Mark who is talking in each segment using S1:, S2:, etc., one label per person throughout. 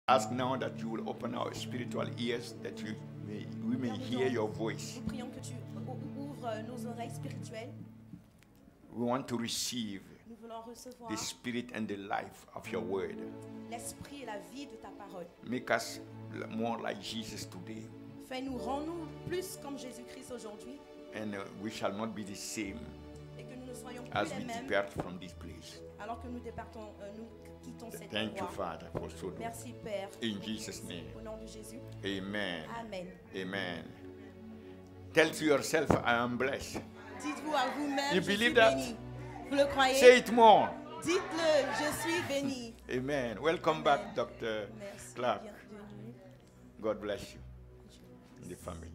S1: Ask now that you will open our spiritual ears, that we may hear your voice.
S2: Nous prions que tu ouvres nos oreilles spirituelles.
S1: We want to receive
S2: Nous voulons recevoir
S1: the spirit and the life of your word.
S2: l'esprit et la vie de ta parole.
S1: Make us more like Jesus today,
S2: Fais-nous, rends-nous plus comme Jésus-Christ aujourd'hui
S1: and we shall not be the same
S2: et que nous ne soyons
S1: as
S2: plus
S1: we
S2: les mêmes
S1: depart from this place.
S2: alors que nous départons, nous quittons cet
S1: Thank you,
S2: endroit.
S1: Father, for so doing.
S2: Merci Père.
S1: In Jesus' name.
S2: Au nom de Jésus.
S1: Amen.
S2: Amen.
S1: Amen. Tell to yourself, I am blessed.
S2: Dites-vous à vous-même,
S1: You
S2: je suis
S1: believe that?
S2: béni. Vous le croyez?
S1: Say it more.
S2: Dites-le, je suis béni.
S1: Amen. Welcome back, Dr.
S2: Merci.
S1: Clark.
S2: Bienvenue.
S1: God bless you and the family.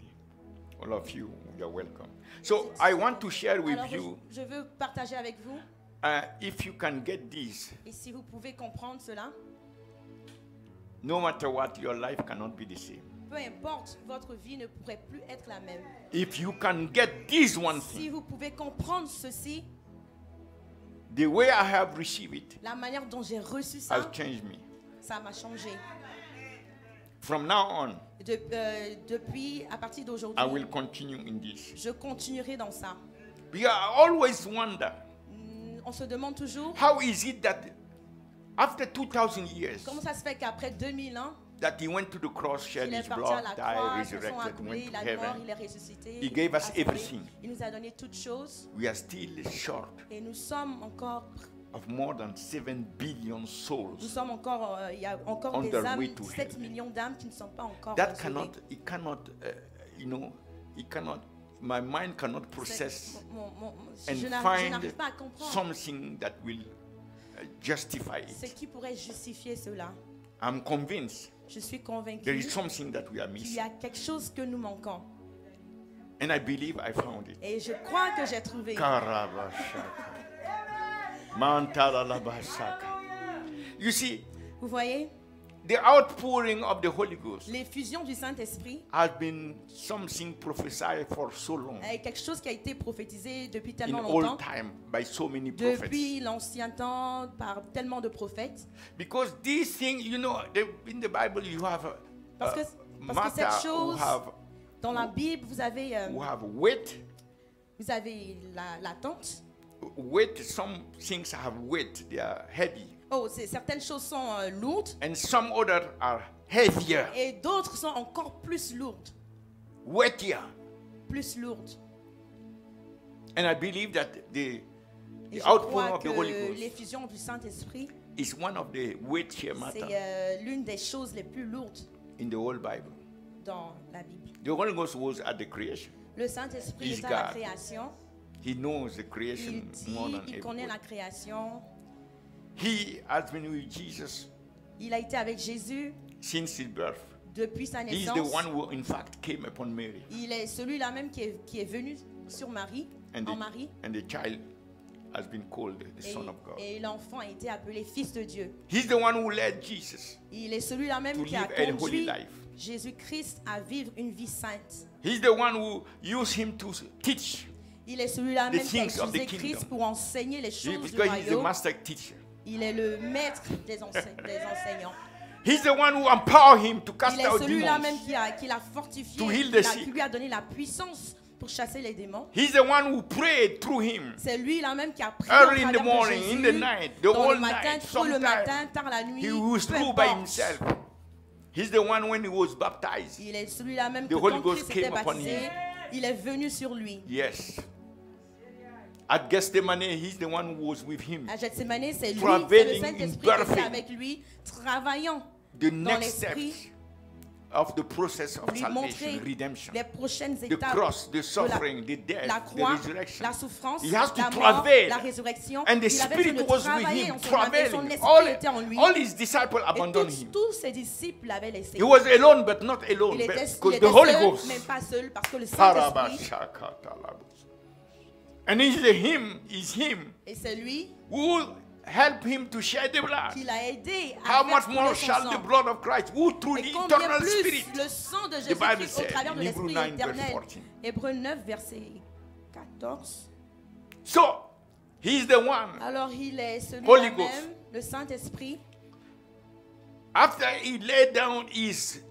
S1: All of you, you're welcome. So I want to share with
S2: Alors,
S1: you,
S2: je veux partager avec vous,
S1: if you can get this,
S2: et si vous pouvez comprendre cela,
S1: no matter what, your life cannot be the same.
S2: peu importe, votre vie ne pourrait plus être la même.
S1: If you can get this one
S2: Si
S1: thing,
S2: vous pouvez comprendre ceci,
S1: the way I have received it
S2: la manière dont j'ai reçu
S1: has
S2: ça,
S1: changed me.
S2: ça m'a changé.
S1: From now on,
S2: Depuis, à partir
S1: I
S2: d'aujourd'hui,
S1: will continue in this.
S2: je continuerai dans ça.
S1: Because I always wonder,
S2: On se demande toujours,
S1: how is it that after 2000 years,
S2: comment ça se fait qu'après 2000 ans,
S1: that he went to the cross, shed
S2: il
S1: his
S2: est parti
S1: blood,
S2: à la
S1: died,
S2: croix, son sang a
S1: resurrected,
S2: coulé,
S1: went
S2: il
S1: to
S2: a mort,
S1: heaven.
S2: il est ressuscité.
S1: He gave us
S2: ascendu.
S1: everything.
S2: Il nous a donné toutes choses
S1: We are still short
S2: et nous sommes encore,
S1: of more than 7 billion souls.
S2: il y a encore
S1: On
S2: des
S1: their
S2: âmes,
S1: way to
S2: 7
S1: heaven.
S2: millions d'âmes qui ne sont pas encore
S1: That
S2: sauvées.
S1: it cannot, it cannot, my mind cannot process and
S2: Je
S1: find
S2: n'arrive pas à comprendre
S1: something that will justify
S2: ce
S1: it.
S2: qui pourrait justifier cela.
S1: I'm convinced
S2: Je suis
S1: there
S2: convaincue
S1: is something that we are
S2: qu'il y
S1: missing.
S2: a quelque chose que nous manquons.
S1: And I believe I found it.
S2: Et je crois que j'ai trouvé.
S1: Karabashaka. Mantaralabashaka. You see,
S2: Vous voyez,
S1: the outpouring of the Holy Ghost
S2: l'effusion du Saint-Esprit
S1: has been something prophesied for so long.
S2: est quelque chose qui a été prophétisé depuis
S1: In
S2: tellement
S1: old
S2: longtemps,
S1: time by so many prophets.
S2: depuis l'ancien temps, par tellement de prophètes.
S1: Because these things, you know, in the Bible you have
S2: Parce que
S1: matter
S2: cette chose, dans la
S1: who-
S2: Bible, vous avez
S1: weight.
S2: la tente.
S1: Weight, some things have weight, they are heavy.
S2: Oh, certaines choses sont lourdes
S1: And some others are heavier,
S2: et d'autres sont encore plus lourdes.
S1: weightier.
S2: Plus lourdes.
S1: And I believe that the
S2: Et je
S1: outpouring
S2: crois
S1: of the Holy
S2: que
S1: Ghost
S2: l'effusion du Saint-Esprit,
S1: is one of the weightier matters
S2: c'est l'une des choses les plus lourdes
S1: in the whole Bible.
S2: dans la Bible.
S1: The Holy Ghost was at the creation.
S2: Le Saint-Esprit
S1: He's
S2: est à la
S1: God.
S2: création.
S1: He knows the
S2: Il
S1: creation more than
S2: dit, il connaît la
S1: everybody.
S2: création.
S1: He has been with Jesus
S2: Il a été avec Jésus
S1: since his birth.
S2: depuis sa
S1: He is the
S2: naissance.
S1: one who, in fact, came upon Mary.
S2: Il est celui-là même qui est venu sur Marie,
S1: And
S2: en
S1: the,
S2: Marie.
S1: and the child has been called the Son of God.
S2: Et l'enfant a été appelé Fils de Dieu.
S1: He's the one who led Jesus
S2: Il est celui-là même
S1: to
S2: qui a
S1: live a holy
S2: conduit
S1: life.
S2: Jésus-Christ à vivre une vie sainte.
S1: He's the one who used him to teach.
S2: Il est celui-là
S1: The
S2: même qui a
S1: things of the
S2: utilisé Christ
S1: kingdom.
S2: pour enseigner les choses du
S1: Because he's the
S2: royaume.
S1: master teacher.
S2: Il est le maître des enseignants.
S1: He's the one who empowered him to cast
S2: Il est
S1: out
S2: celui-là
S1: demons.
S2: même qui l'a fortifié,
S1: To heal the
S2: qui
S1: sick.
S2: lui a donné la puissance pour chasser les démons.
S1: He's the one who prayed through him.
S2: C'est lui-là même qui a prié
S1: Early
S2: au
S1: in the
S2: travers de
S1: morning, in the
S2: Jésus,
S1: night, the
S2: dans
S1: whole
S2: le matin,
S1: night,
S2: tôt le matin,
S1: sometime.
S2: tard la nuit.
S1: He was
S2: peu
S1: through by
S2: importe.
S1: himself. He's the one when he was baptized.
S2: Il est celui-là même
S1: The
S2: que
S1: Holy
S2: quand
S1: Ghost
S2: Christ était
S1: came upon
S2: baptisé,
S1: him.
S2: il est venu sur lui.
S1: Yes. At Gethsemane, he's the one who was with him.
S2: À Gethsemane, c'est lui, c'est le
S1: Traveling in
S2: Saint-Esprit qui
S1: birthing.
S2: était avec lui, travaillant
S1: The
S2: dans
S1: next steps
S2: l'esprit,
S1: of the process of
S2: lui
S1: salvation,
S2: montrer
S1: redemption.
S2: les prochaines
S1: The
S2: étapes
S1: cross, the
S2: de
S1: suffering, the death,
S2: la
S1: the
S2: croix,
S1: resurrection.
S2: la souffrance,
S1: He has to
S2: la mort,
S1: travel.
S2: la résurrection.
S1: And the
S2: Il avait
S1: Spirit
S2: besoin de
S1: was with
S2: travailler
S1: him,
S2: dans son âme et son
S1: traveling.
S2: esprit était en lui.
S1: All his disciples
S2: Et
S1: abandoned him.
S2: tous ses disciples l'avaient laissé.
S1: He was alone, but not alone,
S2: Il était
S1: because the Holy Ghost.
S2: mais pas seul, parce que le Saint-Esprit,
S1: And is him
S2: et c'est lui
S1: who helped him to shed the blood.
S2: qui l'a aidé à
S1: How much
S2: faire
S1: more
S2: couler son
S1: shall the
S2: sang.
S1: blood of Christ, who through
S2: Et
S1: the
S2: combien
S1: eternal
S2: plus
S1: Spirit,
S2: le sang de
S1: the Bible
S2: Jésus-Christ au
S1: said
S2: travers de
S1: in Hebrews
S2: l'Esprit
S1: 9, verse
S2: éternel.
S1: 14.
S2: Hébreux 9, verset 14.
S1: So, he's the one
S2: Alors il est
S1: Holy
S2: celui-là
S1: Ghost.
S2: même, le Saint-Esprit,
S1: After he laid down his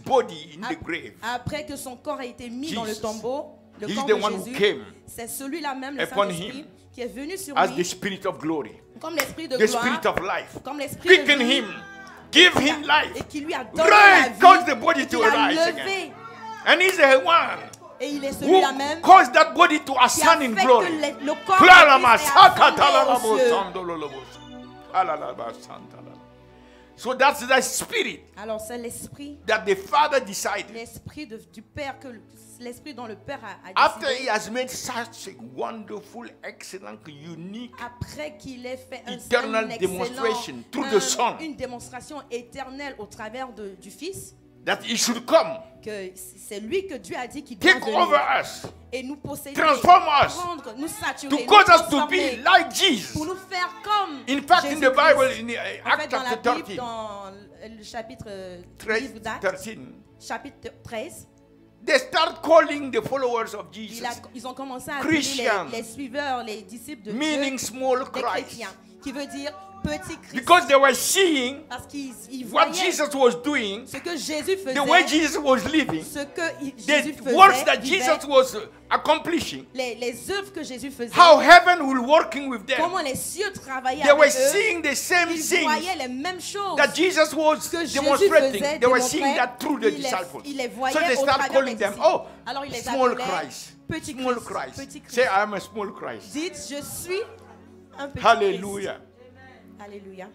S1: body in the grave,
S2: Après que son corps a été mis dans le
S1: Jesus,
S2: tombeau, le
S1: he's
S2: corps
S1: the
S2: de
S1: one who
S2: Jésus,
S1: came
S2: c'est celui-là même, le
S1: upon
S2: Saint-Esprit,
S1: him
S2: qui est venu sur
S1: as the
S2: lui
S1: spirit of glory,
S2: comme l'esprit de
S1: the
S2: gloire,
S1: spirit of life.
S2: comme l'esprit de
S1: Quicken
S2: vie,
S1: him, give
S2: et
S1: him life.
S2: qui lui a donné la
S1: Right, cause the
S2: vie,
S1: body
S2: et
S1: to
S2: qui l'a
S1: arise
S2: levé.
S1: again. And he's the one
S2: Et il est
S1: who
S2: celui-là même
S1: caused that body to
S2: qui a
S1: ascend
S2: fait
S1: in
S2: que
S1: glory.
S2: le corps
S1: Klalama
S2: de Christ est ascendu
S1: sakatalabo
S2: aux cieux.
S1: sandololobo. Alalaba santalala. So that's the spirit
S2: Alors c'est l'esprit,
S1: that the Father decided.
S2: l'esprit du Père, l'esprit dont le Père a
S1: After
S2: décidé.
S1: he has made such a wonderful, excellent, unique,
S2: Après qu'il ait fait
S1: eternal demonstration through the Son,
S2: une démonstration éternelle au travers du Fils,
S1: that he should come,
S2: que c'est lui que Dieu a dit qu'il doit
S1: take over
S2: venir
S1: us,
S2: et nous posséder,
S1: transform us,
S2: prendre, nous saturer,
S1: to
S2: nous
S1: cause us to
S2: transformer,
S1: be like Jesus.
S2: pour nous faire comme
S1: In fact, in the
S2: Jésus-Christ.
S1: Bible, in
S2: En fait,
S1: Acts
S2: dans la
S1: chapter
S2: Bible,
S1: 13,
S2: dans le chapitre
S1: 13,
S2: livre d'Actes,
S1: 13,
S2: chapitre 13,
S1: they start calling the followers of Jesus,
S2: ils ont commencé à appeler
S1: Christian,
S2: les suiveurs, les disciples de
S1: meaning
S2: Dieu,
S1: small
S2: des
S1: Christ,
S2: chrétiens, qui veut dire petit Christ.
S1: because they were seeing
S2: Parce qu'ils
S1: what
S2: voyaient
S1: Jesus was doing,
S2: ce que Jésus faisait,
S1: the way Jesus was living,
S2: ce que Jésus
S1: the
S2: faisait,
S1: works that
S2: vivait,
S1: Jesus was accomplishing,
S2: les œuvres que Jésus faisait,
S1: how heaven will working with them.
S2: comment les cieux travaillaient
S1: They were
S2: avec eux.
S1: seeing the same
S2: Ils
S1: things
S2: voyaient les mêmes choses
S1: that Jesus was
S2: que Jésus
S1: demonstrating.
S2: faisait,
S1: They were seeing
S2: démontrait.
S1: that through the
S2: Il les
S1: disciples.
S2: voyait
S1: So they
S2: au
S1: start
S2: travers
S1: calling
S2: des
S1: them,
S2: disciples.
S1: oh,
S2: Alors il les
S1: small
S2: appelait
S1: Christ.
S2: petit
S1: Small
S2: Christ,
S1: Christ.
S2: petit Christ.
S1: Say, I am a small Christ.
S2: Dites, je suis un petit
S1: Hallelujah.
S2: Christ. Alléluia.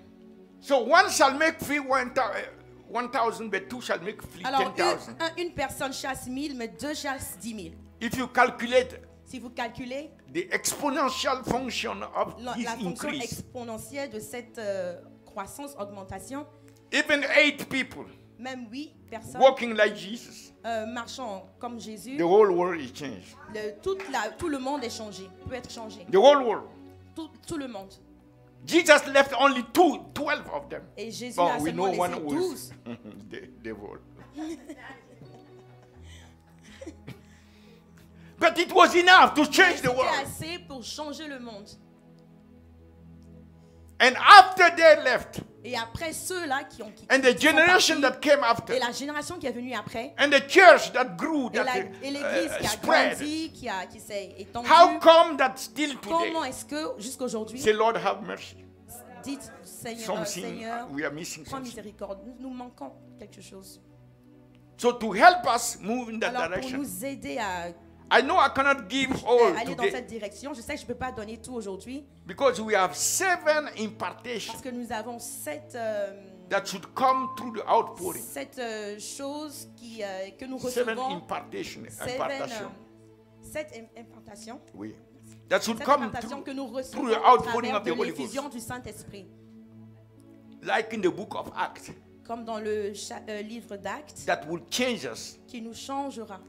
S1: So one shall make free 1,000, but two shall make free
S2: Alors
S1: 10,000.
S2: une personne chasse 1000, mais deux chassent 10 000.
S1: If you calculate
S2: Si vous calculez
S1: the exponential function of this
S2: la fonction
S1: increase,
S2: exponentielle de cette croissance, augmentation,
S1: even 8 people
S2: même 8 personnes
S1: walking like Jesus,
S2: marchant comme Jésus,
S1: the whole world is changed.
S2: tout le monde est changé, peut être changé.
S1: The whole world.
S2: Tout le monde.
S1: Jesus left only 12 of them.
S2: Et Jésus
S1: Oh,
S2: a
S1: we know
S2: seulement
S1: one
S2: laissé
S1: was
S2: 12.
S1: the devil. But it was enough to change the
S2: C'était
S1: world.
S2: assez pour changer le monde.
S1: And after they left,
S2: Et après ceux-là qui ont quitté,
S1: and the
S2: qui sont
S1: generation
S2: partis,
S1: that came after,
S2: et la génération qui est venue après,
S1: and the church that grew,
S2: et
S1: that
S2: l'église qui a
S1: spread,
S2: grandi, qui s'est étendue,
S1: how come that still today,
S2: comment est-ce que jusqu'aujourd'hui,
S1: say, Lord, have mercy.
S2: dites Seigneur,
S1: Something,
S2: Seigneur,
S1: we are missing
S2: prends
S1: something.
S2: miséricorde, nous manquons quelque chose.
S1: So to help us move in that
S2: Alors pour
S1: direction,
S2: nous aider à
S1: I know I cannot give all
S2: aller dans
S1: today
S2: cette direction, je sais que je ne peux pas donner tout aujourd'hui,
S1: because we have 7 impartations
S2: parce que nous avons sept
S1: that should come through the outpouring.
S2: choses que nous
S1: 7
S2: recevons,
S1: impartations.
S2: sept impartations.
S1: Oui. That should
S2: Cette
S1: come
S2: impartation que nous
S1: through
S2: recevons
S1: the
S2: au
S1: outpouring
S2: travers
S1: of the
S2: de
S1: Holy
S2: l'effusion
S1: Ghost.
S2: du Saint-Esprit.
S1: Like in the book of Acts,
S2: Comme dans le livre d'Actes,
S1: that will change us,
S2: qui nous changera.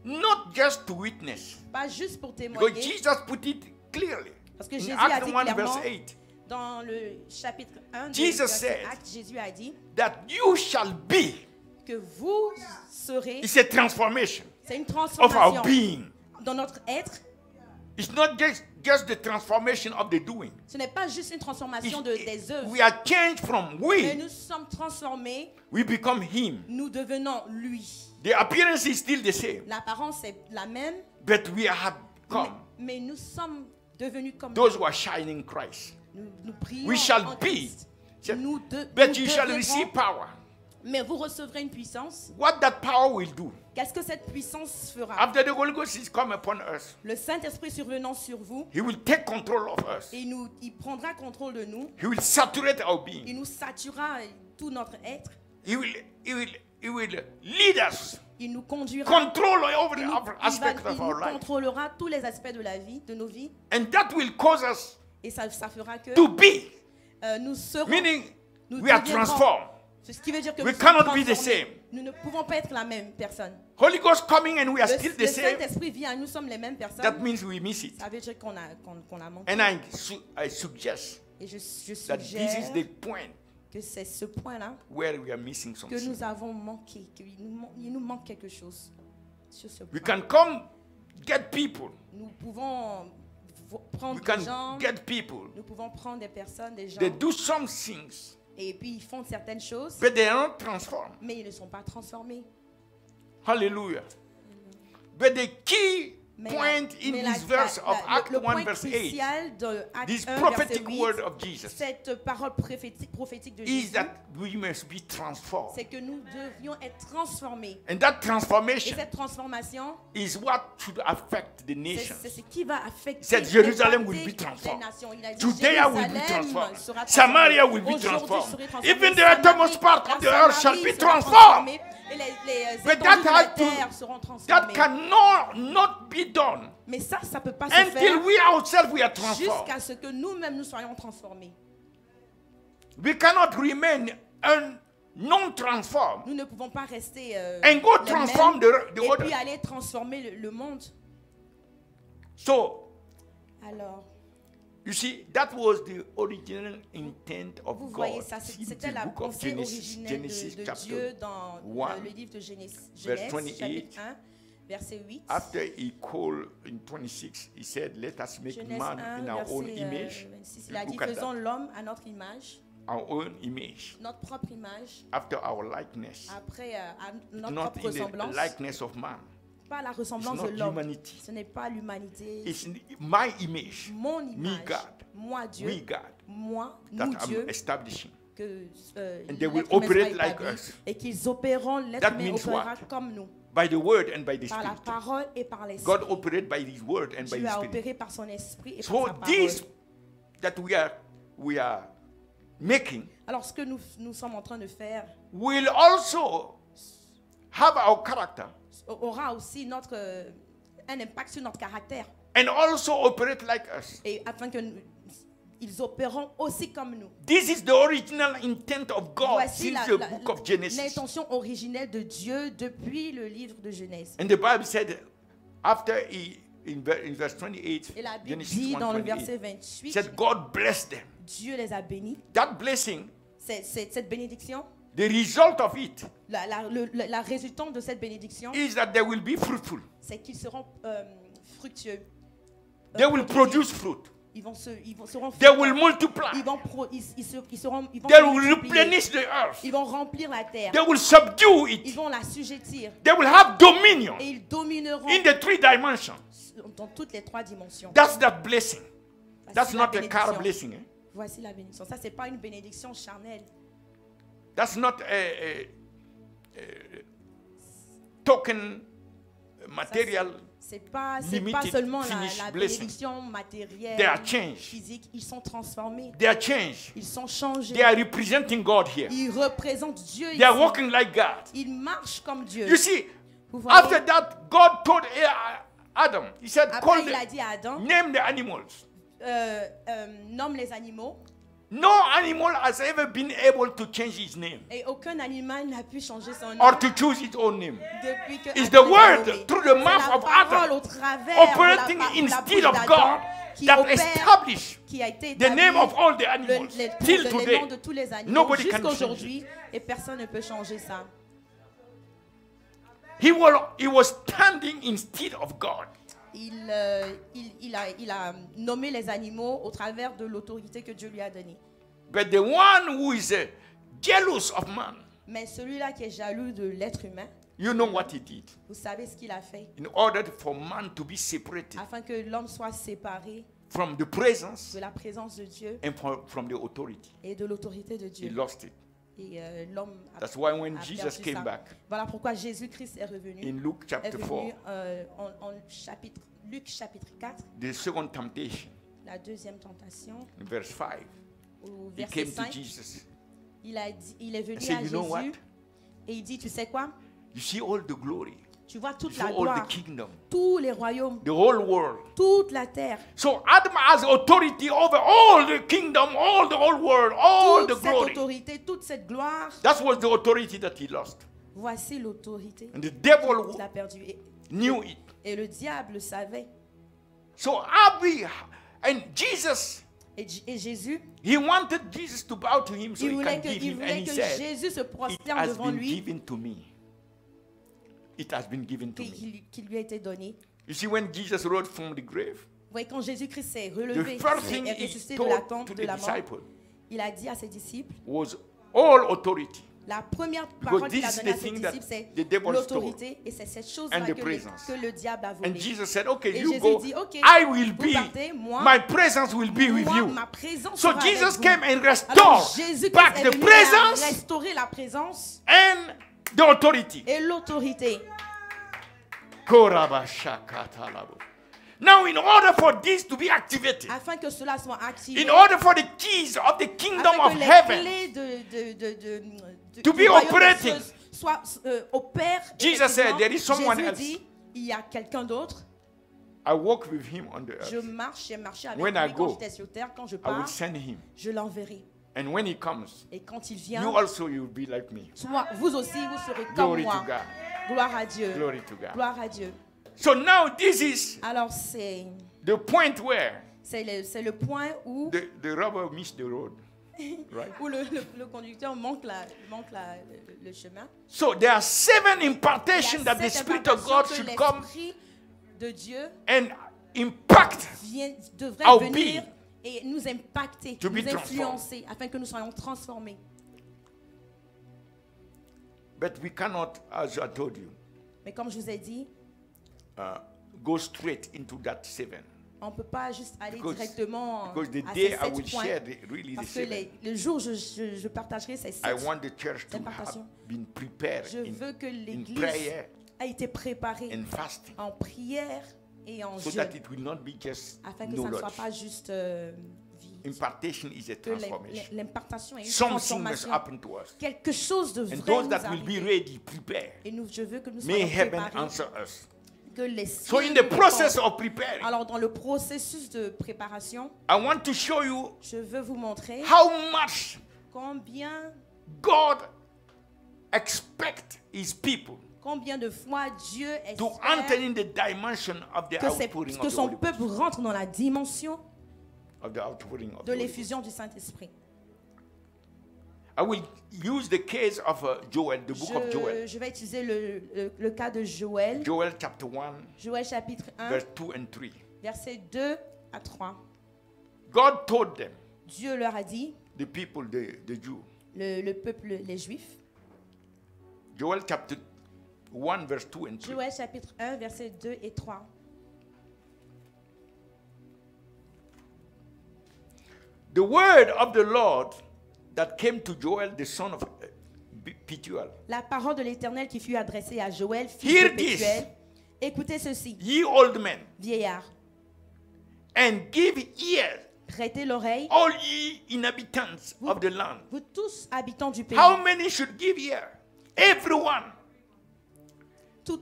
S1: not just to witness.
S2: Pas juste pour
S1: Because
S2: témoigner,
S1: Jesus put it clearly.
S2: parce que
S1: In
S2: Jésus a
S1: Acts
S2: dit
S1: 1 verse
S2: clairement,
S1: 8,
S2: dans le chapitre 1 de
S1: Jesus
S2: verset
S1: said,
S2: Actes, Jésus a dit
S1: that you shall be.
S2: que vous serez,
S1: It's a transformation
S2: c'est une
S1: of our
S2: transformation
S1: being.
S2: dans notre être.
S1: It's not just the transformation of the doing.
S2: Ce n'est pas juste une transformation des œuvres,
S1: We are changed from
S2: mais
S1: we.
S2: nous sommes transformés,
S1: We become him.
S2: nous devenons lui.
S1: The appearance is still the same,
S2: L'apparence est la même,
S1: but we have come.
S2: mais nous sommes devenus comme
S1: Those who are shining Christ.
S2: nous prions
S1: We shall
S2: en
S1: be.
S2: Christ. Nous
S1: But you shall
S2: deviendrons,
S1: receive power.
S2: mais vous recevrez une puissance.
S1: What that power will do,
S2: Qu'est-ce que cette puissance fera?
S1: after the Holy Ghost is come upon us,
S2: Le Saint-Esprit survenant sur vous,
S1: He will take control of us.
S2: il prendra contrôle de nous,
S1: He will saturate our being.
S2: il nous saturera tout notre être,
S1: He will lead us,
S2: il nous conduira,
S1: control over
S2: il
S1: the
S2: nous,
S1: other
S2: il va-
S1: aspects
S2: il
S1: of
S2: nous
S1: our life.
S2: contrôlera tous les aspects de la vie, de nos vies,
S1: And that will cause us
S2: et ça fera que
S1: to be,
S2: nous serons,
S1: meaning
S2: nous
S1: we are
S2: deviendrons.
S1: transformed.
S2: Ce qui veut dire que
S1: We
S2: nous sommes
S1: cannot be the
S2: transformés.
S1: same.
S2: Nous ne pouvons pas être la même personne.
S1: Holy Ghost coming and we are
S2: Le
S1: still the same.
S2: Saint-Esprit vient, nous sommes les mêmes personnes.
S1: That means we miss it.
S2: Ça veut dire qu'on a manqué.
S1: And I suggest
S2: Et je
S1: that this is
S2: suggère
S1: the point
S2: que c'est ce point-là
S1: where we are missing
S2: que
S1: something.
S2: nous avons manqué, qu'il nous manque quelque chose sur ce
S1: We
S2: point.
S1: can come get people.
S2: Nous pouvons prendre
S1: We
S2: des gens,
S1: can get people.
S2: nous pouvons prendre des personnes, des gens
S1: They do some things
S2: Et puis ils font certaines choses,
S1: but they are not transformed.
S2: mais ils ne sont pas transformés.
S1: Hallelujah. But the key
S2: Mais
S1: point in
S2: mais
S1: this verse of Act
S2: le
S1: 1
S2: point
S1: verse 8,
S2: crucial de Acte
S1: this
S2: 1, verset
S1: prophetic
S2: 8,
S1: word of Jesus,
S2: cette parole prophétique de
S1: is
S2: Jésus,
S1: that we must be transformed.
S2: c'est que nous devions être transformés.
S1: And that
S2: Et
S1: transformation
S2: cette transformation,
S1: is what should affect the nations.
S2: c'est ce qui va affecter
S1: said Jerusalem will
S2: impacter
S1: be transformed.
S2: les nations. Il a dit,
S1: Judea will be
S2: Jérusalem
S1: transformed.
S2: sera
S1: Samaria will be
S2: Aujourd'hui
S1: transformed.
S2: serait transformée.
S1: Even the
S2: Samarie,
S1: uttermost part of the
S2: la
S1: earth shall
S2: Samarie
S1: be
S2: sera
S1: transformed.
S2: transformée. Et les
S1: But
S2: étendues
S1: that
S2: de la
S1: has
S2: terre seront
S1: that
S2: transformées.
S1: cannot be done
S2: Mais ça ne peut pas se
S1: until
S2: faire
S1: we ourselves we are transformed.
S2: jusqu'à ce que nous-mêmes nous soyons transformés.
S1: We cannot remain non transformed
S2: Nous ne pouvons pas rester
S1: and go
S2: les
S1: transform
S2: mêmes
S1: the
S2: et
S1: other.
S2: puis aller transformer le monde.
S1: So
S2: Alors,
S1: you see, that was the original intent of
S2: vous
S1: God.
S2: voyez ça,
S1: See
S2: c'était
S1: the
S2: la
S1: book of
S2: pensée
S1: Genesis,
S2: originelle
S1: Genesis
S2: de
S1: chapter
S2: Dieu dans
S1: 1,
S2: le livre de Genèse,
S1: verse 28.
S2: chapitre 1, verset 8.
S1: After he called in 26, he said, "Let us make
S2: Genèse
S1: man
S2: 1,
S1: in our own
S2: verset
S1: image."
S2: 26. Il a dit,
S1: Look at that.
S2: faisons l'homme à notre image,
S1: Our own image,
S2: notre propre image,
S1: after our likeness.
S2: après à notre
S1: Not
S2: propre
S1: in the
S2: ressemblance,
S1: likeness of man.
S2: pas la
S1: It's
S2: ressemblance
S1: not
S2: de l'homme.
S1: humanity.
S2: Ce n'est pas l'humanité,
S1: It's in my image,
S2: mon image,
S1: God.
S2: moi Dieu,
S1: we God,
S2: moi,
S1: that
S2: nous
S1: I'm
S2: Dieu,
S1: establishing.
S2: que
S1: And they will
S2: l'être humain
S1: operate
S2: sera
S1: like
S2: établi,
S1: us.
S2: et qu'ils opéreront, l'être
S1: That
S2: humain
S1: means
S2: opérera
S1: what?
S2: comme nous,
S1: By the word and by the
S2: par la
S1: spirit.
S2: parole et par l'esprit.
S1: God operates by his word and by
S2: Dieu
S1: his
S2: a
S1: spirit.
S2: opéré par son esprit et
S1: So
S2: par sa parole.
S1: this that we are making
S2: Alors ce que nous sommes en train de faire
S1: will also have our character
S2: aura aussi un impact sur notre caractère,
S1: and also operate like us.
S2: et afin que ils opéreront aussi comme nous.
S1: This is the original intent of God
S2: Voici
S1: since the book of Genesis.
S2: l'intention originelle de Dieu depuis le livre de Genèse.
S1: And the Bible said after in verse 28,
S2: Et la Bible
S1: Genesis
S2: dit dans le
S1: 1:28,
S2: verset 28,
S1: said God blessed them.
S2: Dieu les a bénis.
S1: That blessing,
S2: Cette bénédiction,
S1: the result of it
S2: la résultante de cette bénédiction,
S1: is that they will be fruitful.
S2: c'est qu'ils seront fructueux.
S1: They will produce fruit.
S2: Ils seront
S1: They
S2: fructueux.
S1: will multiply.
S2: Ils vont se
S1: They will
S2: multiplier.
S1: replenish the earth.
S2: Ils vont remplir la terre.
S1: They will subdue
S2: Ils
S1: it.
S2: vont l'assujettir.
S1: They will have dominion
S2: Et ils domineront
S1: in the 3 dimensions.
S2: dans toutes les 3 dimensions.
S1: That's that blessing.
S2: Voici
S1: That's
S2: la
S1: not a
S2: bénédiction.
S1: car blessing. Eh?
S2: Voici la bénédiction. Ça, c'est pas une bénédiction charnelle.
S1: That's not a token material.
S2: C'est pas
S1: Limited,
S2: seulement
S1: finished
S2: la
S1: blessing.
S2: bénédiction matérielle,
S1: They are changed.
S2: physique. Ils sont transformés.
S1: They are changed.
S2: Ils sont changés.
S1: They are representing God here.
S2: Ils représentent Dieu
S1: They are
S2: ici.
S1: walking like God.
S2: Ils marchent comme Dieu.
S1: You see,
S2: Vous voyez?
S1: after that, God told Adam, he said,
S2: Après,
S1: call
S2: il a
S1: them,
S2: dit à Adam,
S1: name the animals.
S2: nomme les animaux.
S1: No animal has ever been able to change his name
S2: Et aucun animal n'a pu changer son nom
S1: or to choose his own name.
S2: depuis que
S1: It's
S2: Adam
S1: the
S2: les a
S1: word
S2: nommés.
S1: through the
S2: C'est
S1: mouth
S2: la
S1: of
S2: parole
S1: Adam
S2: au travers
S1: operating
S2: de la
S1: instead
S2: bouche
S1: of
S2: d'Adam
S1: God
S2: qui
S1: that
S2: opère,
S1: established
S2: qui a été
S1: the name
S2: établi
S1: of all the
S2: le,
S1: animals
S2: les,
S1: till
S2: les
S1: today.
S2: noms de tous les animaux
S1: Nobody can
S2: jusqu'à
S1: change
S2: aujourd'hui, et personne ne peut changer ça.
S1: He was standing instead of God.
S2: Il a nommé les animaux au travers de l'autorité que Dieu lui a donnée.
S1: But the one who is jealous of man,
S2: Mais celui-là qui est jaloux de l'être humain,
S1: you know what he did.
S2: vous savez ce qu'il a fait
S1: In order for man to be separated
S2: afin que l'homme soit séparé
S1: from the presence
S2: de la présence de Dieu
S1: and from the authority,
S2: et de l'autorité de
S1: he
S2: Dieu.
S1: lost it.
S2: Et l'homme
S1: That's why when
S2: a
S1: Jesus
S2: perdu
S1: came
S2: ça.
S1: back
S2: Voilà pourquoi Jésus-Christ est revenu.
S1: in Luke
S2: Est
S1: chapter 4,
S2: venu en Luc chapitre 4,
S1: the second temptation,
S2: la deuxième tentation,
S1: in verse 5,
S2: au
S1: he
S2: verset
S1: came to
S2: 5,
S1: Jesus
S2: il est venu
S1: and said,
S2: à
S1: you know what?
S2: Jésus et il dit, tu sais quoi?
S1: You see all the glory,
S2: Tu vois
S1: you
S2: toute
S1: see
S2: la
S1: all the
S2: gloire,
S1: kingdom,
S2: tous les royaumes,
S1: the whole world.
S2: toute la terre,
S1: So Adam has authority over all the kingdom, all the whole world, all the
S2: toute cette
S1: glory.
S2: autorité, toute cette gloire.
S1: That was the authority that he lost.
S2: Voici l'autorité
S1: And the devil
S2: qu'il a perdue.
S1: knew it.
S2: Et le diable le savait.
S1: So and Jesus,
S2: Et Jésus,
S1: he wanted Jesus to bow to him so
S2: il
S1: he
S2: voulait
S1: can
S2: que,
S1: give
S2: il
S1: him. And
S2: voulait
S1: he
S2: que
S1: said,
S2: Jésus se
S1: it
S2: prosterne
S1: has
S2: devant
S1: been
S2: lui,
S1: given to me. It has been given to me.
S2: qui lui a été donné.
S1: You see, when Jesus rose from the grave,
S2: Vous voyez, quand Jésus-Christ s'est
S1: the
S2: relevé
S1: first
S2: et
S1: thing
S2: est
S1: he
S2: ressuscité de la
S1: told
S2: tombe
S1: to
S2: de
S1: the
S2: la mort,
S1: disciples,
S2: il a dit à ses disciples,
S1: was all authority.
S2: la première
S1: Because
S2: parole qu'il a
S1: this is
S2: donnée à
S1: the
S2: ses
S1: thing that
S2: disciples, c'est
S1: the devil
S2: l'autorité, et c'est cette chose-là
S1: and the
S2: que,
S1: presence.
S2: que le diable a volée.
S1: And Jesus said, okay,
S2: Et
S1: you
S2: Jésus
S1: go.
S2: dit, ok,
S1: I will
S2: vous
S1: be.
S2: partez, moi,
S1: My presence will be with
S2: moi,
S1: you.
S2: ma présence
S1: So
S2: sera
S1: Jesus
S2: avec vous.
S1: came and
S2: Alors
S1: restored
S2: Jésus
S1: back
S2: est
S1: the
S2: venu
S1: presence
S2: restaurer la présence
S1: and the authority.
S2: et l'autorité.
S1: Korabashakatalabo. Now, in order for this to be activated,
S2: Afin que cela soit activé,
S1: in order for the keys of the kingdom
S2: afin
S1: of
S2: que les
S1: heaven
S2: clés
S1: to
S2: du
S1: be
S2: royaume
S1: operating,
S2: des cieux soient opèrent,
S1: Jesus said, there is someone
S2: Jésus
S1: else.
S2: dit, il y a quelqu'un d'autre.
S1: I walk with him on the
S2: Je
S1: earth.
S2: marche, j'ai marché avec
S1: When I
S2: lui quand
S1: go,
S2: j'étais sur terre. Quand je
S1: I will
S2: pars,
S1: send him.
S2: je l'enverrai.
S1: And when he comes,
S2: Et quand il
S1: you
S2: vient,
S1: also you will be like me.
S2: vous aussi, vous serez comme
S1: Glory to
S2: moi.
S1: God.
S2: Gloire à Dieu.
S1: Glory to God.
S2: Gloire à Dieu.
S1: So now this is
S2: Alors c'est
S1: the point where
S2: le point où,
S1: the rubber meets the road. Right?
S2: où le conducteur manque le chemin.
S1: So there are 7
S2: Il y a
S1: impartations that the
S2: cette
S1: Spirit of God
S2: impartation que
S1: should come
S2: l'Esprit de Dieu
S1: and impact
S2: devrait
S1: our
S2: venir
S1: being
S2: et nous impacter,
S1: to be
S2: nous influencer, afin que nous soyons transformés.
S1: But we cannot, as I told you,
S2: Mais comme je vous ai dit,
S1: go straight into that 7.
S2: on ne peut pas juste aller
S1: Because-
S2: directement
S1: Because the
S2: à
S1: day
S2: ces
S1: I
S2: 7
S1: will
S2: points.
S1: share really the
S2: Parce que
S1: 7,
S2: le jour où je partagerai ces 7,
S1: I want the church to have
S2: impartations.
S1: been prepared
S2: je veux que
S1: in
S2: l'Église
S1: prayer
S2: a été préparée
S1: and fasting
S2: en prière et en
S1: so
S2: jeûne,
S1: that it will not be just
S2: afin que ça ne soit
S1: knowledge.
S2: pas juste vie.
S1: Impartation is a
S2: Que
S1: transformation.
S2: l'impartation est une
S1: Something must
S2: transformation.
S1: happen to us.
S2: Quelque chose de
S1: And
S2: vrai
S1: those
S2: nous
S1: that will be
S2: arrive.
S1: ready, prepare.
S2: Et je veux que nous
S1: May
S2: soyons
S1: heaven
S2: préparés.
S1: answer us.
S2: Que les
S1: So in
S2: cieux
S1: the
S2: nous
S1: process
S2: répondent.
S1: of preparing,
S2: Alors dans le processus de préparation,
S1: I want to show you
S2: je veux vous montrer
S1: how much
S2: combien
S1: God expects his people
S2: de fois Dieu
S1: to enter
S2: espère
S1: in the dimension of the
S2: que
S1: outpouring
S2: que
S1: of the
S2: son
S1: Holy Ghost.
S2: peuple rentre dans la dimension
S1: Of the outpouring of
S2: de
S1: the Holy Ghost.
S2: l'effusion du Saint-Esprit.
S1: I will use the case of Joel, the book of Joel.
S2: Je vais utiliser le cas de Joël.
S1: Joel chapter 1,
S2: Joël chapitre 1,
S1: verse 2 and 3.
S2: versets 2 à 3.
S1: God told them,
S2: Dieu leur a dit,
S1: the people, the Jew,
S2: le peuple, les Juifs,
S1: Joel chapter 1, verse 2 and 3.
S2: Joël chapitre 1, versets 2 et 3.
S1: The word of the Lord that came to Joel, the son of Pethuel.
S2: La parole de l'Éternel qui fut adressée à Joël, fils
S1: Hear
S2: de
S1: this.
S2: Pétuel. Écoutez ceci,
S1: Ye old men,
S2: vieillards,
S1: and give ear,
S2: prêtez l'oreille,
S1: all ye inhabitants of the land.
S2: vous tous habitants du pays.
S1: How many should give ear? Everyone.
S2: Tous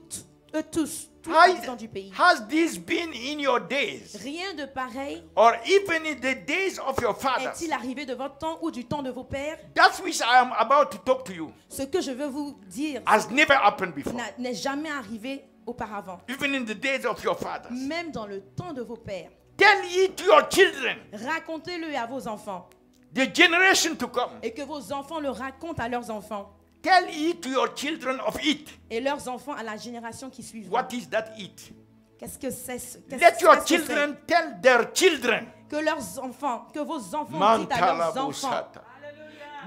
S1: Has,
S2: habitants du pays.
S1: has this been in your days,
S2: Rien de pareil
S1: or even in the days of your fathers?
S2: est-il arrivé de votre temps ou du temps de vos pères?
S1: That which I am about to talk to you
S2: Ce que je veux vous dire
S1: has never happened before.
S2: n'est jamais arrivé auparavant.
S1: Even in the days of your fathers.
S2: Même dans le temps de vos pères.
S1: Tell ye to your children,
S2: Racontez-le à vos enfants.
S1: the generation to come.
S2: Et que vos enfants le racontent à leurs enfants.
S1: Tell ye to your children of it.
S2: Et leurs enfants à la génération qui suivra.
S1: What is that it?
S2: Qu'est-ce que c'est?
S1: Let your children tell their children.
S2: Que leurs enfants, que vos enfants disent à leurs enfants.
S1: Mantalabosata.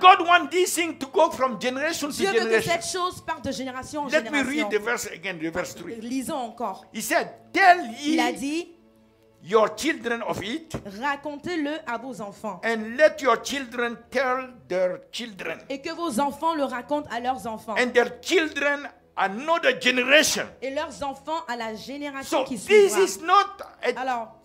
S1: God wants this thing to go from generation to
S2: Dieu veut que
S1: generation.
S2: cette chose parte de génération en
S1: Let me
S2: génération.
S1: read the verse again, the verse 3.
S2: Lisons encore.
S1: He said, tell
S2: Il a
S1: ye
S2: dit,
S1: your children of it,
S2: racontez-le à vos enfants.
S1: and let your children tell their children,
S2: Et que vos enfants le racontent à leurs enfants.
S1: and their children another generation.
S2: Et leurs enfants à la génération
S1: So
S2: qui
S1: this
S2: suivra.
S1: is not a
S2: Alors,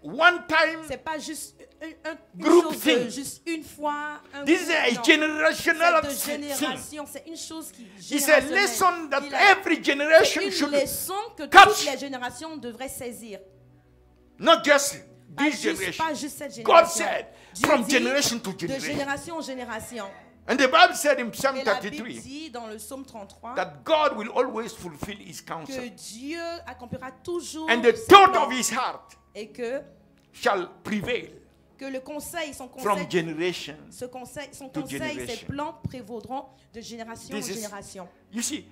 S1: one time.
S2: c'est pas juste une
S1: Group
S2: chose
S1: thing.
S2: juste une fois. Un
S1: This is
S2: groupe,
S1: a
S2: non.
S1: generational
S2: C'est de
S1: thing.
S2: génération, c'est une chose qui
S1: It's a
S2: générationnelle.
S1: lesson that
S2: Il a-
S1: every generation
S2: C'est une
S1: should
S2: leçon que
S1: catch.
S2: toutes les générations devraient saisir.
S1: not just
S2: Pas
S1: this
S2: juste,
S1: generation.
S2: pas juste cette
S1: God
S2: génération.
S1: said,
S2: Dieu
S1: from
S2: dit
S1: generation to
S2: de
S1: generation.
S2: génération en génération.
S1: And the Bible said in Psalm
S2: Et la Bible
S1: 33
S2: dit dans le psaume 33
S1: that God will always fulfill his
S2: que
S1: counsel,
S2: Dieu accomplira toujours
S1: and the
S2: ses
S1: thought
S2: plans
S1: of his heart
S2: et que
S1: shall prevail
S2: le conseil, son
S1: from
S2: conseil,
S1: generation.
S2: son conseil,
S1: to
S2: ses
S1: generation.
S2: plans prévaudront de génération en
S1: This is-
S2: génération.
S1: You see,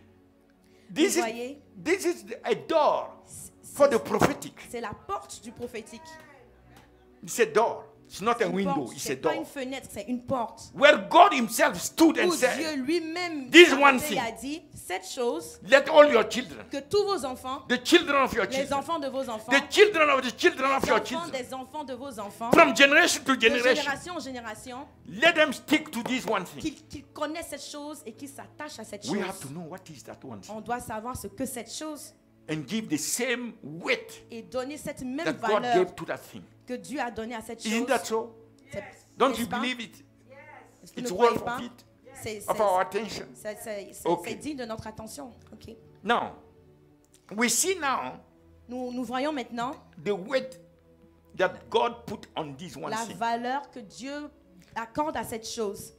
S1: this
S2: voyez?
S1: is a door for the prophetic.
S2: C'est la porte du prophétique.
S1: It's a door. It's not
S2: C'est
S1: a
S2: une
S1: window,
S2: porte.
S1: it's a
S2: C'est pas
S1: door.
S2: une fenêtre, c'est une porte.
S1: Where God himself stood and
S2: Où Dieu
S1: said,
S2: lui-même
S1: This
S2: s'est
S1: one
S2: arrêté
S1: thing.
S2: et a dit cette chose,
S1: let all your children,
S2: que tous vos enfants,
S1: the children of your
S2: les
S1: children,
S2: enfants de vos enfants,
S1: the children of the children of
S2: les
S1: your
S2: enfants
S1: children,
S2: des enfants de vos enfants,
S1: from generation to
S2: de
S1: generation,
S2: génération en génération,
S1: let them stick to this one thing.
S2: qu'ils connaissent cette chose et qu'ils s'attachent à cette
S1: We have to
S2: chose.
S1: know what is that one thing
S2: On doit savoir ce que cette chose
S1: and give the same weight
S2: et donner cette même
S1: that God
S2: valeur
S1: gave to that thing.
S2: que Dieu a donnée à cette
S1: Isn't
S2: chose.
S1: that so?
S2: C'est-
S1: Don't
S2: n'est-ce
S1: you
S2: pas?
S1: believe it?
S2: Est-ce que vous
S1: It's
S2: ne
S1: worth
S2: croyez pas?
S1: of it,
S2: C'est
S1: of our attention. Okay.
S2: digne de notre attention. Ok.
S1: Now, we see now
S2: Nous voyons maintenant
S1: the weight that God put on this one
S2: la
S1: thing.
S2: valeur que Dieu accorde à cette chose.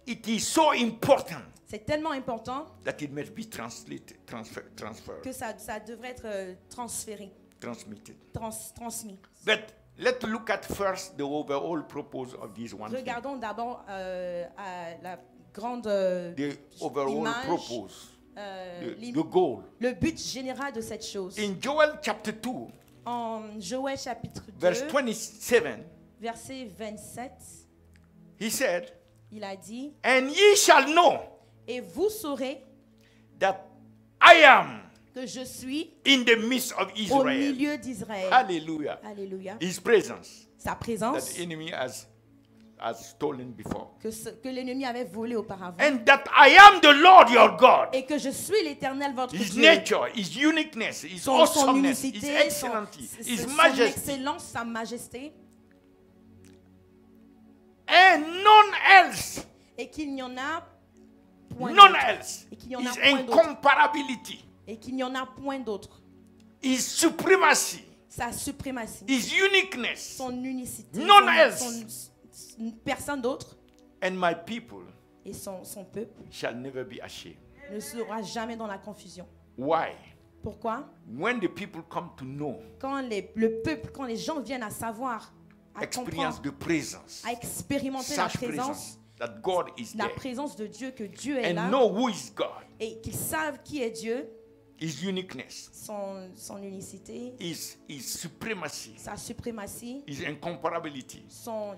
S1: It is so important
S2: C'est tellement important
S1: that it must be transferred,
S2: que ça devrait être transféré,
S1: transmitted.
S2: transmis.
S1: But let's look at first the overall purpose of this one thing.
S2: Regardons d'abord à la grande
S1: The overall
S2: image,
S1: purpose,
S2: l'im-
S1: the goal.
S2: le but général de cette chose.
S1: In Joel chapter 2,
S2: En Joël chapitre 2,
S1: verse 27,
S2: verset 27,
S1: he said,
S2: il a dit,
S1: and ye shall know
S2: et vous saurez
S1: that I am
S2: que je suis
S1: in the midst of
S2: au
S1: Israel.
S2: milieu d'Israël.
S1: Hallelujah.
S2: Alléluia.
S1: His presence
S2: Sa
S1: that
S2: présence
S1: the enemy has stolen before.
S2: que l'ennemi avait volé auparavant.
S1: And that I am the Lord your God.
S2: Et que je suis l'Éternel votre
S1: His
S2: Dieu.
S1: nature, his uniqueness, his
S2: Son
S1: awesomeness, his
S2: unicité,
S1: excellency, his
S2: son
S1: majesty,
S2: excellence, sa majesté.
S1: and none else,
S2: Et qu'il n'y en a point
S1: none
S2: d'autre.
S1: else,
S2: Et qu'il y en a
S1: his
S2: point d'autre.
S1: incomparability,
S2: Et qu'il n'y en a point d'autre.
S1: his supremacy,
S2: Sa suprématie.
S1: his uniqueness,
S2: Son unicité.
S1: None else.
S2: Personne d'autre.
S1: and my people
S2: Et son peuple
S1: shall never be ashamed.
S2: ne sera jamais dans la confusion.
S1: Why?
S2: Pourquoi?
S1: When the people come to know,
S2: Quand le peuple, quand les gens viennent à savoir, à
S1: experience
S2: comprendre,
S1: the presence,
S2: à expérimenter la
S1: such
S2: présence,
S1: presence that God is
S2: la
S1: there,
S2: présence de Dieu, que Dieu est
S1: and
S2: là,
S1: know who is God,
S2: et qu'ils savent qui est Dieu,
S1: his uniqueness,
S2: son unicité,
S1: his supremacy,
S2: sa suprématie,
S1: his incomparability.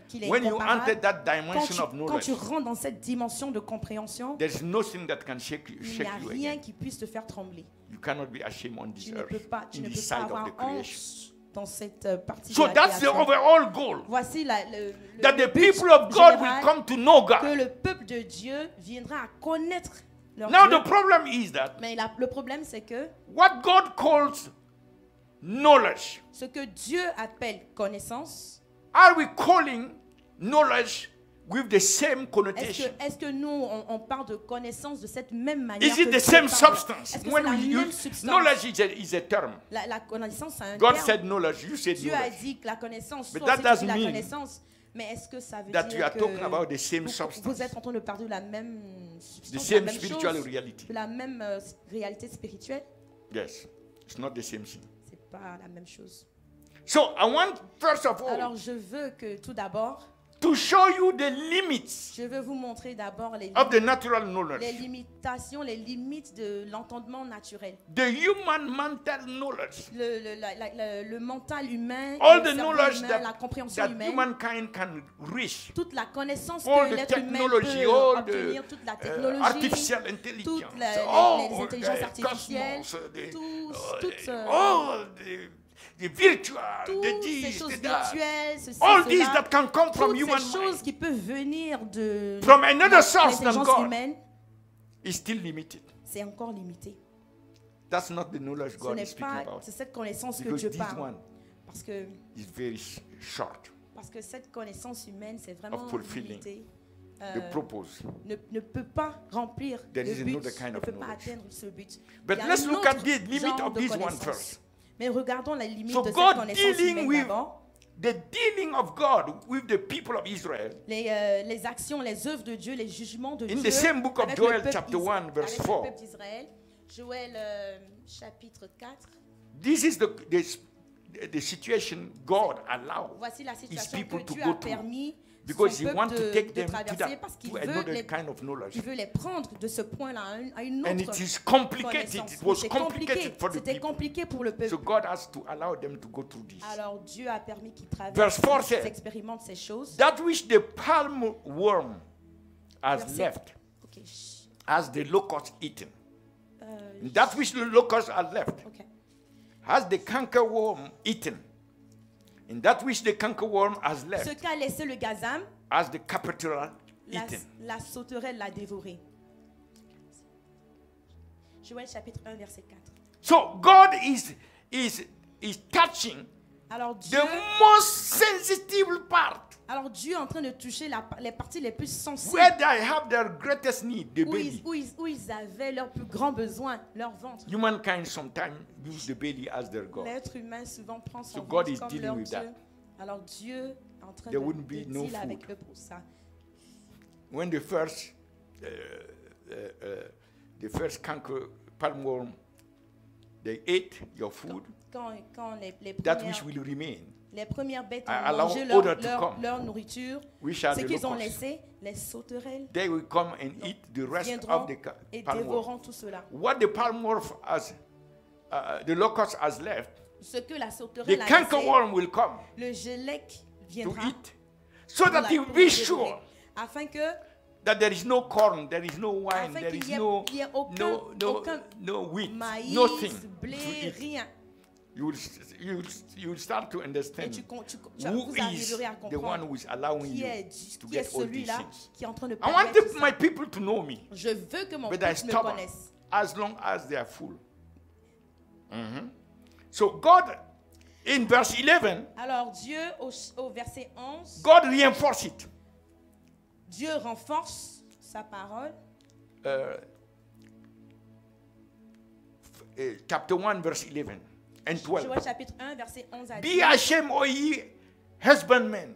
S2: qu'il est
S1: When you
S2: incomparable.
S1: enter that
S2: Quand
S1: dimension of
S2: quand
S1: knowledge,
S2: tu rentres dans cette dimension de compréhension,
S1: there's nothing that can shake
S2: il n'y
S1: you
S2: a rien
S1: again.
S2: qui puisse te faire trembler.
S1: You cannot be ashamed on this
S2: Tu ne peux
S1: earth,
S2: pas, tu
S1: in
S2: ne
S1: this
S2: peux pas
S1: side
S2: avoir
S1: of the creation.
S2: honte dans cette partie
S1: So
S2: de la
S1: that's the
S2: création.
S1: overall goal.
S2: Voici le
S1: That the
S2: but
S1: people of God will
S2: général,
S1: come to know
S2: que
S1: God.
S2: le peuple de Dieu viendra à connaître leur
S1: Now
S2: Dieu.
S1: the problem is that
S2: Mais le problème, c'est que
S1: what God calls knowledge,
S2: ce que Dieu appelle connaissance,
S1: are we calling knowledge with the same connotation?
S2: est-ce que nous, on parle de connaissance de cette même manière?
S1: Is it
S2: que
S1: the
S2: Dieu
S1: same
S2: parle?
S1: substance?
S2: Est-ce que
S1: When
S2: c'est la
S1: we
S2: même
S1: use
S2: substance?
S1: knowledge is a term.
S2: La connaissance, c'est un
S1: God
S2: terme.
S1: said knowledge, you said
S2: Dieu a
S1: knowledge.
S2: dit que la connaissance,
S1: But
S2: toi
S1: that
S2: aussi tu dis
S1: doesn't
S2: la
S1: mean
S2: connaissance. Mais est-ce que ça veut
S1: that you
S2: dire
S1: are
S2: que
S1: talking about the same
S2: vous
S1: substance,
S2: êtes en train de parler de la même substance,
S1: the
S2: de la
S1: same
S2: même
S1: spiritual
S2: chose,
S1: reality?
S2: de la même réalité spirituelle?
S1: Yes, it's not the same thing.
S2: C'est pas la même chose.
S1: So I want first of all
S2: Alors je veux que tout d'abord,
S1: to show you the limits
S2: je veux vous montrer d'abord
S1: of the natural knowledge,
S2: les limitations, les limites de l'entendement naturel.
S1: the human mental knowledge,
S2: Le mental humain,
S1: all
S2: le
S1: the
S2: cerveau
S1: knowledge
S2: humain,
S1: that,
S2: la compréhension
S1: that
S2: humaine,
S1: humankind can reach,
S2: toute la connaissance
S1: all
S2: que
S1: the
S2: l'être humain
S1: technology,
S2: peut
S1: all
S2: obtenir,
S1: the
S2: toute la technologie,
S1: artificial intelligence,
S2: toutes les
S1: all
S2: intelligences
S1: the
S2: artificielles,
S1: cosmos,
S2: all
S1: all the virtual, the
S2: toutes
S1: this,
S2: ces choses
S1: the that,
S2: virtuelles, ceci,
S1: all these
S2: cela,
S1: that can come from
S2: toutes
S1: human
S2: ces choses
S1: mind
S2: qui peuvent venir de
S1: from another source than
S2: l'intelligence
S1: God
S2: humaine,
S1: is still limited.
S2: c'est encore limité.
S1: That's not the knowledge
S2: Ce
S1: God
S2: n'est
S1: is speaking
S2: pas
S1: about.
S2: c'est cette connaissance que
S1: Because
S2: Dieu
S1: this
S2: parle.
S1: one
S2: Parce que
S1: is very short.
S2: cette connaissance humaine, c'est vraiment
S1: Of fulfilling
S2: limité.
S1: The purpose.
S2: Ne peut pas remplir
S1: There
S2: le
S1: is
S2: but,
S1: another kind
S2: ne
S1: of
S2: peut pas
S1: knowledge.
S2: atteindre ce but.
S1: But
S2: Il y a
S1: let's
S2: un
S1: look at
S2: autre
S1: the limit
S2: genre
S1: of
S2: de
S1: this one
S2: connaissance.
S1: first.
S2: Mais regardons la limite
S1: So
S2: de cette
S1: God
S2: connaissance
S1: dealing
S2: humaine
S1: with
S2: d'abord.
S1: the dealing of God with the people of Israel.
S2: Les actions, les œuvres de Dieu, les jugements de
S1: In
S2: Dieu.
S1: the same book of
S2: avec
S1: Joel,
S2: le peuple
S1: chapter 1, verse
S2: avec
S1: 4.
S2: le peuple d'Israël. Joël chapitre 4.
S1: This is the situation God allowed
S2: Voici la
S1: His
S2: situation
S1: people
S2: que
S1: to
S2: Dieu
S1: go
S2: a
S1: through.
S2: permis
S1: Because
S2: son
S1: he
S2: peuple
S1: wants to take
S2: de
S1: them to,
S2: traverser parce
S1: that,
S2: qu'il
S1: to
S2: veut,
S1: another kind of knowledge.
S2: il veut les prendre de ce point-là à une
S1: And
S2: autre
S1: it is complicated.
S2: connaissance.
S1: It was
S2: C'est
S1: complicated for the
S2: C'était
S1: people.
S2: compliqué pour le peuple.
S1: So God has to allow them to go through this.
S2: Alors Dieu a permis qu'ils
S1: Verse
S2: traversent,
S1: 4
S2: qu'ils
S1: says,
S2: expérimentent ces choses.
S1: That which the palm worm has
S2: Verset-
S1: left,
S2: Ok.
S1: has the locust eaten.
S2: Euh,
S1: That which the locust has left,
S2: ok.
S1: has the cankerworm eaten. And that which the cankerworm has
S2: Ce
S1: left,
S2: qu'a laissé le gazam,
S1: has the caterpillar
S2: la,
S1: eaten.
S2: la sauterelle l'a dévoré. Joël chapitre 1 verset 4.
S1: So God is touching
S2: Alors
S1: the
S2: Dieu,
S1: most sensitive part,
S2: Dieu est en train de toucher les parties les plus sensibles
S1: where they have their greatest need, the
S2: où
S1: belly.
S2: où ils avaient leurs plus grands besoins, leur ventre.
S1: Humankind sometimes use the belly as their God.
S2: L'être humain souvent prend son
S1: So God
S2: ventre
S1: is
S2: comme
S1: dealing
S2: leur
S1: with
S2: Dieu.
S1: that.
S2: Alors Dieu est en train
S1: There
S2: de
S1: wouldn't be no
S2: deal avec
S1: food.
S2: eux pour ça.
S1: When the first canker palmworm, they ate your food,
S2: Quand
S1: that which will remain,
S2: les premières bêtes
S1: I
S2: ont
S1: allow
S2: mangé
S1: order to come.
S2: leur nourriture,
S1: which are
S2: ce
S1: the
S2: qu'ils ont
S1: locusts,
S2: laissé, les sauterelles
S1: they will come and eat the rest
S2: viendront
S1: of the
S2: et
S1: palmworm.
S2: dévoreront tout cela.
S1: What the palmworm has, the locust has left,
S2: Ce que la
S1: the
S2: sauterelle a laissé,
S1: cankerworm will come
S2: le gélec
S1: to
S2: viendra
S1: eat, so
S2: pour
S1: that
S2: la-
S1: you
S2: pour
S1: be
S2: la
S1: sure
S2: dévorer. Afin que
S1: that there is no corn, there is no wine,
S2: Afin
S1: there
S2: qu'il
S1: is
S2: y ait-
S1: no
S2: il y ait aucun- aucun
S1: wheat,
S2: maïs,
S1: nothing to
S2: blé,
S1: eat.
S2: rien.
S1: You will start to
S2: Et
S1: understand who
S2: vous
S1: is
S2: arriverez à
S1: the one
S2: comprendre
S1: who is allowing
S2: qui
S1: you
S2: est,
S1: to
S2: qui est
S1: get all these
S2: celui-là
S1: things.
S2: qui est en train de
S1: I want
S2: permettre ça.
S1: my people to know me,
S2: Je veux que mon
S1: but I
S2: peuple me
S1: stubborn
S2: connaisse.
S1: as long as they are full. So God, in verse 11,
S2: Alors Dieu, au verset 11,
S1: God reinforced it.
S2: Dieu renforce sa parole.
S1: Chapter 1, verse 11 and 12.
S2: Joël chapitre 1, verset 11 à
S1: Be
S2: 10.
S1: ashamed, O ye husbandmen,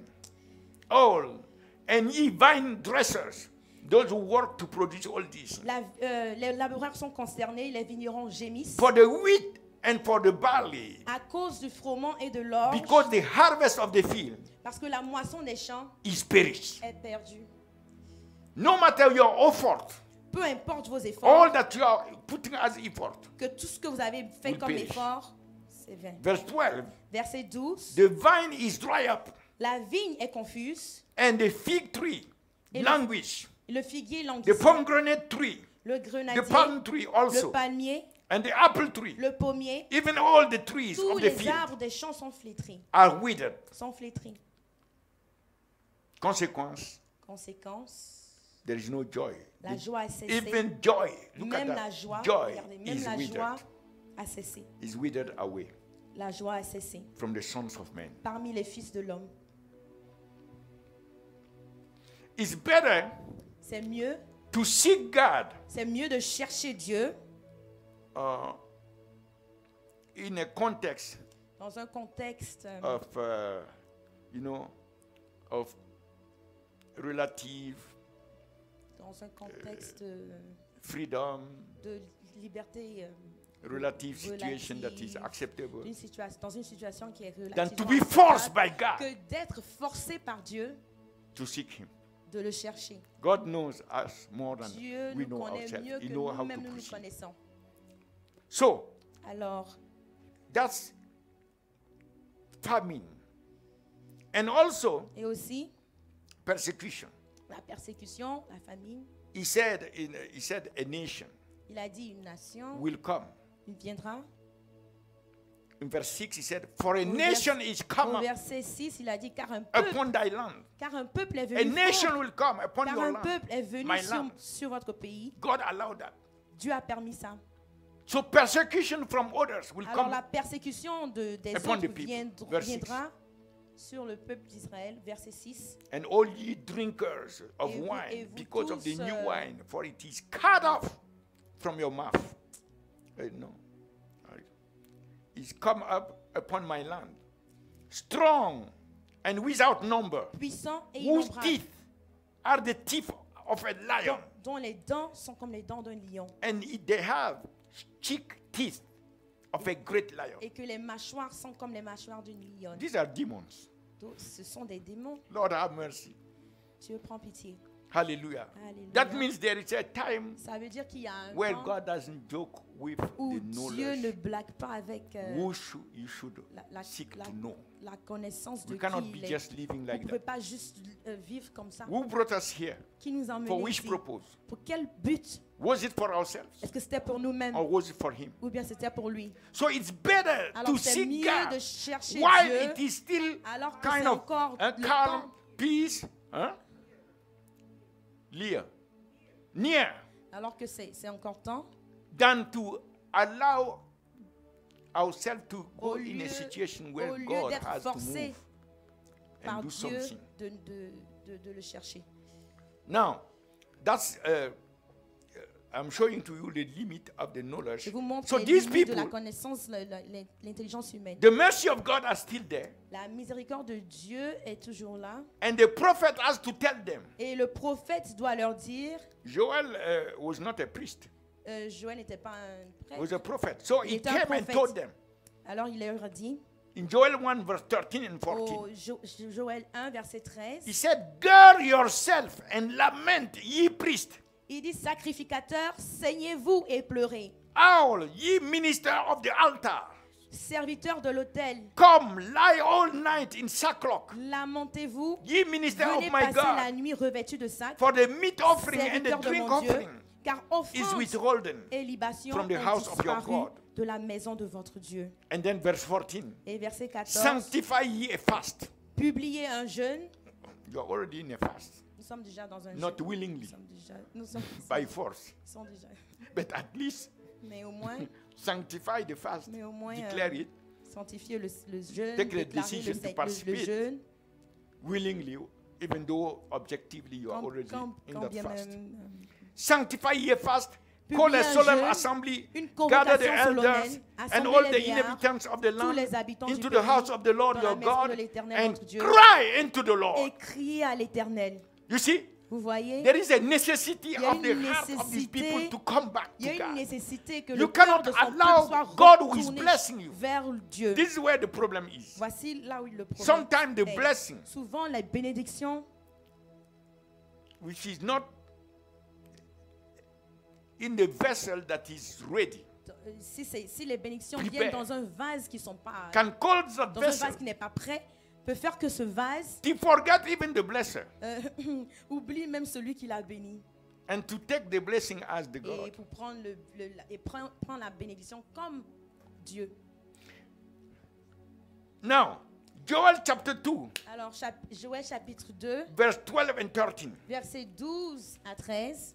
S1: all, and ye vine dressers, those who work to produce all this.
S2: Les laboureurs sont concernés, les vignerons gémissent
S1: For the wheat and for the barley,
S2: à cause du froment et de l'orge,
S1: because the harvest of the field
S2: parce que la moisson des champs
S1: is perished.
S2: est perdue.
S1: No matter your effort,
S2: Peu importe vos efforts,
S1: all that you are putting as effort.
S2: que tout ce que vous avez fait
S1: will
S2: comme
S1: perish.
S2: effort, c'est vain.
S1: Verse 12,
S2: Verset 12.
S1: the vine is dry up,
S2: La vigne est confuse,
S1: and the fig tree
S2: Et le-
S1: languish,
S2: le figuier
S1: the
S2: languissant,
S1: pomegranate tree,
S2: le
S1: the
S2: grenadier,
S1: palm tree
S2: le
S1: also,
S2: palmier,
S1: and the apple tree,
S2: le pommier,
S1: even all the trees
S2: tous
S1: of the
S2: les
S1: field
S2: arbres des champs sont flétris.
S1: are withered.
S2: Sont flétris.
S1: Consequence,
S2: Conséquence,
S1: there is no joy.
S2: la joie a cessé.
S1: Even joy, look
S2: Même
S1: at
S2: la
S1: that.
S2: joie,
S1: Joy
S2: regardez, même
S1: is
S2: la
S1: withered.
S2: joie a cessé.
S1: Is withered away
S2: La joie a cessé
S1: from the sons of men.
S2: parmi les fils de l'homme.
S1: It's better
S2: C'est mieux,
S1: to seek God
S2: c'est mieux de chercher Dieu
S1: in a context
S2: dans un contexte
S1: of, of relative
S2: dans un contexte
S1: freedom,
S2: de liberté,
S1: relative situation that is
S2: relative,
S1: acceptable,
S2: dans une situation qui est
S1: than to
S2: relativement
S1: be forced by
S2: acceptable,
S1: God
S2: que d'être forcé par Dieu
S1: to seek Him.
S2: de le chercher.
S1: God knows us more than
S2: Dieu
S1: we
S2: nous
S1: know
S2: connaît
S1: ourselves.
S2: mieux
S1: He
S2: que
S1: knows how to
S2: nous-mêmes nous nous
S1: proceed.
S2: connaissons.
S1: So
S2: Alors,
S1: that's famine, and also
S2: et aussi
S1: persecution.
S2: la persécution, la famine.
S1: He said a nation
S2: Il a dit une nation,
S1: will come.
S2: il viendra.
S1: In verse 6, he said, for a
S2: Au
S1: nation is come
S2: Au
S1: up
S2: verset 6, il a dit car un
S1: upon thy land.
S2: peuple est
S1: A
S2: venu
S1: nation
S2: fort,
S1: will come upon
S2: car
S1: your
S2: un
S1: land.
S2: peuple est venu
S1: My land.
S2: sur votre pays.
S1: God allowed that.
S2: Dieu a permis ça.
S1: So persecution from others will
S2: Alors
S1: come.
S2: la persécution des
S1: upon the
S2: autres
S1: people. Verse
S2: viendra sur le peuple d'Israël. Verset 6.
S1: And all ye drinkers of
S2: Et vous- et
S1: wine,
S2: vous
S1: because of the
S2: tous,
S1: new wine, for it is cut off from your mouth. No. It's come up upon my land. Strong and without number,
S2: Puissant et
S1: whose
S2: innombrable,
S1: teeth are the teeth of a lion.
S2: dont les dents sont comme les dents d'un lion.
S1: And they have cheek teeth of a great lion.
S2: Et que les mâchoires sont comme les mâchoires d'une lionne.
S1: These are demons.
S2: Donc, ce sont des démons.
S1: Lord have mercy.
S2: Dieu prend pitié.
S1: Hallelujah.
S2: Alléluia.
S1: That means there is a time
S2: Ça veut dire qu'il y a un
S1: where
S2: temps
S1: God doesn't joke with
S2: où
S1: the
S2: Dieu ne
S1: knowledge.
S2: blague pas avec
S1: Who you should
S2: la
S1: seek to know.
S2: la connaissance de
S1: We cannot
S2: qui
S1: be
S2: il est.
S1: just living
S2: Vous
S1: like
S2: ne pouvez
S1: that.
S2: pas juste vivre comme ça.
S1: Who brought us here?
S2: Qui nous a
S1: For
S2: emmenés
S1: which
S2: ici?
S1: purpose?
S2: Pour quel but?
S1: Was it for ourselves
S2: Est-ce que c'était pour nous-mêmes
S1: or was it for Him?
S2: ou bien c'était pour lui?
S1: So it's better
S2: Alors
S1: to
S2: c'est
S1: seek
S2: mieux
S1: God
S2: de chercher
S1: while
S2: Dieu
S1: it is still
S2: alors que
S1: kind
S2: c'est
S1: of
S2: encore
S1: a
S2: le
S1: calm,
S2: temps,
S1: peace, near,
S2: alors que c'est encore temps,
S1: than to allow ourselves to go
S2: au
S1: in a
S2: lieu,
S1: situation
S2: au
S1: where
S2: lieu
S1: God
S2: d'être
S1: has to
S2: forcé
S1: move
S2: par
S1: and do
S2: Dieu
S1: something.
S2: de le chercher.
S1: Now, that's I'm showing to you the limit of the knowledge.
S2: Je vous montre
S1: So
S2: les
S1: these
S2: limites de la
S1: people,
S2: connaissance, l'intelligence humaine.
S1: the mercy of God are still there,
S2: La miséricorde de Dieu est toujours là.
S1: and the prophet has to tell them.
S2: Et le prophète doit leur dire,
S1: Joel was not a priest;
S2: Joël n'était pas un
S1: he was
S2: prêtre.
S1: a prophet. So
S2: Il
S1: he
S2: était un
S1: came and
S2: prophète.
S1: told them
S2: Alors il leur a dit,
S1: in Joel 1 verse 13 and 14.
S2: au Joël 1, verset 13,
S1: He said, "Gird yourself and lament, ye priests,
S2: il dit, sacrificateurs, saignez-vous et pleurez.
S1: all ye ministers of the altar,
S2: Serviteurs de l'autel,
S1: come lie all night in sackcloth,
S2: lamentez-vous.
S1: ye ministers of
S2: Venez
S1: my
S2: passer la
S1: God,
S2: nuit revêtus de sac,
S1: for the meat offering and the
S2: serviteurs de
S1: drink
S2: mon Dieu,
S1: offering
S2: car
S1: is
S2: offrande
S1: withholden."
S2: et libation
S1: from the
S2: ont
S1: house of your
S2: disparu
S1: God.
S2: de la maison de votre Dieu.
S1: And then verse 14,
S2: Et verset 14,
S1: sanctify ye a fast.
S2: publiez un jeûne.
S1: You are already in a fast,
S2: Nous sommes déjà dans un
S1: not
S2: jeûne.
S1: willingly,
S2: Nous sommes
S1: by force,
S2: sont déjà.
S1: but at least
S2: Mais au moins,
S1: sanctify the fast,
S2: mais au moins
S1: declare it
S2: sanctifier le jeûne,
S1: Take the
S2: déclarer
S1: decision to
S2: le
S1: participate.
S2: jeûne,
S1: willingly, even though objectively you are
S2: quand,
S1: already in
S2: quand
S1: that
S2: bien
S1: fast.
S2: même.
S1: Sanctify ye a fast,
S2: Publiez
S1: call a
S2: un
S1: solemn
S2: jeûne,
S1: assembly,
S2: une
S1: gather the
S2: convocation
S1: elders
S2: solennelle,
S1: and
S2: assemblez
S1: all
S2: les
S1: the
S2: vieillards,
S1: inhabitants of the
S2: tous
S1: land
S2: les habitants
S1: into
S2: du
S1: the
S2: pays,
S1: house of the Lord
S2: dans
S1: your
S2: la maison de
S1: God
S2: l'Éternel,
S1: and
S2: votre Dieu,
S1: cry into the
S2: et
S1: Lord.
S2: criez à l'Éternel.
S1: You see,
S2: Vous voyez,
S1: there is a necessity
S2: Il y a
S1: of the
S2: une
S1: heart of these
S2: nécessité-
S1: people to come back
S2: il y a
S1: to
S2: une
S1: God.
S2: nécessité que
S1: You
S2: le cœur
S1: cannot
S2: de son
S1: allow
S2: peuple soit
S1: God who is
S2: retourné
S1: blessing you.
S2: vers Dieu.
S1: This is where the problem is.
S2: Voici là où le problème
S1: Sometimes the
S2: est.
S1: blessing,
S2: Souvent, la bénédiction
S1: which is not in the vessel that is ready,
S2: si les bénédictions
S1: Prepare.
S2: viennent dans un vase qui sont pas
S1: can cause that
S2: dans un
S1: vessel
S2: vase qui n'est pas prêt, peut faire que ce vase
S1: to forget even the blesser
S2: oublie même celui qui l'a béni
S1: and to take the blessing as the
S2: et
S1: God.
S2: pour prendre prend la bénédiction comme Dieu.
S1: Now, Joel chapter 2,
S2: Alors Joël chapitre 2,
S1: verse 12 and 13,
S2: versets 12 à 13,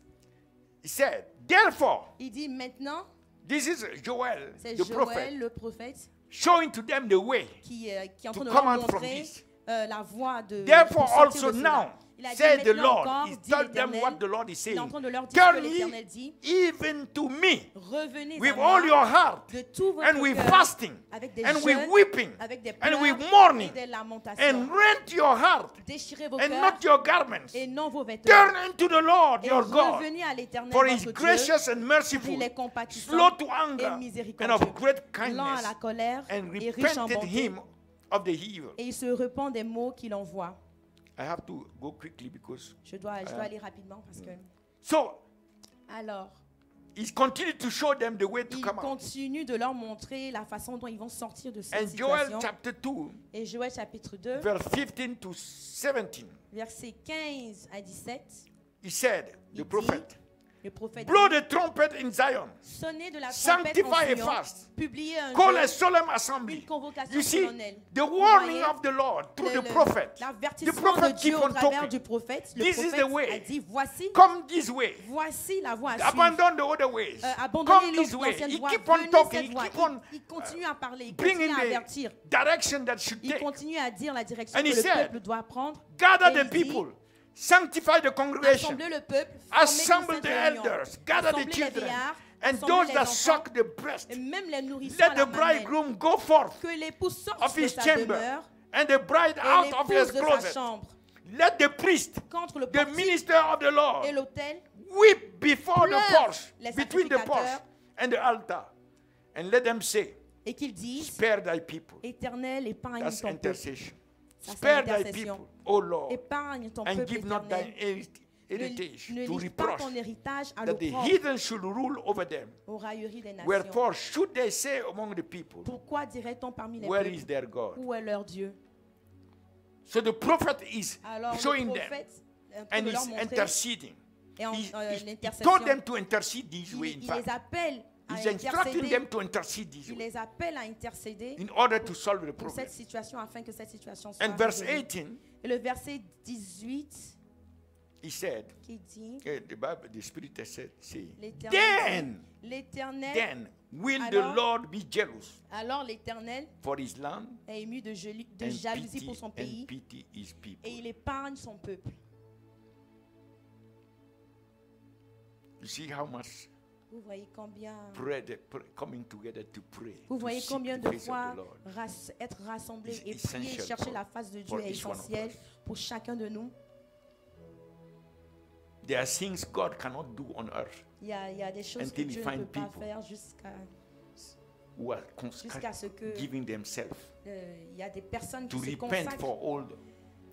S1: he said, "Therefore,
S2: il dit maintenant,
S1: this is Joel,
S2: c'est
S1: the prophet,
S2: Joël le prophète
S1: showing to them the way.
S2: qui est en
S1: To
S2: train de
S1: come
S2: leur
S1: out from
S2: montrer
S1: this.
S2: la voie de
S1: Therefore
S2: pour sortir
S1: also
S2: de cela.
S1: now,
S2: Il a dit
S1: said the
S2: maintenant
S1: Lord,"
S2: encore,
S1: he
S2: dit
S1: told them
S2: l'Éternel,
S1: what the Lord is
S2: il est
S1: saying.
S2: en train de leur dire ce que
S1: "Turn
S2: l'Éternel
S1: ye
S2: dit,
S1: even to me
S2: revenez
S1: with
S2: à moi
S1: all your heart,
S2: de tout votre
S1: and with
S2: cœur,
S1: fasting,
S2: avec des
S1: and with
S2: jeûnes,
S1: weeping,
S2: avec des
S1: and
S2: pleurs
S1: with mourning,
S2: et des lamentations.
S1: and rent your heart,
S2: Déchirez vos
S1: and
S2: cœurs
S1: not your garments.
S2: et non vos vêtements.
S1: Turn unto the Lord
S2: Et
S1: your God,
S2: revenez à l'Éternel
S1: for he is
S2: votre Dieu,
S1: gracious and
S2: car
S1: merciful,
S2: il est compatissant
S1: slow to
S2: et
S1: anger, and
S2: miséricordieux,
S1: of great
S2: lent à
S1: kindness,
S2: la colère
S1: and
S2: et riche en
S1: repented
S2: bonté.
S1: him of the evil."
S2: Et il se repent des maux qu'il envoie.
S1: I have to go quickly because
S2: Je dois aller rapidement parce que...
S1: so
S2: Alors,
S1: he continued to show them the way to
S2: il
S1: come out.
S2: continue de leur montrer la façon dont ils vont sortir de cette
S1: And Joel
S2: situation.
S1: chapter 2,
S2: Et Joël chapitre 2,
S1: verse 15 to 17,
S2: versets 15 à 17,
S1: he said,
S2: Il
S1: the
S2: dit,
S1: prophet,
S2: le prophète
S1: "Blow
S2: dit,
S1: the trumpet in Zion,
S2: sonnez de la trompette
S1: sanctify
S2: en
S1: a
S2: Sion,
S1: fast,
S2: publiez un
S1: call a
S2: jeûne,
S1: solemn assembly."
S2: une convocation
S1: You see,
S2: solennelle.
S1: the
S2: Vous
S1: warning
S2: voyez,
S1: of the Lord through the
S2: le-
S1: prophet. The
S2: l'avertissement de
S1: prophet
S2: Dieu
S1: keep
S2: au
S1: on
S2: travers
S1: talking.
S2: du prophète. Le
S1: This is
S2: prophète
S1: the way.
S2: a dit,
S1: Come this way.
S2: voici la voie à suivre.
S1: Abandon the other ways.
S2: Abandonnez
S1: Come this way.
S2: l'ancienne
S1: He
S2: voie,
S1: keep on
S2: venez
S1: talking.
S2: cette
S1: He
S2: voie.
S1: keep on
S2: Il continue à parler, il
S1: bringing
S2: continue à avertir.
S1: the direction that should
S2: Il
S1: take.
S2: continue à dire la direction
S1: And
S2: que
S1: he
S2: le
S1: said,
S2: peuple doit prendre.
S1: Gather
S2: Et
S1: the
S2: il dit,
S1: people. Sanctify the congregation.
S2: Assemblez le peuple,
S1: Assemble
S2: formez une
S1: the
S2: sainte réunion.
S1: elders. Gather the
S2: Assemblez les
S1: children.
S2: vieillards,
S1: And
S2: assemblez
S1: those
S2: les
S1: that
S2: enfants,
S1: suck the breast.
S2: et même les nourrissons
S1: Let
S2: à la
S1: the
S2: mamelle.
S1: bridegroom go forth
S2: Que l'époux sorte
S1: of
S2: de
S1: his
S2: sa
S1: chamber
S2: demeure
S1: and the bride
S2: et
S1: out of his
S2: l'épouse de sa
S1: closet.
S2: chambre.
S1: Let the priest,
S2: Contre le
S1: the
S2: portique
S1: minister of the Lord,
S2: et l'autel,
S1: weep before the
S2: pleure
S1: porch,
S2: les
S1: between the porch
S2: sacrificateurs.
S1: and the altar, and let them say,
S2: et qu'ils disent,
S1: "Spare thy people."
S2: Éternel, épargne
S1: That's
S2: ton peuple.
S1: intercession.
S2: Ça, c'est
S1: Spare thy
S2: l'intercession.
S1: people, O Lord,
S2: Épargne ton
S1: and
S2: peuple
S1: give not
S2: éternel.
S1: thine heritage
S2: Ne
S1: to
S2: livre pas
S1: reproach,
S2: ton héritage à
S1: that the
S2: l'opprobre,
S1: heathen should rule over them.
S2: aux railleries des nations.
S1: Wherefore should they say among the people,
S2: Pourquoi dirait-on parmi les
S1: where
S2: peuples,
S1: is their God?
S2: où est leur Dieu?
S1: So the prophet is
S2: Alors
S1: showing
S2: le
S1: them
S2: prophète est en train
S1: and
S2: de leur
S1: is
S2: montrer,
S1: interceding.
S2: et en
S1: He
S2: l'intercession,
S1: told them to intercede this way, in
S2: il
S1: fact.
S2: les appelle à
S1: He's instructing
S2: intercéder.
S1: them to intercede this
S2: Il
S1: way
S2: les appelle à intercéder
S1: in order to solve the
S2: pour
S1: problem.
S2: cette situation afin que cette situation soit
S1: And verse
S2: résolue.
S1: 18,
S2: Et le verset 18
S1: he said,
S2: qui dit
S1: the Bible, the Spirit has said, say,
S2: l'Éternel
S1: then will the
S2: Alors-
S1: Lord be jealous
S2: alors l'Éternel
S1: for his land
S2: est ému de
S1: and
S2: jalousie pour son
S1: and
S2: pays
S1: pity his people.
S2: et il épargne son peuple.
S1: You see how much
S2: Vous voyez combien
S1: coming together to pray.
S2: Vous
S1: to
S2: voyez
S1: seek
S2: combien
S1: the
S2: de
S1: face of
S2: fois
S1: the Lord.
S2: être rassemblés
S1: It's
S2: et prier,
S1: essential
S2: chercher
S1: for-
S2: la face de Dieu
S1: for
S2: est
S1: each one of
S2: essentiel
S1: us.
S2: pour chacun de nous.
S1: There are things God cannot do on earth
S2: Il y a des choses que
S1: Until
S2: Dieu
S1: you
S2: ne
S1: find
S2: peut pas
S1: people
S2: faire jusqu'à
S1: who are
S2: ce que
S1: giving themselves
S2: il y a des personnes
S1: to
S2: qui se
S1: repent
S2: consacrent
S1: for all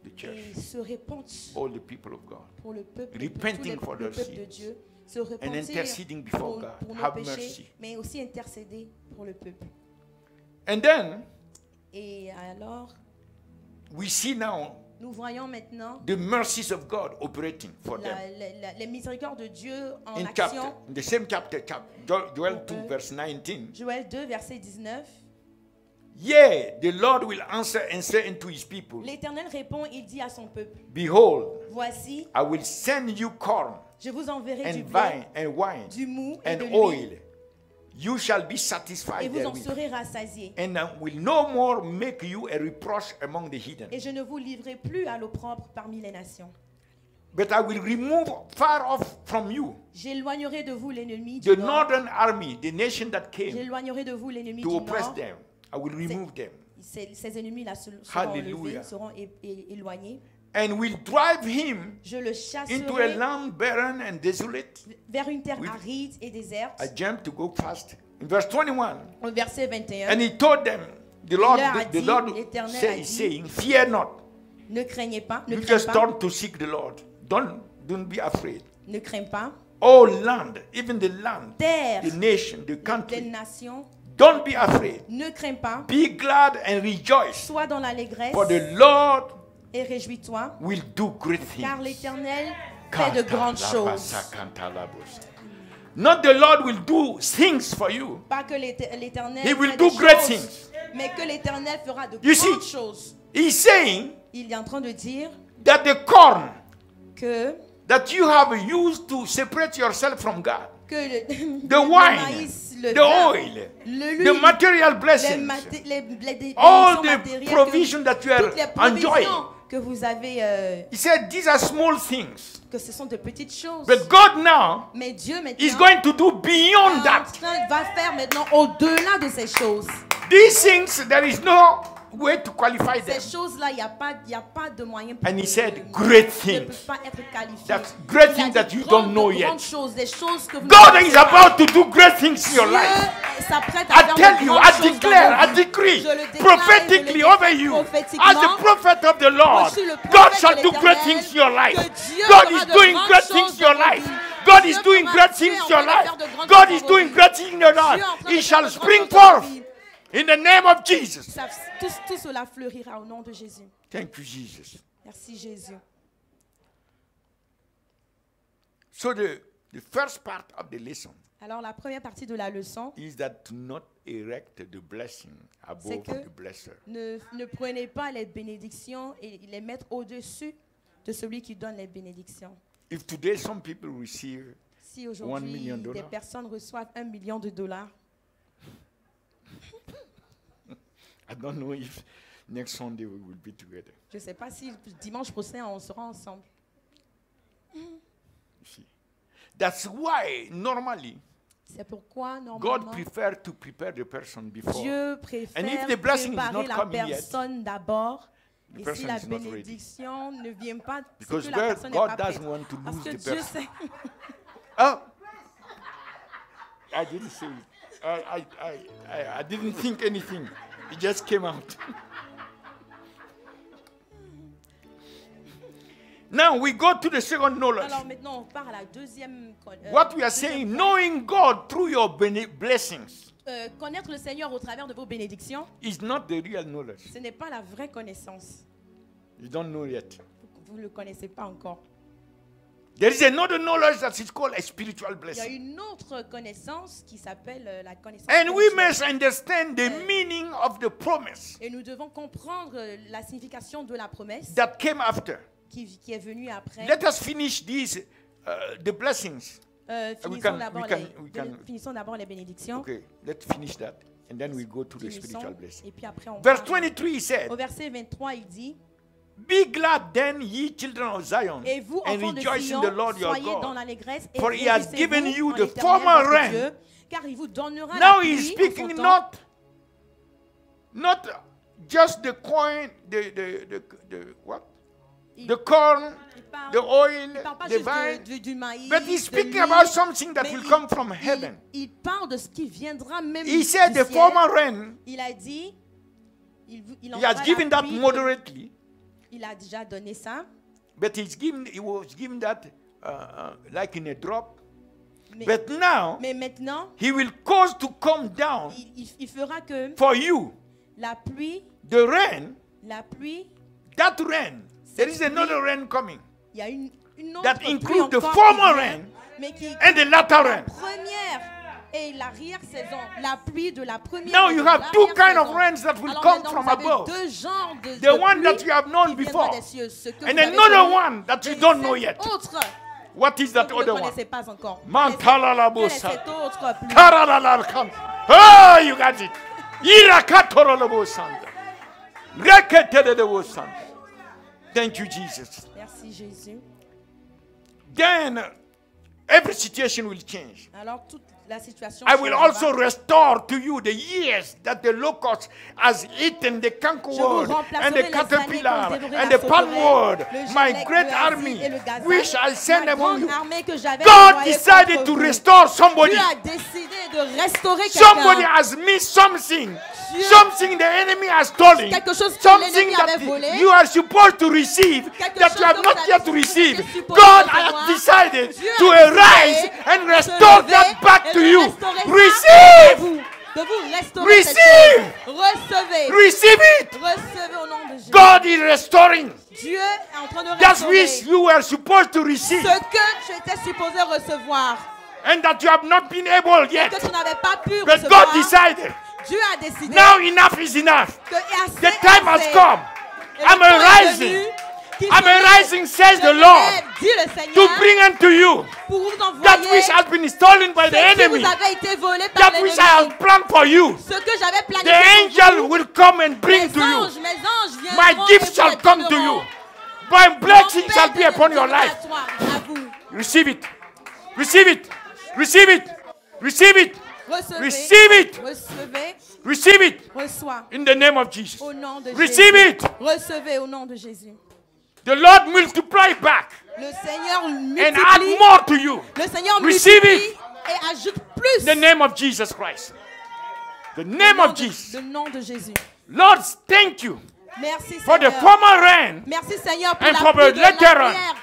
S1: the church,
S2: et se repentent
S1: all the people of God,
S2: pour le peuple,
S1: Repenting
S2: pour
S1: for
S2: le
S1: their
S2: peuple de
S1: sins.
S2: Dieu, se
S1: and
S2: repentir
S1: interceding before God.
S2: pour nos
S1: Have
S2: péchés,
S1: mercy.
S2: mais aussi intercéder pour le peuple.
S1: And then
S2: Et alors,
S1: we see now
S2: nous voyons maintenant
S1: the mercies of God operating for them.
S2: les miséricordes de Dieu en
S1: In
S2: action.
S1: the same chapter, Joel 2,
S2: Okay.
S1: verse 19.
S2: Joël 2, verset 19.
S1: Yea, the Lord will answer and say unto his people,
S2: L'Éternel répond, il dit à son peuple,
S1: Behold,
S2: voici,
S1: I will send you corn
S2: je vous enverrai du
S1: and
S2: blé,
S1: vine and wine
S2: du mou et
S1: and
S2: de
S1: oil.
S2: l'huile,
S1: You shall be
S2: et
S1: satisfied
S2: vous en
S1: therewith.
S2: serez rassasiés.
S1: And I will no more make you a reproach among the heathen.
S2: Et je ne vous livrerai plus à l'opprobre parmi les nations.
S1: But I will remove far off from you
S2: J'éloignerai de vous l'ennemi
S1: the
S2: du nord.
S1: northern army, the nation that came
S2: J'éloignerai de vous l'ennemi du
S1: to oppress
S2: nord.
S1: them. I will remove them
S2: Ces ennemis-là seront
S1: Hallelujah.
S2: enlevés, seront éloignés.
S1: and will drive him
S2: Je le
S1: into a
S2: chasserai
S1: land barren and desolate.
S2: vers une terre
S1: Oui.
S2: aride et déserte.
S1: I jump to go fast. In verse 21,
S2: Au verset 21,
S1: and he told them, the Lord,
S2: leur a
S1: the
S2: dit,
S1: Lord
S2: l'Éternel a
S1: say,
S2: dit,
S1: saying, fear not.
S2: ne craignez pas, ne
S1: You
S2: crains
S1: just
S2: pas,
S1: turn to seek the Lord. Don't be afraid.
S2: ne crains pas.
S1: Oh land, even the land,
S2: Terre,
S1: the nation, the
S2: les
S1: country,
S2: nations,
S1: don't be afraid.
S2: ne crains pas.
S1: Be glad and rejoice,
S2: Sois dans l'allégresse
S1: for the Lord
S2: et réjouis-toi,
S1: will do great
S2: car
S1: things.
S2: l'Éternel fait de grandes choses.
S1: Not the Lord will do things for you.
S2: Pas que l'Éternel
S1: He will
S2: fait
S1: do
S2: des
S1: great
S2: choses,
S1: things.
S2: mais que l'Éternel fera de
S1: You see,
S2: grandes choses.
S1: He's saying
S2: Il est en train de dire
S1: that the corn
S2: que
S1: that you have used to separate yourself from God,
S2: le
S1: the wine,
S2: maïs, le
S1: the
S2: vin,
S1: oil,
S2: l'huile,
S1: the material
S2: les
S1: blessings,
S2: bénédictions
S1: all the
S2: matérielles,
S1: provision that you
S2: toutes les
S1: are enjoying.
S2: provisions que vous avez,
S1: He said these are small things.
S2: que ce sont de petites choses.
S1: But God now
S2: Mais Dieu
S1: is
S2: maintenant
S1: going to do beyond that.
S2: va faire maintenant au-delà de ces choses.
S1: These things, there is no way to qualify them.
S2: Ces choses-là, il n'y a pas de moyen pour
S1: And he
S2: de-
S1: said,
S2: de-
S1: great
S2: ne
S1: things.
S2: peuvent pas être qualifiées.
S1: That's great
S2: Il a
S1: things
S2: dit
S1: that you
S2: grandes-
S1: don't know
S2: de
S1: yet.
S2: grandes choses, des choses que vous
S1: God
S2: ne
S1: is
S2: savez pas.
S1: about to do great things in your
S2: Dieu
S1: life.
S2: s'apprête à
S1: I
S2: faire
S1: tell
S2: de
S1: you,
S2: grandes
S1: I
S2: choses
S1: declare,
S2: dans vos
S1: I
S2: vies.
S1: decree
S2: Je le déclare et
S1: prophetically
S2: je le
S1: over
S2: dis
S1: you,
S2: prophétiquement.
S1: as the prophet of the Lord.
S2: Je suis le prophète
S1: God
S2: de
S1: shall do great
S2: l'Éternel,
S1: things in your life.
S2: que Dieu
S1: God
S2: fera
S1: is
S2: de
S1: doing
S2: grandes
S1: great
S2: choses
S1: things in your
S2: dans vos
S1: life.
S2: vies.
S1: God
S2: Dieu
S1: is doing
S2: fera-
S1: great
S2: Dieu est
S1: things
S2: en
S1: in your
S2: train de
S1: life.
S2: faire de grandes
S1: God
S2: choses
S1: is
S2: dans
S1: doing
S2: vos
S1: great things in your
S2: Dieu est en
S1: life.
S2: train de
S1: He
S2: faire
S1: shall
S2: de grandes
S1: spring
S2: choses dans vos
S1: forth
S2: vies.
S1: in the name of Jesus.
S2: Tout cela fleurira au nom de Jésus.
S1: Thank you, Jesus.
S2: Merci Jésus.
S1: So the first part of the lesson
S2: Alors la première partie de la leçon,
S1: is that to not erect the blessing
S2: c'est
S1: above
S2: que
S1: the blesser.
S2: ne prenez pas les bénédictions et les mettre au-dessus de celui qui donne les bénédictions.
S1: If today some people receive
S2: Si
S1: $1
S2: aujourd'hui
S1: million,
S2: des personnes reçoivent $1 million,
S1: I don't know if next Sunday we will be together.
S2: je ne sais pas si dimanche prochain on sera ensemble.
S1: You see. That's why normally
S2: C'est pourquoi
S1: God
S2: normalement
S1: prefers to prepare the person before.
S2: Dieu préfère
S1: And if the blessing is
S2: préparer
S1: not
S2: la
S1: coming yet,
S2: personne d'abord.
S1: the
S2: Et si
S1: person
S2: la
S1: is not ready.
S2: bénédiction ne vient pas, c'est
S1: Because
S2: que la
S1: where
S2: personne n'est
S1: God
S2: pas
S1: doesn't
S2: prête.
S1: want to
S2: Parce
S1: lose
S2: que
S1: the
S2: Dieu
S1: person.
S2: sait.
S1: Oh, I didn't say it. I didn't think anything. It just came out. Now we go to the second knowledge.
S2: Alors maintenant, on part à la deuxième.
S1: What we are
S2: deuxième
S1: saying,
S2: point.
S1: knowing God through your blessings
S2: Connaître le Seigneur au travers de vos bénédictions,
S1: is not the real knowledge.
S2: ce n'est pas la vraie connaissance.
S1: You don't know yet.
S2: Vous ne le connaissez pas encore.
S1: There is another knowledge that is called a spiritual
S2: Il y a
S1: blessing.
S2: une autre connaissance qui s'appelle la connaissance
S1: And we
S2: spirituelle.
S1: must understand the meaning of the promise
S2: Et nous devons comprendre la signification de la promesse
S1: that came after.
S2: qui est venue après.
S1: Let us finish these, the blessings.
S2: Finissons d'abord les bénédictions.
S1: Okay, let's finish that. And then we go to the
S2: Finissons,
S1: spiritual blessing.
S2: et puis après on
S1: Verse
S2: parle.
S1: 23 he said,
S2: Au verset 23, il dit:
S1: Be glad then, ye children of Zion,
S2: Et vous,
S1: and
S2: enfants de
S1: rejoice in
S2: Sion,
S1: the Lord your
S2: soyez dans
S1: God.
S2: l'allégresse et
S1: For he has
S2: réjouissez-vous
S1: given you
S2: en
S1: the
S2: l'Éternel,
S1: former
S2: votre
S1: rain.
S2: Dieu, car il vous donnera
S1: Now
S2: la
S1: he is
S2: pluie en
S1: speaking
S2: son temps.
S1: not just the coin, the what?
S2: Il-
S1: The corn,
S2: il parle-
S1: the oil,
S2: il parle pas
S1: the
S2: juste
S1: vine.
S2: du maïs,
S1: But he's
S2: de
S1: speaking
S2: l'huile,
S1: about something that
S2: mais
S1: will come from heaven.
S2: Il parle de ce qui viendra même
S1: He
S2: du
S1: said the
S2: ciel.
S1: former rain,
S2: Il a dit, il
S1: he
S2: enverra
S1: has
S2: la
S1: given that
S2: pluie,
S1: moderately,
S2: il a déjà donné ça,
S1: but he was given that like in a drop.
S2: mais,
S1: But now,
S2: mais maintenant,
S1: he will cause to come down
S2: il fera que
S1: for you
S2: la pluie,
S1: the rain, that rain. There is another rain coming
S2: il y a une autre
S1: that
S2: pluie
S1: includes the
S2: encore
S1: former
S2: qui vient,
S1: rain
S2: mais qui
S1: and the latter
S2: la
S1: rain.
S2: première et l'arrière-saison, la pluie de la première.
S1: Now
S2: et
S1: you
S2: de
S1: have two kind of
S2: l'arrière-saison.
S1: rains that will
S2: Alors
S1: come
S2: maintenant,
S1: from
S2: vous avez
S1: above.
S2: deux genres de
S1: The one
S2: pluie
S1: that you have known
S2: qui viendra
S1: before,
S2: des cieux, ce que
S1: and
S2: vous avez
S1: another
S2: connu,
S1: one that you
S2: et
S1: don't know
S2: cette
S1: yet.
S2: autre
S1: What is that
S2: que vous ne
S1: other one?
S2: connaissez pas encore.
S1: Mantala
S2: Quelle est cette autre pluie?
S1: Taralalarkam. Oh, you got it. Irakatorolobosanda. Reketelebosanda. Thank you, Jesus.
S2: Merci Jésus.
S1: Then every situation will change.
S2: Alors toute la situation
S1: I will
S2: changera.
S1: also restore to you the years that the locust has eaten, the cankerworm, and the caterpillar, and the palmwood, my great army, which I send among you. God decided to restore somebody.
S2: Dieu a décidé de restaurer
S1: Somebody
S2: quelqu'un.
S1: has missed something.
S2: Dieu-
S1: Something the enemy has stolen.
S2: Quelque chose que
S1: Something
S2: l'ennemi
S1: that
S2: avait volé.
S1: you are supposed to receive
S2: Quelque
S1: that
S2: chose
S1: you have
S2: que
S1: not
S2: vous
S1: yet
S2: avez
S1: received.
S2: supposé
S1: God
S2: recevoir.
S1: has decided
S2: Dieu
S1: to
S2: a
S1: arise
S2: décidé
S1: and
S2: de
S1: restore
S2: lever
S1: that back
S2: et
S1: to
S2: de
S1: you.
S2: restaurer ça à
S1: Receive!
S2: vous. De vous restaurer cette
S1: Receive!
S2: chose. Recevez.
S1: Receive it!
S2: Recevez au nom de Jésus.
S1: God is restoring.
S2: Dieu est en train de
S1: That
S2: restaurer
S1: which you were supposed to receive
S2: ce que tu étais supposé recevoir,
S1: and that you have not been able yet.
S2: que tu n'avais pas pu
S1: But
S2: recevoir.
S1: God decided.
S2: Dieu a décidé
S1: Now enough is enough.
S2: que assez
S1: The time has
S2: assez.
S1: come.
S2: Et le
S1: I'm
S2: temps est
S1: arising.
S2: venu qu'il
S1: I'm
S2: se lève.
S1: arising, says
S2: Je
S1: the
S2: me
S1: Lord,
S2: lève, dit le
S1: to
S2: Seigneur,
S1: bring unto you
S2: pour vous
S1: that
S2: envoyer
S1: which has been stolen by the
S2: ce qui
S1: enemy,
S2: vous avait été volé par
S1: that which I
S2: l'ennemi.
S1: have planned for you.
S2: Ce que j'avais
S1: The
S2: planifié pour
S1: angel
S2: vous,
S1: will come and bring to
S2: mes
S1: you.
S2: anges viendront
S1: My
S2: et
S1: gift
S2: vous
S1: shall
S2: les
S1: come to
S2: donneront.
S1: you. My
S2: Mon
S1: blessing shall be
S2: Père
S1: upon your
S2: viendra
S1: life.
S2: à toi, à vous.
S1: Receive it. Receive it. Receive it. Receive it.
S2: Recevez,
S1: Receive it.
S2: recevez,
S1: Receive it
S2: reçois
S1: in the name of Jesus.
S2: au nom de
S1: Receive
S2: Jésus.
S1: it.
S2: Recevez au nom de Jésus.
S1: The Lord multiply back
S2: Le Seigneur
S1: and add
S2: multiplie.
S1: more to you.
S2: Le Seigneur
S1: Receive
S2: multiplie
S1: it.
S2: et ajoute plus.
S1: In the name of Jesus Christ. The
S2: Au
S1: name
S2: nom
S1: of
S2: de-
S1: Jesus.
S2: Le nom de Jésus.
S1: Lord, thank you
S2: Merci
S1: for the
S2: Seigneur.
S1: former rain.
S2: Merci Seigneur pour
S1: And
S2: la
S1: for
S2: pluie
S1: the
S2: de
S1: latter
S2: l'arrière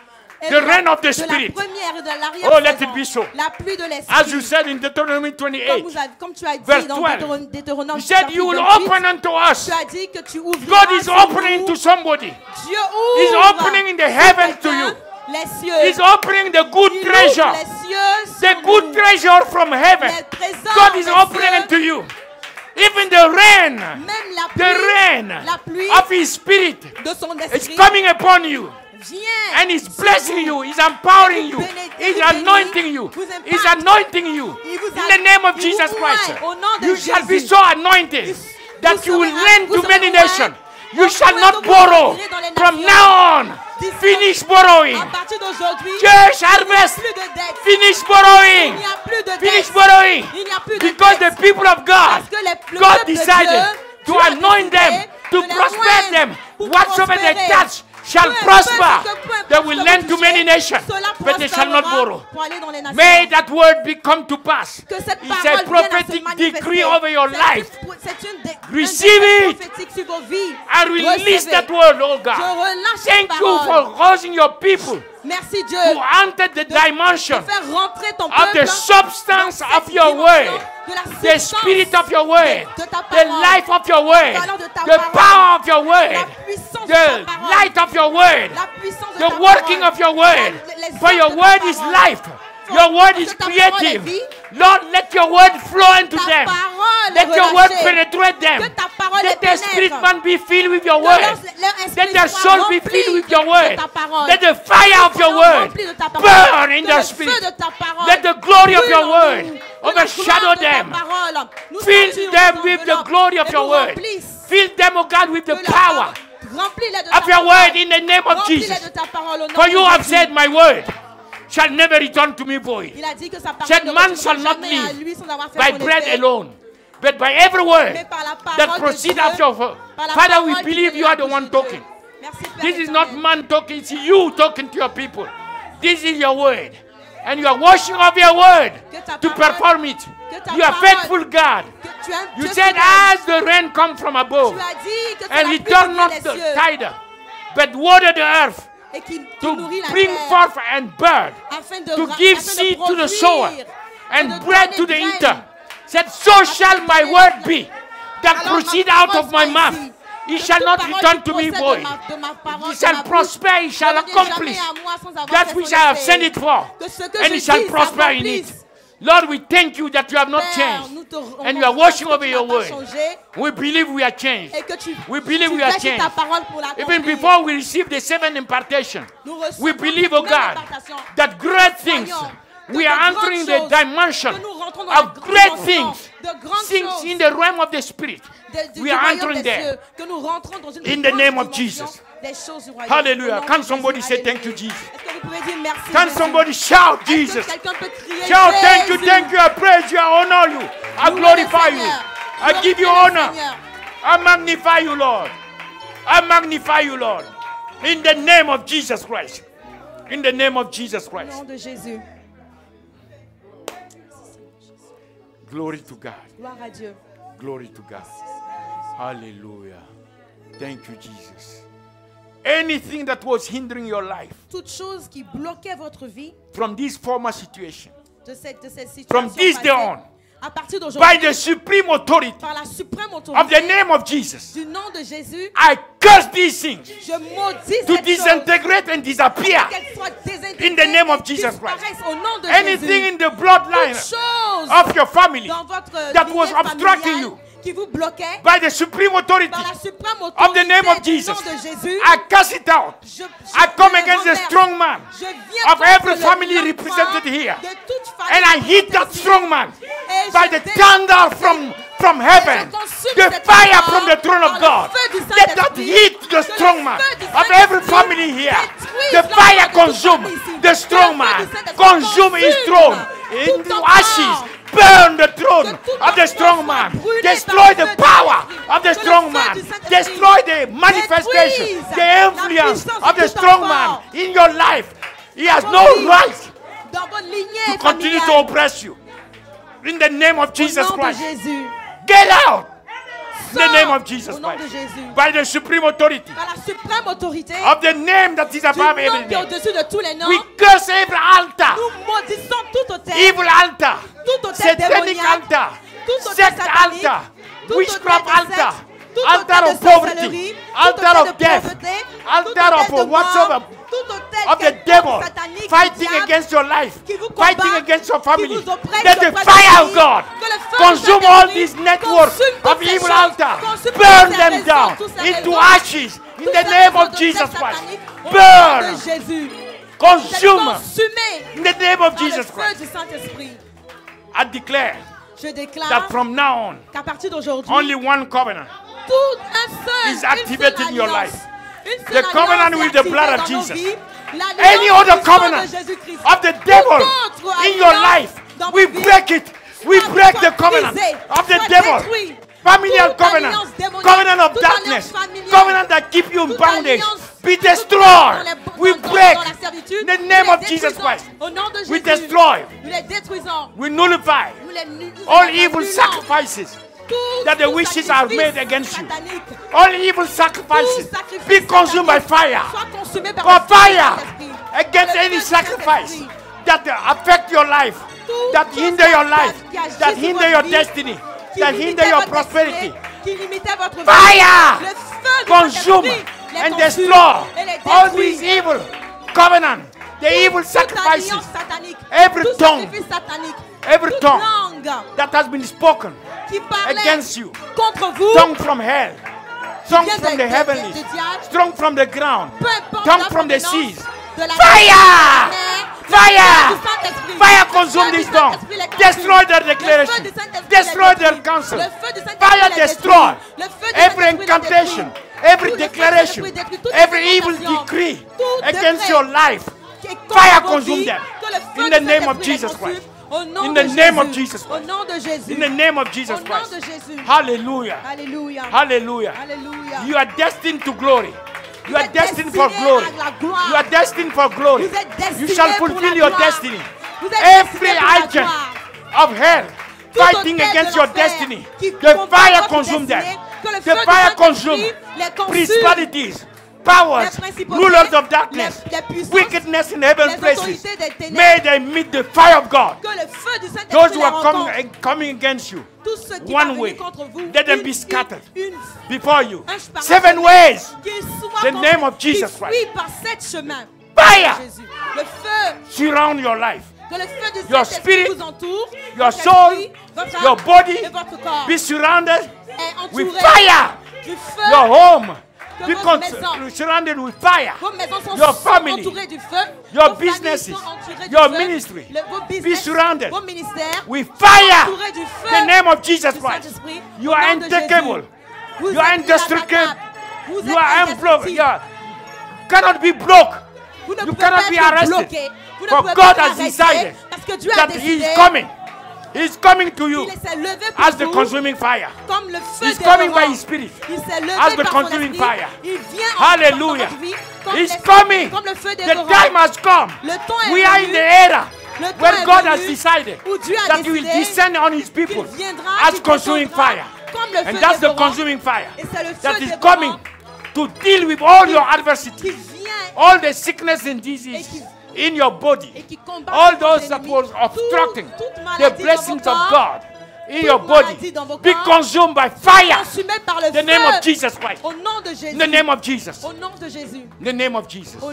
S2: et
S1: the
S2: de la-
S1: rain of the
S2: de
S1: Spirit.
S2: la première et de l'arrière.
S1: Oh, let it be so.
S2: La pluie de
S1: As
S2: l'esprit.
S1: you said in Deuteronomy 28,
S2: Comme tu as dit
S1: verse
S2: dans
S1: 12.
S2: Deutéronome
S1: He said,
S2: chapitre
S1: You will
S2: 28,
S1: open unto us.
S2: tu as dit que tu ouvriras
S1: God is
S2: sur
S1: opening
S2: nous.
S1: to somebody.
S2: Dieu
S1: He's
S2: ouvre
S1: opening in the
S2: sur
S1: heavens to
S2: quelqu'un
S1: you.
S2: les cieux.
S1: He's opening the good
S2: Il
S1: treasure.
S2: ouvre les cieux
S1: The
S2: sur
S1: good
S2: nous.
S1: treasure from heaven.
S2: Les trésors
S1: God is
S2: des
S1: opening
S2: cieux.
S1: unto you. Even the rain,
S2: Même la
S1: the
S2: pluie,
S1: rain
S2: la pluie
S1: of His Spirit
S2: de son
S1: is
S2: esprit
S1: coming upon you.
S2: vient
S1: And He's
S2: sur
S1: blessing
S2: vous.
S1: you. He's empowering you.
S2: Il
S1: He's
S2: vous bénit,
S1: anointing you.
S2: vous impacte.
S1: He's anointing you.
S2: Il vous
S1: In the name of
S2: il vous
S1: Jesus Christ.
S2: oint au nom de
S1: You shall be
S2: Jésus.
S1: so anointed that
S2: vous
S1: you will
S2: serez-
S1: lend
S2: vous
S1: to
S2: serez
S1: many
S2: oint.
S1: nations. You
S2: Vous
S1: shall
S2: serez
S1: not
S2: donc
S1: borrow.
S2: retirés dans les
S1: From
S2: nations.
S1: now on,
S2: D'ici-
S1: finish borrowing.
S2: À partir d'aujourd'hui,
S1: Church
S2: il n'y a
S1: harvest.
S2: plus de dettes.
S1: Finish
S2: Il
S1: borrowing.
S2: n'y a plus de
S1: Finish
S2: dettes.
S1: borrowing.
S2: Il n'y a plus de
S1: Because
S2: dettes.
S1: the people of God,
S2: Parce que le
S1: God
S2: peuple de
S1: decided
S2: Dieu,
S1: to
S2: Dieu a
S1: anoint
S2: décidé
S1: them, to
S2: de les
S1: prosper
S2: oindre
S1: them.
S2: pour
S1: Whatsoever they
S2: prospérer.
S1: touch shall prosper. They will lend to many nations, but they shall not borrow. May that word come to pass. It's a prophetic decree over your life. Receive it and release that word, oh God. Thank you for causing your people
S2: Merci Dieu
S1: to enter the dimension
S2: de faire rentrer ton
S1: of
S2: peuple
S1: the substance of your word, the spirit of your word, the life of your word, the power of your word, the light of your word, the working of your word. For your word is life. Your word is creative. Lord, let your word flow into them. Let your word penetrate them. Let their spirit man be filled with your word. Let their soul be filled with your word. Let the fire of your word burn in their spirit. Let the glory of your word overshadow them. Fill them with the glory of your word. Fill them, oh God, with the power of your word in the name of Jesus. For you have said, my word shall never return to me void. Said man shall not live by bread alone, but by every word that proceeds out of your word. Father, we believe you are the one talking. This is not man talking, it's you talking to your people. This is your word. And you are washing off your word to perform it. You are faithful God. You said as the rain comes from above and return not the tide, but water the earth, to bring forth and bird, to give seed to the sower and bread to the eater. Said, so shall my word be that proceed out of my mouth. It shall not return to me void. It shall prosper, it shall accomplish that which I have sent it for, and it shall prosper in it. Lord, we thank you that you have not changed and you are watching over your word. We believe we are changed. We believe we are changed. Even before we receive the seventh impartation, we believe, oh God, that great things, we are entering the dimension of great things, things in the realm of the Spirit. We are entering there in the name of Jesus. Hallelujah. Can somebody say thank you, Jesus? Can somebody shout Jesus? Shout thank you, I praise you, I honor you, I glorify you, I give you honor, I magnify you, Lord. I magnify you, Lord. In the name of Jesus Christ. In the name of Jesus Christ. Glory to God. Glory to God. Hallelujah. Thank you, Jesus. Anything that was hindering your life,
S2: toute chose qui bloquait votre vie,
S1: from this former situation,
S2: de cette situation
S1: from this day on,
S2: à partir d'aujourd'hui,
S1: by the supreme authority
S2: par la suprême autorité
S1: of the name of Jesus,
S2: du nom de Jésus,
S1: I curse these things
S2: je maudis
S1: to
S2: cette
S1: disintegrate and disappear in the name of Jesus Christ.
S2: Au nom de
S1: Anything
S2: Jésus,
S1: in the bloodline of your family
S2: dans votre
S1: that was obstructing you,
S2: qui vous bloquait,
S1: by the supreme authority
S2: par la suprême
S1: of
S2: autorité
S1: the name of
S2: du
S1: Jesus,
S2: nom de Jésus,
S1: I cast it out. I come against the strong man of every family represented here, and I hit that strong man by the thunder from heaven, the fire from the throne of God. Let that hit the strong man of every family here. The fire consume the strong man, consume his throne into ashes. Burn the throne of the strong man. Destroy the power of the strong man. Destroy the manifestation, the influence of the strong man in your life. He has no right to continue to oppress you. In the name of Jesus Christ, get out. In the name of Jesus Christ, by the supreme authority of the name that is above every name, we curse every altar, evil altar, satanic altar, sect altar, witchcraft altar, altar of poverty, altar of death, altar of whatsoever, of the devil fighting against your life, fighting against your family. Let the fire of God consume all these networks of evil altar. Burn them down into ashes in the name of Jesus Christ. Burn, consume in the name of Jesus Christ. I declare that from now on, only one covenant is activated in your life. The covenant with the blood of Jesus. Any other covenant of the devil in your life, we break it. We break the covenant of the devil. Familial covenant, covenant of darkness, covenant that keep you in bondage, be destroyed. We break in the name of Jesus Christ. We destroy. We nullify all evil sacrifices that the wishes are made against you. All evil sacrifices be consumed by fire. By fire against any sacrifice that affect your life, that hinder your life, that hinder your destiny, that hinder your prosperity. Fire! Consume and destroy all these evil covenants, the evil sacrifices, every tongue that has been spoken against you, tongue from hell, tongue from the heavenlies, tongue from the ground, tongue from the seas. Fire! Fire! Fire consume this tongue. Destroy their declaration. Destroy their counsel. Fire destroy every incantation, every declaration, every evil decree against your life. Fire consume them. In the name of Jesus Christ. In the name of Jesus Christ. In the name of Jesus Christ. Hallelujah. Hallelujah. You are destined to glory. You are destined for glory. You are destined for glory. You shall fulfill your destiny. Every agent of hell fighting against your destiny, the fire consume them. The fire consume principalities, powers, rulers of darkness, wickedness in heaven places. May they meet the fire of God. Those who are coming against you, one way, let them be scattered before you. 7 ways. The name of Jesus Christ. Fire! Surround your life. Your spirit, your soul, your body be surrounded with fire. Your home be surrounded with fire. Your family, your businesses, your ministry be surrounded with fire. The name of Jesus Christ. You are untakeable. You are indestructible. You are unbroken. You cannot be broke. You cannot be arrested. For God has decided that He is coming. He is coming to you as the consuming fire. He is coming by His Spirit as the consuming fire. Hallelujah. He is coming. The time has come. We are in the era where God has decided that He will descend on His people as consuming fire. And that's the consuming fire that is coming to deal with all your adversity, all the sickness and disease in your body, all those that was obstructing the blessings of God in your body, be consumed by fire. In the name of Jesus Christ. In the name of Jesus. In the name of Jesus.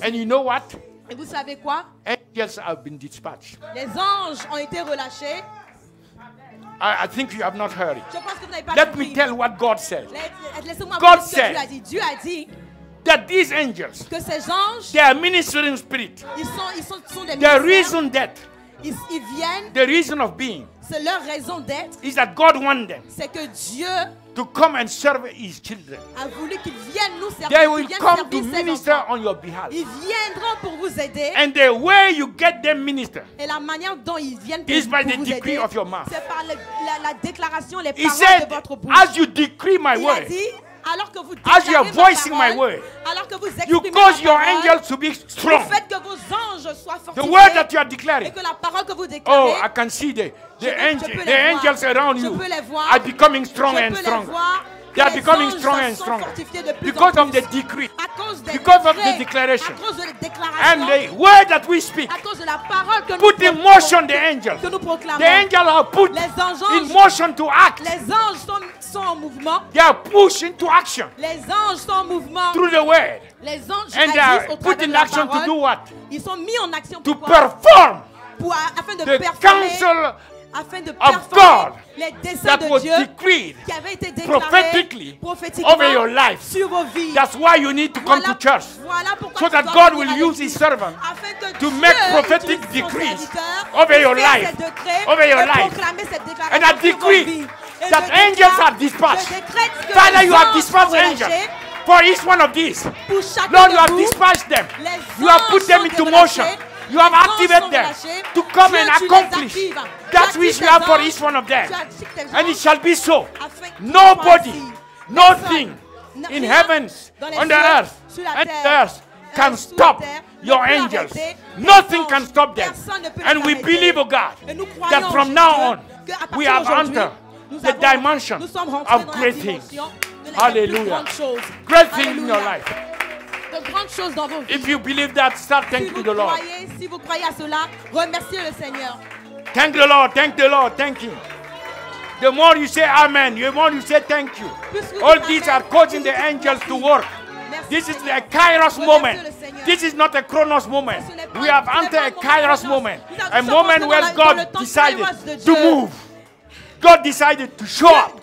S1: And you know what?
S2: Et vous savez quoi?
S1: Angels have been dispatched.
S2: Les anges ont été relâchés.
S1: I think you have not heard it.
S2: Je pense que vous n'avez pas
S1: Let
S2: compris.
S1: me tell what God said.
S2: Laissez-moi
S1: God
S2: vous dire ce que
S1: said
S2: Dieu a dit.
S1: That these angels,
S2: Que ces anges,
S1: they are ministering spirit.
S2: ils sont des
S1: The
S2: ministères.
S1: reason that,
S2: Ils viennent,
S1: the reason of being,
S2: c'est leur raison d'être,
S1: is that God wants them
S2: c'est que Dieu
S1: to come and serve His children.
S2: a voulu qu'ils viennent nous servir,
S1: They
S2: qu'ils
S1: will
S2: viennent
S1: come to
S2: servir ses
S1: minister
S2: enfants.
S1: on your behalf.
S2: Ils viendront pour vous aider.
S1: And the way you get them minister
S2: Et la manière dont ils viennent
S1: is by
S2: pour
S1: the
S2: vous
S1: decree
S2: aider,
S1: of your mouth.
S2: c'est par la déclaration, les
S1: He
S2: paroles
S1: said,
S2: de votre bouche.
S1: as you decree my
S2: Il a
S1: word,
S2: dit, alors que vous
S1: as you are
S2: déclarez
S1: voicing
S2: ma
S1: my
S2: parole,
S1: word,
S2: alors que vous
S1: you
S2: exprimez
S1: cause
S2: ma
S1: your
S2: parole,
S1: angels to be
S2: vous
S1: strong.
S2: faites que vos anges soient
S1: The
S2: fortifiés
S1: word that you are
S2: et
S1: declaring,
S2: que la parole que vous
S1: oh,
S2: déclarez,
S1: I can see the
S2: je peux les
S1: angels
S2: voir.
S1: around
S2: Je
S1: you
S2: peux les voir.
S1: are becoming
S2: je
S1: stronger and
S2: peux les
S1: stronger.
S2: voir.
S1: They are
S2: Les
S1: becoming
S2: anges
S1: stronger and
S2: sont
S1: stronger
S2: fortifiés de plus
S1: because
S2: en
S1: of
S2: plus.
S1: the decree,
S2: À cause des
S1: because of the
S2: décrets,
S1: declaration,
S2: à cause de la
S1: and
S2: déclaration,
S1: the word that we speak.
S2: à cause de la parole que
S1: Put in motion the angels.
S2: que nous proclamons.
S1: The angels are put
S2: Les anges,
S1: in motion to act.
S2: les anges sont en mouvement.
S1: They are pushed into action
S2: Les anges sont en mouvement.
S1: through the word.
S2: Les anges
S1: And they
S2: agissent au
S1: are
S2: travers
S1: put
S2: de
S1: in
S2: la
S1: action to
S2: parole.
S1: do what?
S2: Ils sont mis en action
S1: To
S2: pour quoi?
S1: perform
S2: Afin de
S1: the
S2: performer,
S1: counsel
S2: afin de
S1: of
S2: performer
S1: God
S2: les desseins
S1: that
S2: de
S1: was
S2: Dieu
S1: decreed
S2: qui avaient été déclarés prophétiquement
S1: over your life.
S2: sur vos vies.
S1: That's why you need to come to church,
S2: Voilà pourquoi
S1: so
S2: tu
S1: that
S2: dois
S1: God
S2: venir
S1: will
S2: à
S1: use
S2: l'église,
S1: His servant
S2: afin que
S1: to
S2: Dieu
S1: make prophetic
S2: utilise son
S1: decrees
S2: serviteur
S1: over your
S2: pour faire
S1: life,
S2: ces décrets
S1: over your
S2: et
S1: life.
S2: proclamer cette déclaration
S1: And I
S2: sur vos
S1: decree
S2: vies. Et
S1: that
S2: je déclare,
S1: angels are dispatched.
S2: je décrète que
S1: Father,
S2: les
S1: you have
S2: anges
S1: dispatched
S2: sont relâchés
S1: angels for each one of these.
S2: pour chacun
S1: Lord,
S2: de
S1: you have
S2: vous.
S1: dispatched them.
S2: Les
S1: You have
S2: anges
S1: put them
S2: sont
S1: into
S2: relâchés.
S1: motion. You have
S2: Les anges
S1: activated
S2: sont
S1: them
S2: relâchés.
S1: to come
S2: Dieu,
S1: and
S2: tu les
S1: accomplish
S2: actives.
S1: that
S2: Tu
S1: which
S2: actives
S1: you have
S2: tes
S1: for
S2: anges.
S1: each one of them.
S2: Tu actives tes
S1: And it
S2: anges
S1: shall be so.
S2: afin qu'ils
S1: Nobody,
S2: soient ainsi.
S1: nothing
S2: Personne,
S1: in
S2: rien
S1: heavens,
S2: dans les
S1: on the
S2: cieux,
S1: earth, and earth can stop your angels. Nothing can stop them. And we believe, oh God, that from now on, we have entered the dimension of great things. Hallelujah. Great things in your life.
S2: De grandes choses dans vos vies.
S1: If you believe that, start thanking the Lord.
S2: Si vous croyez à cela, remerciez le Seigneur.
S1: Thank the Lord, thank the Lord, thank Him. The more you say amen, the more you say thank you. All these are causing the angels to work. This is a Kairos moment. This is not a Chronos moment. We have entered a Kairos moment. A moment where God decided to move. God decided to show up.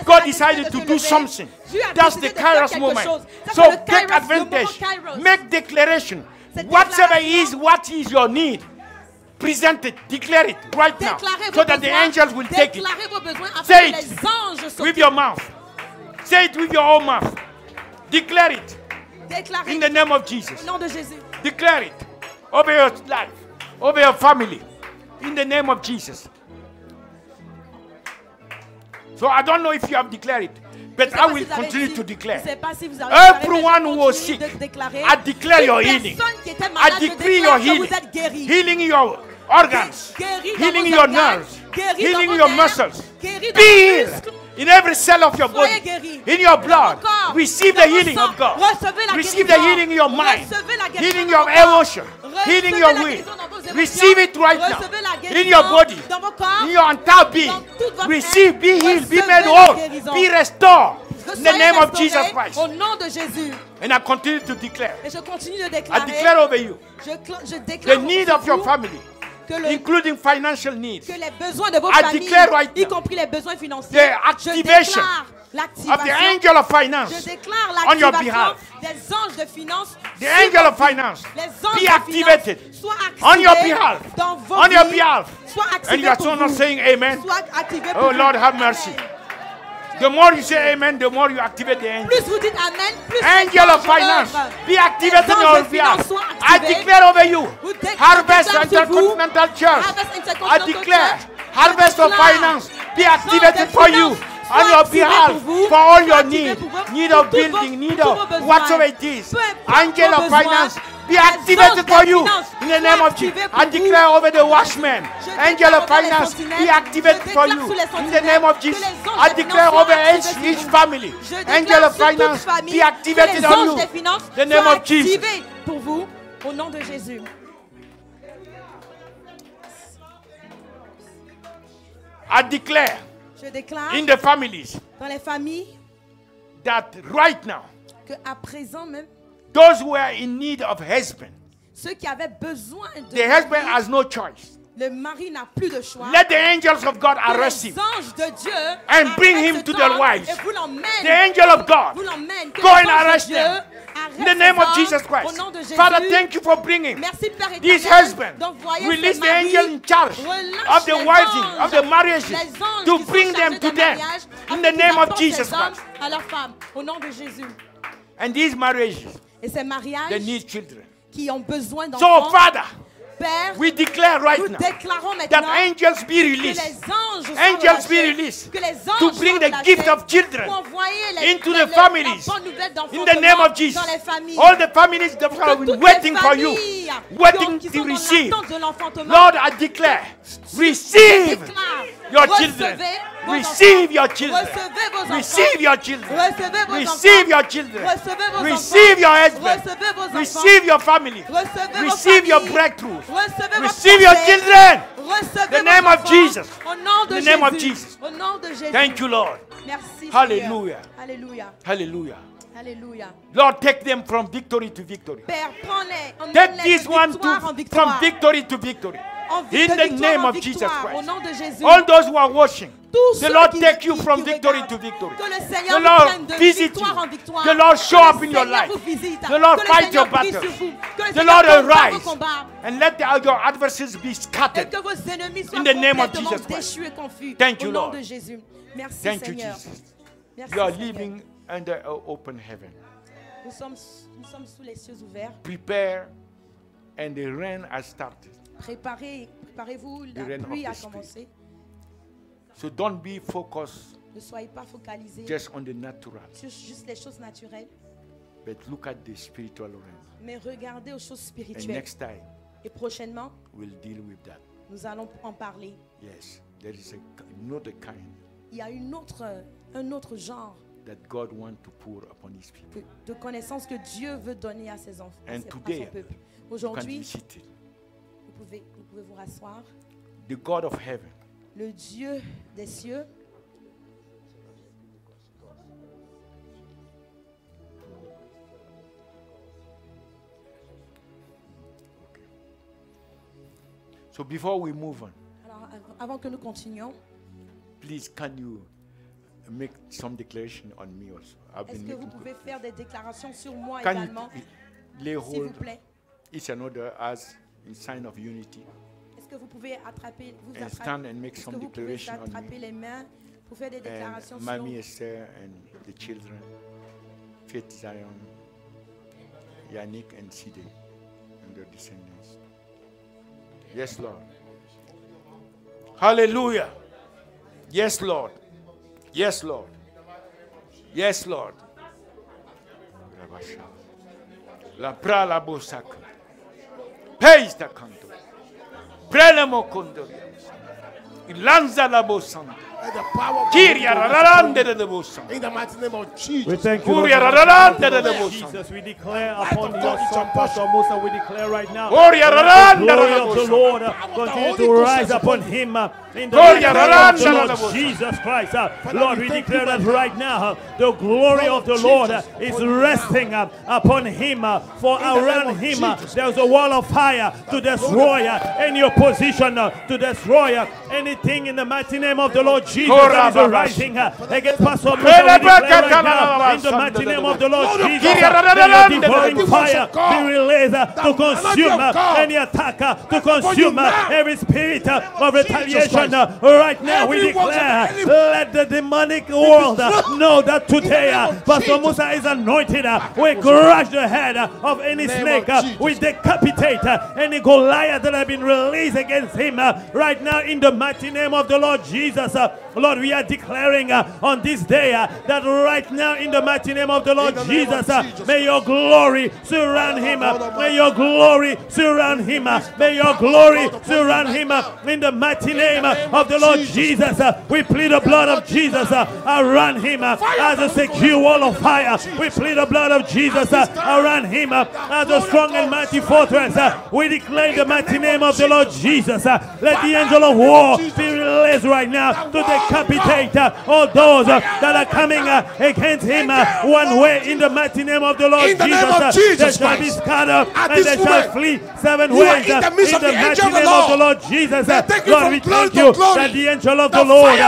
S1: God decided to do something. That's the Kairos moment. So take advantage. Make declaration. Whatever is, what is your need, present it, declare it right now, so that the angels will take it. Say it with your mouth. Say it with your own mouth. Declare it in the name of Jesus. Declare it over your life, over your family, in the name of Jesus. So I don't know if you have declared it, but I will continue to declare. Everyone who was sick, I declare your healing. I decree your healing. Healing your organs, healing your nerves, healing your muscles. Be healed in every cell of your body, in your blood. Receive the healing of God. Receive the healing in your mind, healing your emotion, healing your will. Receive it right now in your body, in your entire being. Receive, be healed, be made whole, be restored in the name of Jesus Christ. And I continue to declare. I declare over you the need of your family, including financial needs. I declare right now the activation of the angel of finance on your behalf. The angel of finance be activated on your behalf. On your behalf. And you are still not saying amen. Oh Lord, have mercy. The more you say amen, the more you activate the angel. Angel of finance, be activated on your behalf. I declare over you, Harvest Intercontinental Church. I declare, harvest of finance, be activated for you. On your behalf, for all your need of building, need of whatsoever it is. Angel of finance, be activated for you in the name of Jesus. I declare over the watchman, angel of finance, be activated for you in the name of Jesus. I declare over each family, angel of finance, be activated on you in the name of Jesus.
S2: Pour vous, au nom de Jésus.
S1: I declare in the families,
S2: dans les familles,
S1: that right now,
S2: que à présent même,
S1: those who are in need of husband,
S2: ceux qui avaient besoin de
S1: the husband has no choice.
S2: Le mari n'a plus de choix.
S1: Let the angels of God arrest him and bring him to their wives. The angel of God, go and arrest them. In the name of Jesus Christ. Father, thank you for bringing this husband. Release the angel in charge of the wedding, of the marriages, to bring them to them. In the name of Jesus Christ. And these marriages, they need children. So, Father, we declare right now that angels be released. Angels be released to bring the gift of children into the families. In the name of Jesus. All the families that have been waiting for you, waiting to receive. Lord, I declare, receive your children. Receive your children. Receive your children. Receive your children. Receive your husband. Receive your family. Receive your breakthrough. Receive your children. The name of Jesus. The name of Jesus. Thank you, Lord. Hallelujah. Hallelujah.
S2: Alléluia.
S1: Lord, take them from victory to victory. Take this one from victory to victory. In the name of Jesus Christ. All those who are watching, the Lord take you from victory to victory. The Lord visit you. The Lord show up in your life. The Lord fight your battles. The Lord arise and let your adversaries be scattered. In the name of Jesus Christ. Thank you, Lord. Thank you, Jesus. You are living under an open heaven.
S2: Nous sommes sous les cieux ouverts.
S1: Prepare, and the rain has started.
S2: Préparez-vous, la pluie a commencé.
S1: So don't be focused
S2: ne soyez pas focalisés
S1: just on the natural.
S2: Sur juste les choses naturelles.
S1: But look at the spiritual realm.
S2: Mais regardez aux choses
S1: And
S2: spirituelles.
S1: next time,
S2: Et prochainement,
S1: we'll deal with that.
S2: nous allons en parler.
S1: Yes, there is another kind
S2: Il y a un autre genre
S1: that God wants to pour upon His people.
S2: de connaissances que Dieu veut donner à ses enfants, à
S1: And
S2: son
S1: today,
S2: peuple.
S1: You can
S2: Aujourd'hui,
S1: visit it.
S2: vous pouvez vous rasseoir.
S1: The God of heaven,
S2: Le Dieu des cieux,
S1: so before we move on,
S2: alors avant que nous continuions,
S1: please can you make some declaration on me also? I've
S2: est-ce
S1: been
S2: que vous
S1: making
S2: pouvez faire des déclarations sur moi
S1: Can
S2: également,
S1: you lay
S2: s'il vous
S1: hold
S2: plaît?
S1: each another as in sign of unity
S2: Est-ce que vous pouvez attraper,
S1: and stand and make
S2: est-ce
S1: some
S2: que vous pouvez
S1: declaration on
S2: attraper
S1: me
S2: les mains pour faire des déclarations
S1: and
S2: sur
S1: Mami Esther and the children, Faith Zion, Yannick and Side and their descendants. Yes, Lord. Hallelujah. Yes, Lord. Yes, Lord. Yes, Lord. La prala bosaka. Pays da canto. Prelemo condorios. Lanza la bosanta.
S3: And the power of
S1: Kiria rarande de bosanta.
S3: in the mighty name of Jesus.
S4: We thank you,
S1: Kuria
S4: Lord,
S1: rarande de
S4: Lord
S1: bosanta.
S4: Jesus. We declare upon
S3: of
S4: your
S3: God is
S4: son,
S3: your
S4: Pastor Musa, we declare right now,
S1: Gloria
S4: let
S1: raranda
S4: the glory
S1: la
S4: of the
S1: bosanta.
S4: Lord continue to rise upon him in the mighty
S1: Gloria
S4: name of the
S1: raranda la
S4: Lord
S1: bosanta.
S4: Jesus Christ. Lord, we declare that right now, the glory of the Lord is resting upon him. For around him, there's a wall of fire to destroy any opposition, to destroy anything in the mighty name of the Lord Jesus that is rising against Pastor Musa. We declare right now, in the mighty name of the Lord Jesus, let your devouring fire be released to consume any attack, to consume every spirit of retaliation. Right now, we declare, let the demonic world know that today Pastor Musa is anointed. We crush the head of any snake. We decapitate any Goliath that have been released against him. Right now, in the mighty name of the Lord Jesus, Lord, we are declaring on this day that right now, in the mighty name of the Lord Jesus, may your glory surround him. May your glory surround him. May your glory surround him. In the mighty name of the Lord Jesus, we plead the blood of Jesus around him as a secure wall of fire. We plead the blood of Jesus around him as a strong and mighty fortress. We declare the mighty name of the Lord Jesus. Let the angel of war be released right now to decapitate all those that are coming against him one way. In the mighty name of the Lord Jesus, they shall be scattered and they shall flee 7 ways. In the mighty name of the Lord Jesus, Lord, we thank you that the angel of the Lord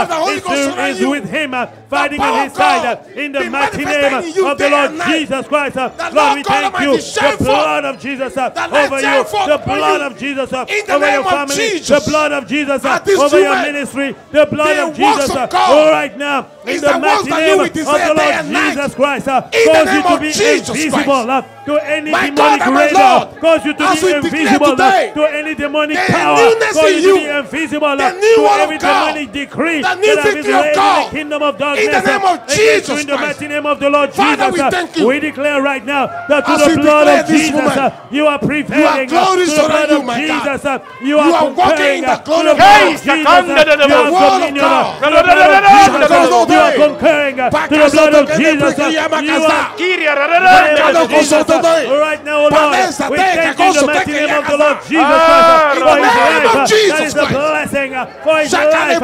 S4: is with him, fighting on his side. In the mighty name of the Lord Jesus Christ, Lord, we thank you. The blood of Jesus over you, the blood of Jesus over your family, the blood of Jesus over your ministry, the blood of Jesus right now. In the mighty name of the Lord Jesus Christ, cause you to be invisible to any demonic radar, cause you to be invisible to any demonic power, cause you to be invisible to every demonic decree that has been raised in the kingdom of darkness. In the mighty name of the Lord Jesus, we declare right now that to the blood of Jesus, you are prevailing. To the blood of Jesus, you are conquering. To the blood of Jesus, you are dominion. To the blood of Jesus, you are conquering. To the blood of Jesus, you are right now, Lord, we thank you in the mighty name of the Lord Jesus Christ for his life. That is a blessing for his life. That is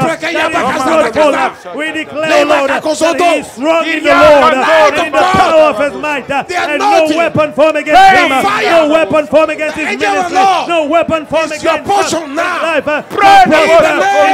S4: fruitful. We declare, Lord, that he is strong in the Lord and in the power of his might. And no weapon formed against him, no weapon formed against his ministry, no weapon formed against his life. In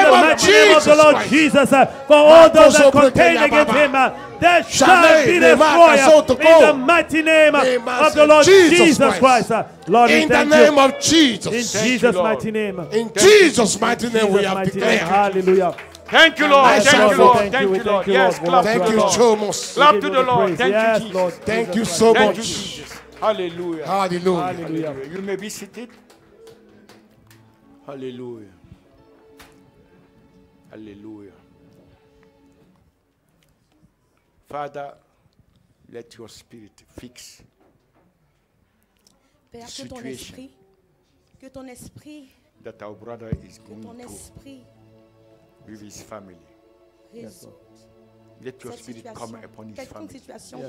S4: the mighty name of the Lord Jesus, for all those that contend against him, there shall be destroyed in the mighty name of the Lord Jesus Christ. Lord,
S3: in the name of Jesus.
S4: In Jesus' mighty name.
S3: In Jesus' mighty name we have declared.
S4: Hallelujah.
S1: Thank you, Lord. Thank you, Lord.
S4: Thank
S1: Thank
S4: you,
S1: you, Lord.
S4: Lord.
S1: Yes, clap to
S3: Thank
S1: the
S3: you
S1: Lord.
S3: so much.
S1: Clap to the Lord. Thank
S4: Yes,
S1: you, Jesus.
S4: Lord.
S3: Thank you so
S1: Thank you,
S3: much.
S1: Jesus. Hallelujah.
S3: Hallelujah.
S4: Hallelujah.
S1: You may be seated. Hallelujah. Hallelujah. Father, Let your spirit fix
S2: Père,
S1: the
S2: que ton
S1: situation
S2: esprit,
S1: that our brother is
S2: que ton
S1: going through
S2: esprit
S1: with his family.
S2: résout
S1: Let your
S2: cette
S1: spirit come
S2: situation.
S1: upon his
S2: Quelconque
S1: family.
S2: situation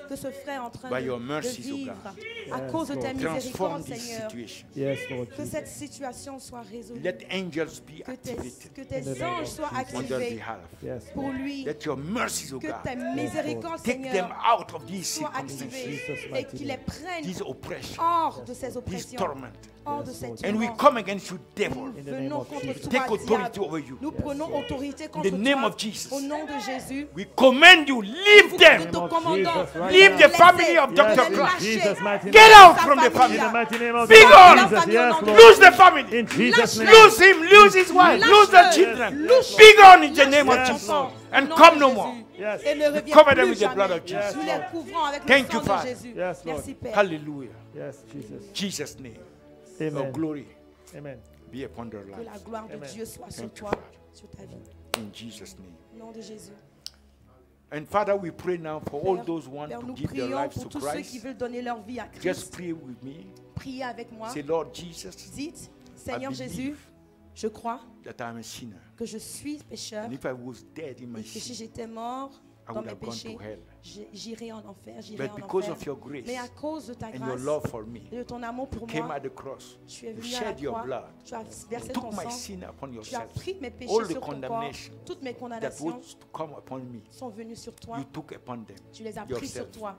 S2: que ce frère est en train
S1: By your
S2: de
S1: mercies, O
S2: vivre,
S1: God.
S2: à cause de ta
S1: Transform
S2: miséricorde,
S1: this
S2: Seigneur,
S1: situation.
S4: Yes, Lord
S2: que
S4: Jesus.
S2: cette situation soit résolue,
S1: Let angels be
S2: que
S1: activated
S2: tes anges soient
S1: on their
S2: activés
S1: behalf.
S4: Yes,
S2: pour
S4: Lord.
S2: lui,
S1: Let your mercies, O
S2: que
S1: God,
S2: ta miséricorde,
S1: take them
S2: Seigneur,
S1: out of these
S2: soit
S1: circumstances,
S2: activée
S4: Jesus'
S2: et
S4: mighty
S2: qu'il les prenne
S1: these oppressions,
S2: hors de ces
S1: these
S2: oppressions,
S1: torment.
S2: hors de cette
S1: And we
S2: tourmente.
S1: come against you, devil.
S2: Nous
S4: In the name
S2: venons
S4: of
S2: contre
S4: Jesus.
S2: toi,
S1: Take authority
S2: diable.
S1: over you.
S2: Nous prenons autorité
S1: In
S2: contre
S1: the name
S2: toi
S1: of Jesus.
S2: au nom de Jésus.
S1: We command you, leave
S2: Nous
S1: them.
S2: te
S4: of
S2: commandons
S4: Jesus, right
S1: Leave
S4: now.
S1: the family of
S2: de
S1: Dr.
S2: les
S4: Yes, in
S1: Clark.
S2: lâcher.
S4: Jesus' mighty
S1: Get
S4: name.
S1: out
S2: Sa
S1: from the
S2: famille.
S1: family.
S4: In the mighty name of
S1: Be
S4: Jesus,
S1: gone.
S4: yes, Lord.
S1: Lose the family.
S4: In Jesus' name.
S1: Lose him, lose his wife, lose the children. Be gone in the name of
S4: Yes,
S1: Jesus.
S4: Lord.
S1: And come no more.
S4: Yes.
S2: Et ne reviens
S1: Cover them
S2: plus
S1: with the blood
S2: jamais.
S1: of Jesus.
S2: Nous les couvrons avec le
S1: Thank
S2: sang
S1: you,
S2: de
S1: Father.
S2: Jésus.
S4: Yes, Lord.
S2: Merci Père.
S1: Hallelujah.
S4: Yes, Jesus.
S1: Jesus' name. Your
S4: Amen.
S1: glory
S4: Amen.
S1: be upon their
S2: Que
S1: lives.
S2: la gloire de
S4: Amen.
S2: Dieu soit sur
S1: Thank you,
S2: toi,
S1: Father.
S2: sur ta vie.
S1: In Jesus' name.
S2: Au nom de Jésus.
S1: And Father, we pray now for all
S2: Père,
S1: those who want
S2: Père,
S1: to
S2: nous
S1: give their
S2: prions
S1: lives
S2: pour
S1: to
S2: tous ceux qui
S1: Christ.
S2: veulent donner leur vie à
S1: Just
S2: Christ.
S1: pray with me.
S2: Priez avec moi.
S1: Say, Lord Jesus,
S2: Dites, Seigneur
S1: I
S2: Jésus,
S1: believe
S2: je crois
S1: that I'm a sinner.
S2: que je suis pécheur
S1: And if I was dead in my
S2: et que si
S1: sin,
S2: j'étais mort
S1: I
S2: dans
S1: would
S2: mes
S1: have gone
S2: péchés,
S1: to hell.
S2: j'irai en enfer, j'irai
S1: But
S2: en
S1: because
S2: enfer.
S1: of your grace
S2: Mais à cause de ta
S1: and your
S2: grâce
S1: love for me,
S2: et de ton amour pour
S1: came
S2: moi,
S1: at the cross.
S2: tu es
S1: You
S2: venu à la
S1: shed your
S2: croix,
S1: blood.
S2: tu as versé
S1: Took
S2: ton
S1: my
S2: sang,
S1: sin upon
S2: tu as
S1: yourself.
S2: pris mes péchés
S1: All the
S2: sur ton corps,
S1: condemnation
S2: toutes mes
S1: that
S2: condamnations
S1: was to come upon me,
S2: sont venues sur toi,
S1: you took upon them
S2: tu les as pris sur
S1: yourself.
S2: toi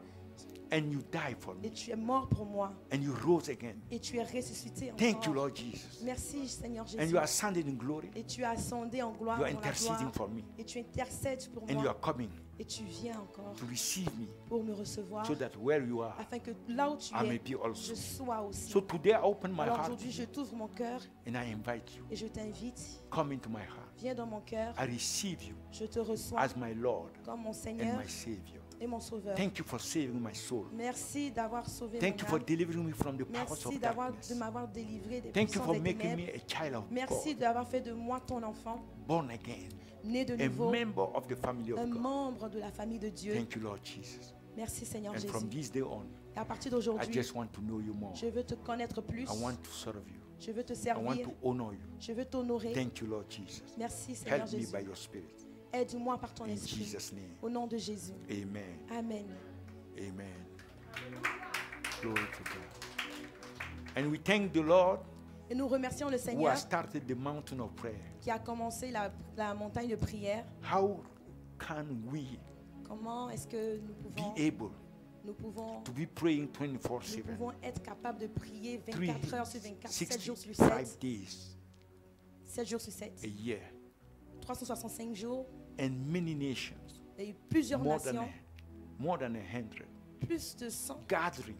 S1: And you died for
S2: et
S1: me.
S2: tu es mort pour moi
S1: And you rose again.
S2: et tu es ressuscité
S1: Thank you,
S2: encore.
S1: Lord Jesus.
S2: Merci Seigneur
S1: And
S2: Jésus.
S1: you are ascended in glory.
S2: Et tu as ascendé en gloire
S1: You are
S2: dans la
S1: interceding
S2: gloire
S1: for me.
S2: et tu intercèdes pour
S1: And you
S2: moi
S1: are coming
S2: et tu viens encore
S1: to receive me
S2: pour me recevoir
S1: so that where you are,
S2: afin que là où tu
S1: I may
S2: es,
S1: be also.
S2: je sois aussi.
S1: So today I open my
S2: Alors
S1: heart
S2: aujourd'hui, je t'ouvre mon cœur
S1: and I invite you.
S2: et je t'invite.
S1: Come into my heart.
S2: Viens dans mon cœur.
S1: I receive you
S2: Je te reçois
S1: as my Lord
S2: comme mon
S1: and
S2: Seigneur
S1: my Savior.
S2: et mon Sauveur.
S1: Thank you for saving my soul.
S2: Merci d'avoir sauvé
S1: Thank you
S2: mon
S1: for
S2: âme.
S1: delivering me from the powers
S2: Merci
S1: of
S2: de
S1: darkness.
S2: m'avoir délivré des
S1: Thank you
S2: puissances
S1: for
S2: des
S1: making
S2: ténèbres.
S1: me a child of
S2: Merci
S1: God,
S2: d'avoir fait de moi ton enfant,
S1: born again,
S2: né de
S1: a
S2: nouveau,
S1: member of the family of
S2: un
S1: God.
S2: membre de la famille de Dieu.
S1: Thank you, Lord Jesus.
S2: Merci Seigneur
S1: And from
S2: Jésus.
S1: this day on,
S2: Et à partir
S1: I
S2: d'aujourd'hui,
S1: just want to know you more.
S2: je veux te connaître plus.
S1: I want to serve you.
S2: Je veux te
S1: I want
S2: servir.
S1: to honor you.
S2: Je veux t'honorer.
S1: Thank you, Lord Jesus.
S2: Merci Seigneur
S1: Help me
S2: Jésus.
S1: by your Spirit.
S2: Aide-moi par ton
S1: In
S2: esprit.
S1: Jesus' name.
S2: Au nom de Jésus.
S1: Amen.
S2: Amen.
S1: Amen. Glory to God. And we thank the Lord
S2: Et nous remercions le
S1: who
S2: Seigneur
S1: has started the mountain of prayer.
S2: qui a commencé la montagne de prière.
S1: How can we
S2: Comment est-ce que
S1: be
S2: nous
S1: able
S2: pouvons
S1: to be praying
S2: nous
S1: 24/7,
S2: pouvons être capables de prier 24 heures sur 24, 7 jours sur
S1: 365
S2: 7,
S1: days
S2: 7 jours sur 7,
S1: a year,
S2: 365 jours,
S1: and many nations,
S2: et plusieurs
S1: more than
S2: nations,
S1: more than 100,
S2: plus de 100
S1: gathering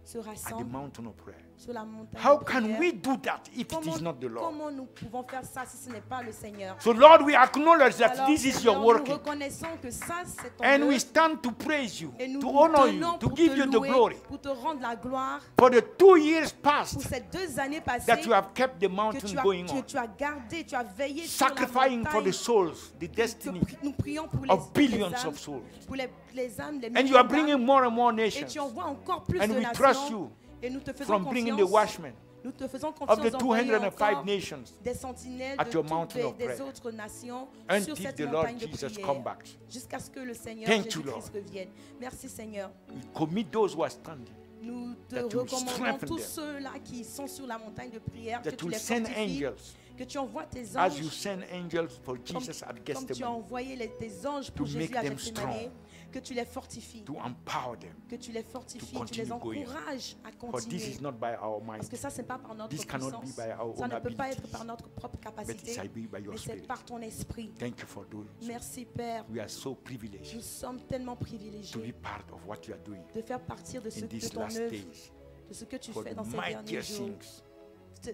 S2: se
S1: at the
S2: rassemblent
S1: mountain of prayer.
S2: sur la montagne
S1: How
S2: de
S1: can
S2: prière.
S1: we do that if it is not the Lord?
S2: Comment nous pouvons faire ça si ce n'est pas le Seigneur?
S1: So Lord, we acknowledge that
S2: Alors,
S1: this is
S2: Seigneur,
S1: your
S2: nous
S1: working.
S2: reconnaissons que ça c'est ton
S1: And we
S2: œuvre,
S1: stand to praise you,
S2: et nous
S1: to
S2: nous
S1: honor you,
S2: tenons
S1: to
S2: pour
S1: give
S2: te
S1: you the
S2: louer,
S1: glory.
S2: pour te rendre la gloire
S1: For the 2 years
S2: pour
S1: past
S2: ces 2 années passées
S1: that you have kept the
S2: que
S1: mountain
S2: tu as,
S1: going
S2: que
S1: on,
S2: tu as gardé, tu as veillé sur la
S1: sacrificing for
S2: montagne.
S1: the souls, the destiny
S2: Nous prions pour
S1: of billions
S2: âmes,
S1: of souls.
S2: pour les âmes, les
S1: And you
S2: millions
S1: are
S2: d'âmes,
S1: bringing more and more
S2: et
S1: nations
S2: tu envoies encore plus
S1: And
S2: de
S1: we
S2: nations.
S1: trust you
S2: Et nous te faisons
S1: from bringing the
S2: confiance.
S1: watchmen
S2: Nous te faisons
S1: of
S2: confiance
S1: the
S2: d'envoyer
S1: 205
S2: encore
S1: nations
S2: des sentinelles
S1: at
S2: de
S1: your
S2: toutes
S1: mountain of
S2: des
S1: prayer
S2: autres nations sur
S1: until
S2: cette
S1: the Lord
S2: montagne de
S1: Jesus
S2: prière
S1: come back.
S2: jusqu'à ce que le Seigneur
S1: Thank you,
S2: Jésus-Christ revienne. Merci Seigneur.
S1: We commit those who are standing,
S2: Nous te
S1: That you
S2: recommandons
S1: strengthen
S2: tous
S1: them.
S2: ceux-là qui sont sur la montagne de prière, que
S1: that
S2: tu
S1: you
S2: les
S1: send
S2: fortifies,
S1: angels
S2: que tu envoies tes
S1: as you
S2: anges
S1: send angels for
S2: comme,
S1: Jesus at
S2: comme tu as
S1: Gethsemane
S2: envoyé tes anges pour
S1: to
S2: Jésus
S1: make
S2: à
S1: them
S2: Gethsemane,
S1: strong,
S2: que tu les fortifies,
S1: to empower them.
S2: que tu les fortifies,
S1: to
S2: tu les
S1: continue going.
S2: encourages à
S1: For this
S2: continuer.
S1: is not by our
S2: Parce
S1: mind,
S2: que ça, ce n'est pas par notre
S1: This cannot be
S2: puissance.
S1: by our
S2: Ça
S1: own
S2: ne peut pas
S1: ability,
S2: être par notre propre
S1: but
S2: capacité,
S1: it shall be by your
S2: mais c'est
S1: spirit.
S2: par ton esprit.
S1: Thank you for those.
S2: Merci Père.
S1: We are so
S2: Nous
S1: privileged
S2: sommes tellement
S1: to be
S2: privilégiés
S1: part of what you are doing
S2: de faire partir de,
S1: in
S2: de
S1: these
S2: ton
S1: last
S2: œuvre,
S1: days.
S2: de ce que tu
S1: For
S2: fais
S1: the
S2: dans ces derniers
S1: mightiest
S2: jours.
S1: things,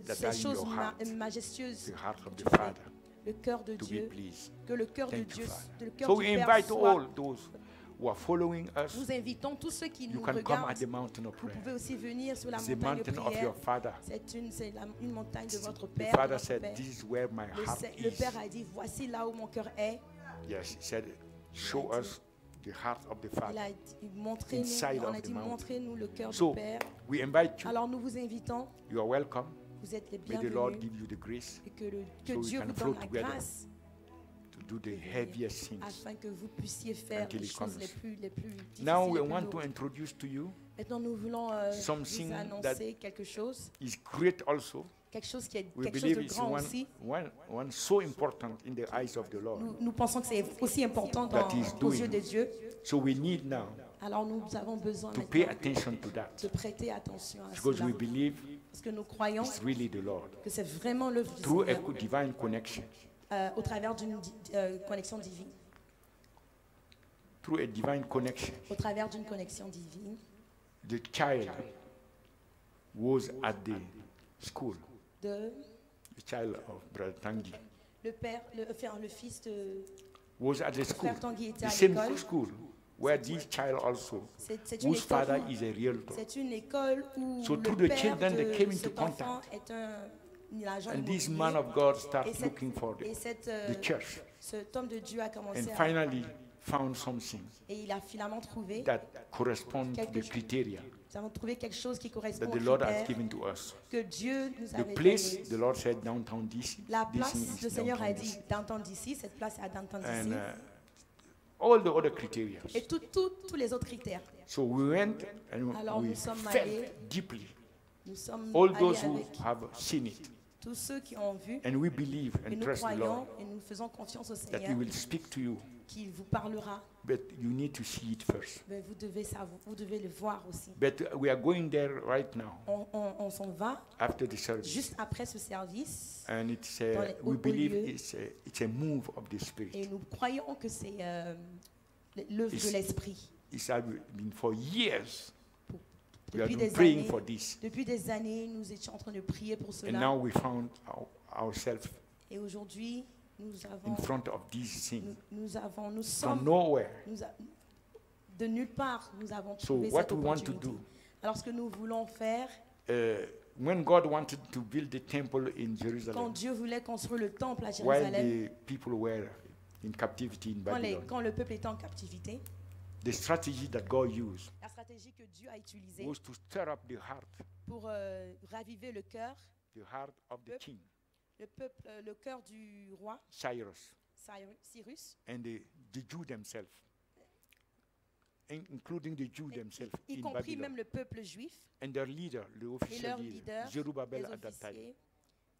S1: that
S2: Ces
S1: are in
S2: choses
S1: your heart,
S2: majestueuses,
S1: the heart of
S2: que
S1: the
S2: tu fais.
S1: Father,
S2: Le cœur de
S1: to be
S2: Dieu,
S1: pleased.
S2: que le cœur de
S1: Thank
S2: Dieu,
S1: you, Father.
S2: le cœur
S1: So
S2: du
S1: we
S2: Père
S1: invite
S2: soit.
S1: all those who are following us.
S2: Nous invitons tous ceux qui
S1: You
S2: nous
S1: can come at
S2: regardent.
S1: the mountain of
S2: Vous
S1: prayer.
S2: pouvez aussi venir sur la
S1: It's the
S2: montagne de
S1: mountain of
S2: prière.
S1: your Father.
S2: C'est une montagne de votre
S1: The
S2: Père. de
S1: Father
S2: notre
S1: said,
S2: Père.
S1: "This is where my heart
S2: Le
S1: is."
S2: Père a dit, voici là où mon cœur est.
S1: Yes, he said, "Show us the heart of the
S2: Il
S1: Father.
S2: a dit, montrez-nous,
S1: Inside
S2: on
S1: of
S2: a
S1: the
S2: dit,
S1: mountain.
S2: montrez-nous le cœur
S1: So,
S2: du Père.
S1: we invite you.
S2: Alors nous vous invitons,
S1: You are welcome.
S2: vous êtes les
S1: May the Lord
S2: bienvenus,
S1: give you the grace
S2: et que
S1: so we
S2: Dieu
S1: can
S2: vous
S1: flow
S2: donne la
S1: together
S2: grâce
S1: to do the heaviest things.
S2: afin que vous puissiez faire
S1: Until
S2: les
S1: He
S2: choses
S1: comes.
S2: les plus difficiles.
S1: Now we
S2: les plus
S1: want to
S2: lourdes.
S1: introduce to you
S2: Maintenant, nous voulons
S1: something
S2: vous annoncer quelque chose,
S1: is great also.
S2: quelque chose qui est
S1: We
S2: quelque chose
S1: believe
S2: de
S1: it's
S2: grand aussi.
S1: one so important in the eyes of the Lord.
S2: Nous pensons que c'est aussi important
S1: That he's
S2: aux
S1: doing.
S2: yeux des dieux.
S1: So we need now
S2: Alors nous avons besoin
S1: to pay
S2: maintenant
S1: attention to that
S2: de prêter attention à
S1: because
S2: cela.
S1: we believe
S2: Parce que nous croyons
S1: it's really the Lord.
S2: que c'est vraiment l'œuvre du
S1: Through a
S2: Seigneur
S1: divine connection,
S2: au travers d'une connexion divine.
S1: through a divine connection,
S2: Au travers d'une connexion divine,
S1: the child was at the school,
S2: de
S1: the child of Brother Tangi
S2: le père, le fils de
S1: was at the school,
S2: Frère Tanguy était
S1: the
S2: à
S1: same
S2: l'école.
S1: school where this child also,
S2: c'est une
S1: whose father
S2: école.
S1: is a realtor.
S2: C'est une école où
S1: So through
S2: le
S1: the
S2: père
S1: children, they
S2: de
S1: came into
S2: cet enfant
S1: contact.
S2: est un agent
S1: And this
S2: immobilier.
S1: man of God
S2: Et
S1: started
S2: cette-
S1: looking for
S2: et cette,
S1: the church
S2: cet homme de Dieu a commencé
S1: and
S2: à,
S1: finally found something
S2: et il a finalement trouvé,
S1: that corresponds to
S2: Quelque
S1: the
S2: chose.
S1: criteria
S2: nous avons trouvé quelque chose qui correspond
S1: that
S2: aux
S1: the Lord has
S2: critères
S1: given to us.
S2: que Dieu nous
S1: The
S2: avait
S1: place,
S2: donné.
S1: the Lord said, downtown DC.
S2: La
S1: This
S2: place,
S1: is
S2: le Seigneur a
S1: downtown
S2: dit
S1: DC.
S2: Downtown d'ici, cette place est à Downtown
S1: And
S2: d'ici.
S1: all the other criteria.
S2: Et tous les autres critères.
S1: So we went and
S2: Alors
S1: we
S2: nous sommes
S1: felt
S2: allés,
S1: deeply
S2: nous sommes
S1: all
S2: allés
S1: those who
S2: avec
S1: have seen it.
S2: tous ceux qui ont vu,
S1: And we believe
S2: et
S1: and
S2: nous
S1: trust the Lord
S2: croyons et nous faisons confiance au
S1: that He
S2: Seigneur
S1: will speak to you.
S2: qu'il vous parlera.
S1: But you need to see it first.
S2: Mais vous devez savoir, vous devez le voir aussi.
S1: But we are going there right now
S2: On s'en va
S1: after the service.
S2: juste après ce service
S1: And it's
S2: Dans les-
S1: we
S2: au
S1: believe
S2: lieu.
S1: it's a move of the Spirit.
S2: et nous croyons que c'est l'œuvre de l'Esprit.
S1: It's been for years. We have
S2: Depuis
S1: been
S2: des
S1: praying
S2: années,
S1: for this.
S2: depuis des années, nous étions en train de prier pour
S1: And
S2: cela.
S1: now we found ourselves
S2: Et aujourd'hui, nous
S1: in front of this thing
S2: nous
S1: from
S2: sommes
S1: nowhere.
S2: de nulle part, nous avons
S1: So
S2: trouvé
S1: what
S2: cette
S1: we want to
S2: opportunité.
S1: do,
S2: Alors ce que nous voulons faire,
S1: when God wanted to build the temple in
S2: quand
S1: Jerusalem,
S2: Dieu voulait construire le temple à
S1: while
S2: Jérusalem,
S1: the people were in captivity in Babylon,
S2: quand le peuple était en captivité,
S1: the strategy that God used
S2: la stratégie que Dieu a utilisée
S1: was to stir up the heart
S2: pour raviver le cœur,
S1: of the king,
S2: le cœur du roi
S1: Cyrus,
S2: Cyrus,
S1: and the Jew themselves, including the Jew themselves
S2: y
S1: in
S2: compris
S1: Babylon,
S2: même le peuple juif
S1: and their leader, the
S2: et
S1: official
S2: leur
S1: leader,
S2: leader,
S1: Zerubbabel
S2: les
S1: at that time.
S2: officiers,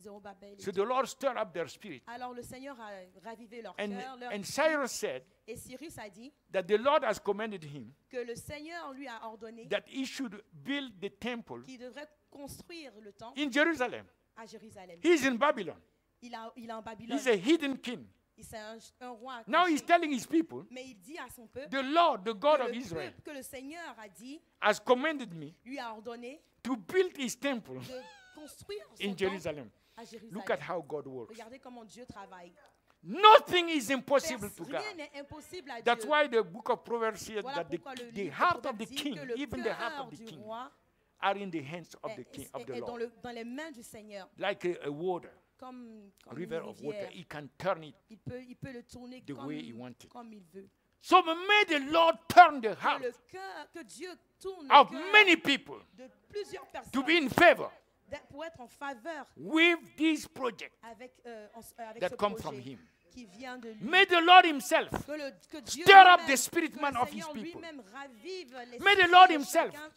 S2: Zorobabel.
S1: So the Lord stirred up their spirit.
S2: Alors le Seigneur a ravivé leur
S1: And,
S2: cœur,
S1: and Cyrus said
S2: et Cyrus a dit
S1: that the Lord has commanded him
S2: que le Seigneur lui a ordonné
S1: that he should build the temple
S2: qu'il devrait construire le temple
S1: in Jerusalem.
S2: à Jérusalem.
S1: He's in Babylon.
S2: Il est en Babylone.
S1: He's a hidden king.
S2: C'est un roi.
S1: Now
S2: caché.
S1: he's telling his people,
S2: Mais il dit à son peuple
S1: the Lord, the God
S2: que
S1: of
S2: le
S1: Israel,
S2: peuple que le Seigneur a dit,
S1: has commanded me
S2: lui a ordonné
S1: to build his temple
S2: de construire son
S1: in
S2: temple
S1: Jerusalem.
S2: à Jérusalem.
S1: Look at how God works.
S2: Regardez comment Dieu travaille.
S1: Nothing is impossible to God.
S2: Rien n'est impossible à
S1: That's
S2: Dieu.
S1: why the book of Proverbs says
S2: Voilà
S1: that the,
S2: pourquoi le
S1: the
S2: livre
S1: heart
S2: de
S1: of the
S2: Proverbes dit
S1: king,
S2: que le
S1: even the heart
S2: cœur
S1: of the
S2: du
S1: king,
S2: roi
S1: are in the hands of the
S2: est,
S1: king, of the
S2: est dans,
S1: Lord.
S2: dans les mains du Seigneur.
S1: Like a water,
S2: Comme
S1: river
S2: une
S1: of water,
S2: rivière.
S1: he can turn it.
S2: Il peut le tourner
S1: the way he wanted.
S2: comme il veut.
S1: So may the Lord turn the
S2: Que,
S1: heart
S2: le cœur, que Dieu tourne
S1: of
S2: le cœur
S1: many people
S2: de plusieurs personnes
S1: to be in favor
S2: pour être en faveur
S1: with this project
S2: avec, avec
S1: that
S2: ce
S1: come
S2: projet
S1: from him.
S2: qui vient de lui.
S1: May the Lord himself
S2: Que Dieu
S1: stir up
S2: lui-même-
S1: the spirit
S2: que
S1: man
S2: le
S1: of his
S2: Seigneur
S1: people.
S2: lui-même ravive l'esprit
S1: May the Lord
S2: de
S1: himself
S2: chacun,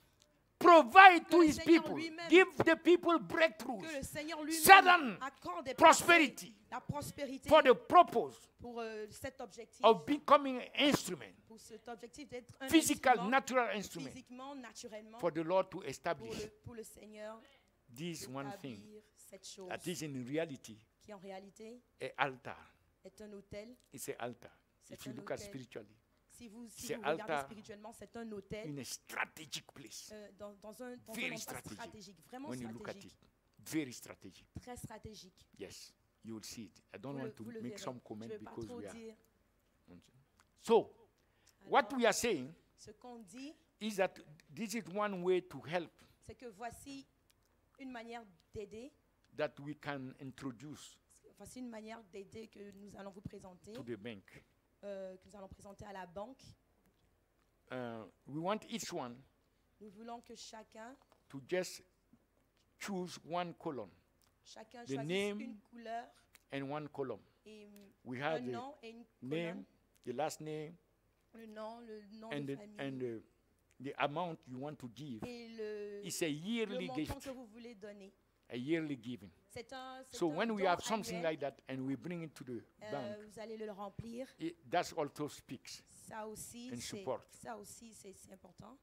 S1: provide to
S2: le
S1: his
S2: Seigneur
S1: people,
S2: lui-même-
S1: give the people
S2: que
S1: breakthroughs,
S2: le Seigneur lui-même
S1: sudden
S2: accorde des
S1: prosperity
S2: percées, la prospérité
S1: for the purpose
S2: pour cet objectif,
S1: of becoming an instrument,
S2: pour cet objectif d'être un
S1: physical,
S2: instrument,
S1: natural instrument,
S2: physiquement, naturellement,
S1: for the Lord to
S2: pour
S1: establish
S2: le Seigneur
S1: this one thing
S2: d'établir cette chose
S1: that is in reality
S2: qui en réalité
S1: an altar.
S2: est un hôtel.
S1: It's an altar.
S2: C'est
S1: If you
S2: un
S1: look at
S2: hôtel.
S1: spiritually,
S2: Si vous
S1: C'est
S2: regardez
S1: altar
S2: spirituellement, c'est un hôtel
S1: in a strategic place.
S2: dans un
S1: Very
S2: endroit
S1: strategic.
S2: stratégique, vraiment
S1: When you look at it,
S2: stratégique,
S1: very strategic.
S2: très stratégique.
S1: Yes, you will see it. I don't
S2: Vous
S1: want
S2: le-
S1: to
S2: vous le
S1: make
S2: verrez.
S1: some
S2: Je
S1: comment
S2: ne vais pas
S1: because
S2: trop
S1: we are.
S2: dire.
S1: So, what
S2: Alors,
S1: we are saying
S2: ce qu'on dit,
S1: is that this is one way to help
S2: c'est que voici une manière d'aider,
S1: that we can introduce
S2: voici une manière d'aider que nous allons vous présenter,
S1: to the bank.
S2: que nous allons présenter à la banque.
S1: we want each one
S2: Nous voulons que chacun
S1: to just choose one column
S2: choisisse
S1: name
S2: une couleur
S1: and one column.
S2: et
S1: We
S2: un
S1: have the
S2: nom et une
S1: name,
S2: colonne.
S1: the last name,
S2: Le nom
S1: and
S2: de
S1: the,
S2: famille
S1: the amount you want to give.
S2: et le
S1: It's a yearly
S2: montant
S1: gift,
S2: que vous voulez donner.
S1: a yearly giving.
S2: C'est un
S1: So when we
S2: don
S1: have something
S2: annuel.
S1: like that and we bring it to the bank,
S2: Vous allez le remplir.
S1: that also speaks.
S2: Ça aussi,
S1: And
S2: c'est
S1: support.
S2: c'est important.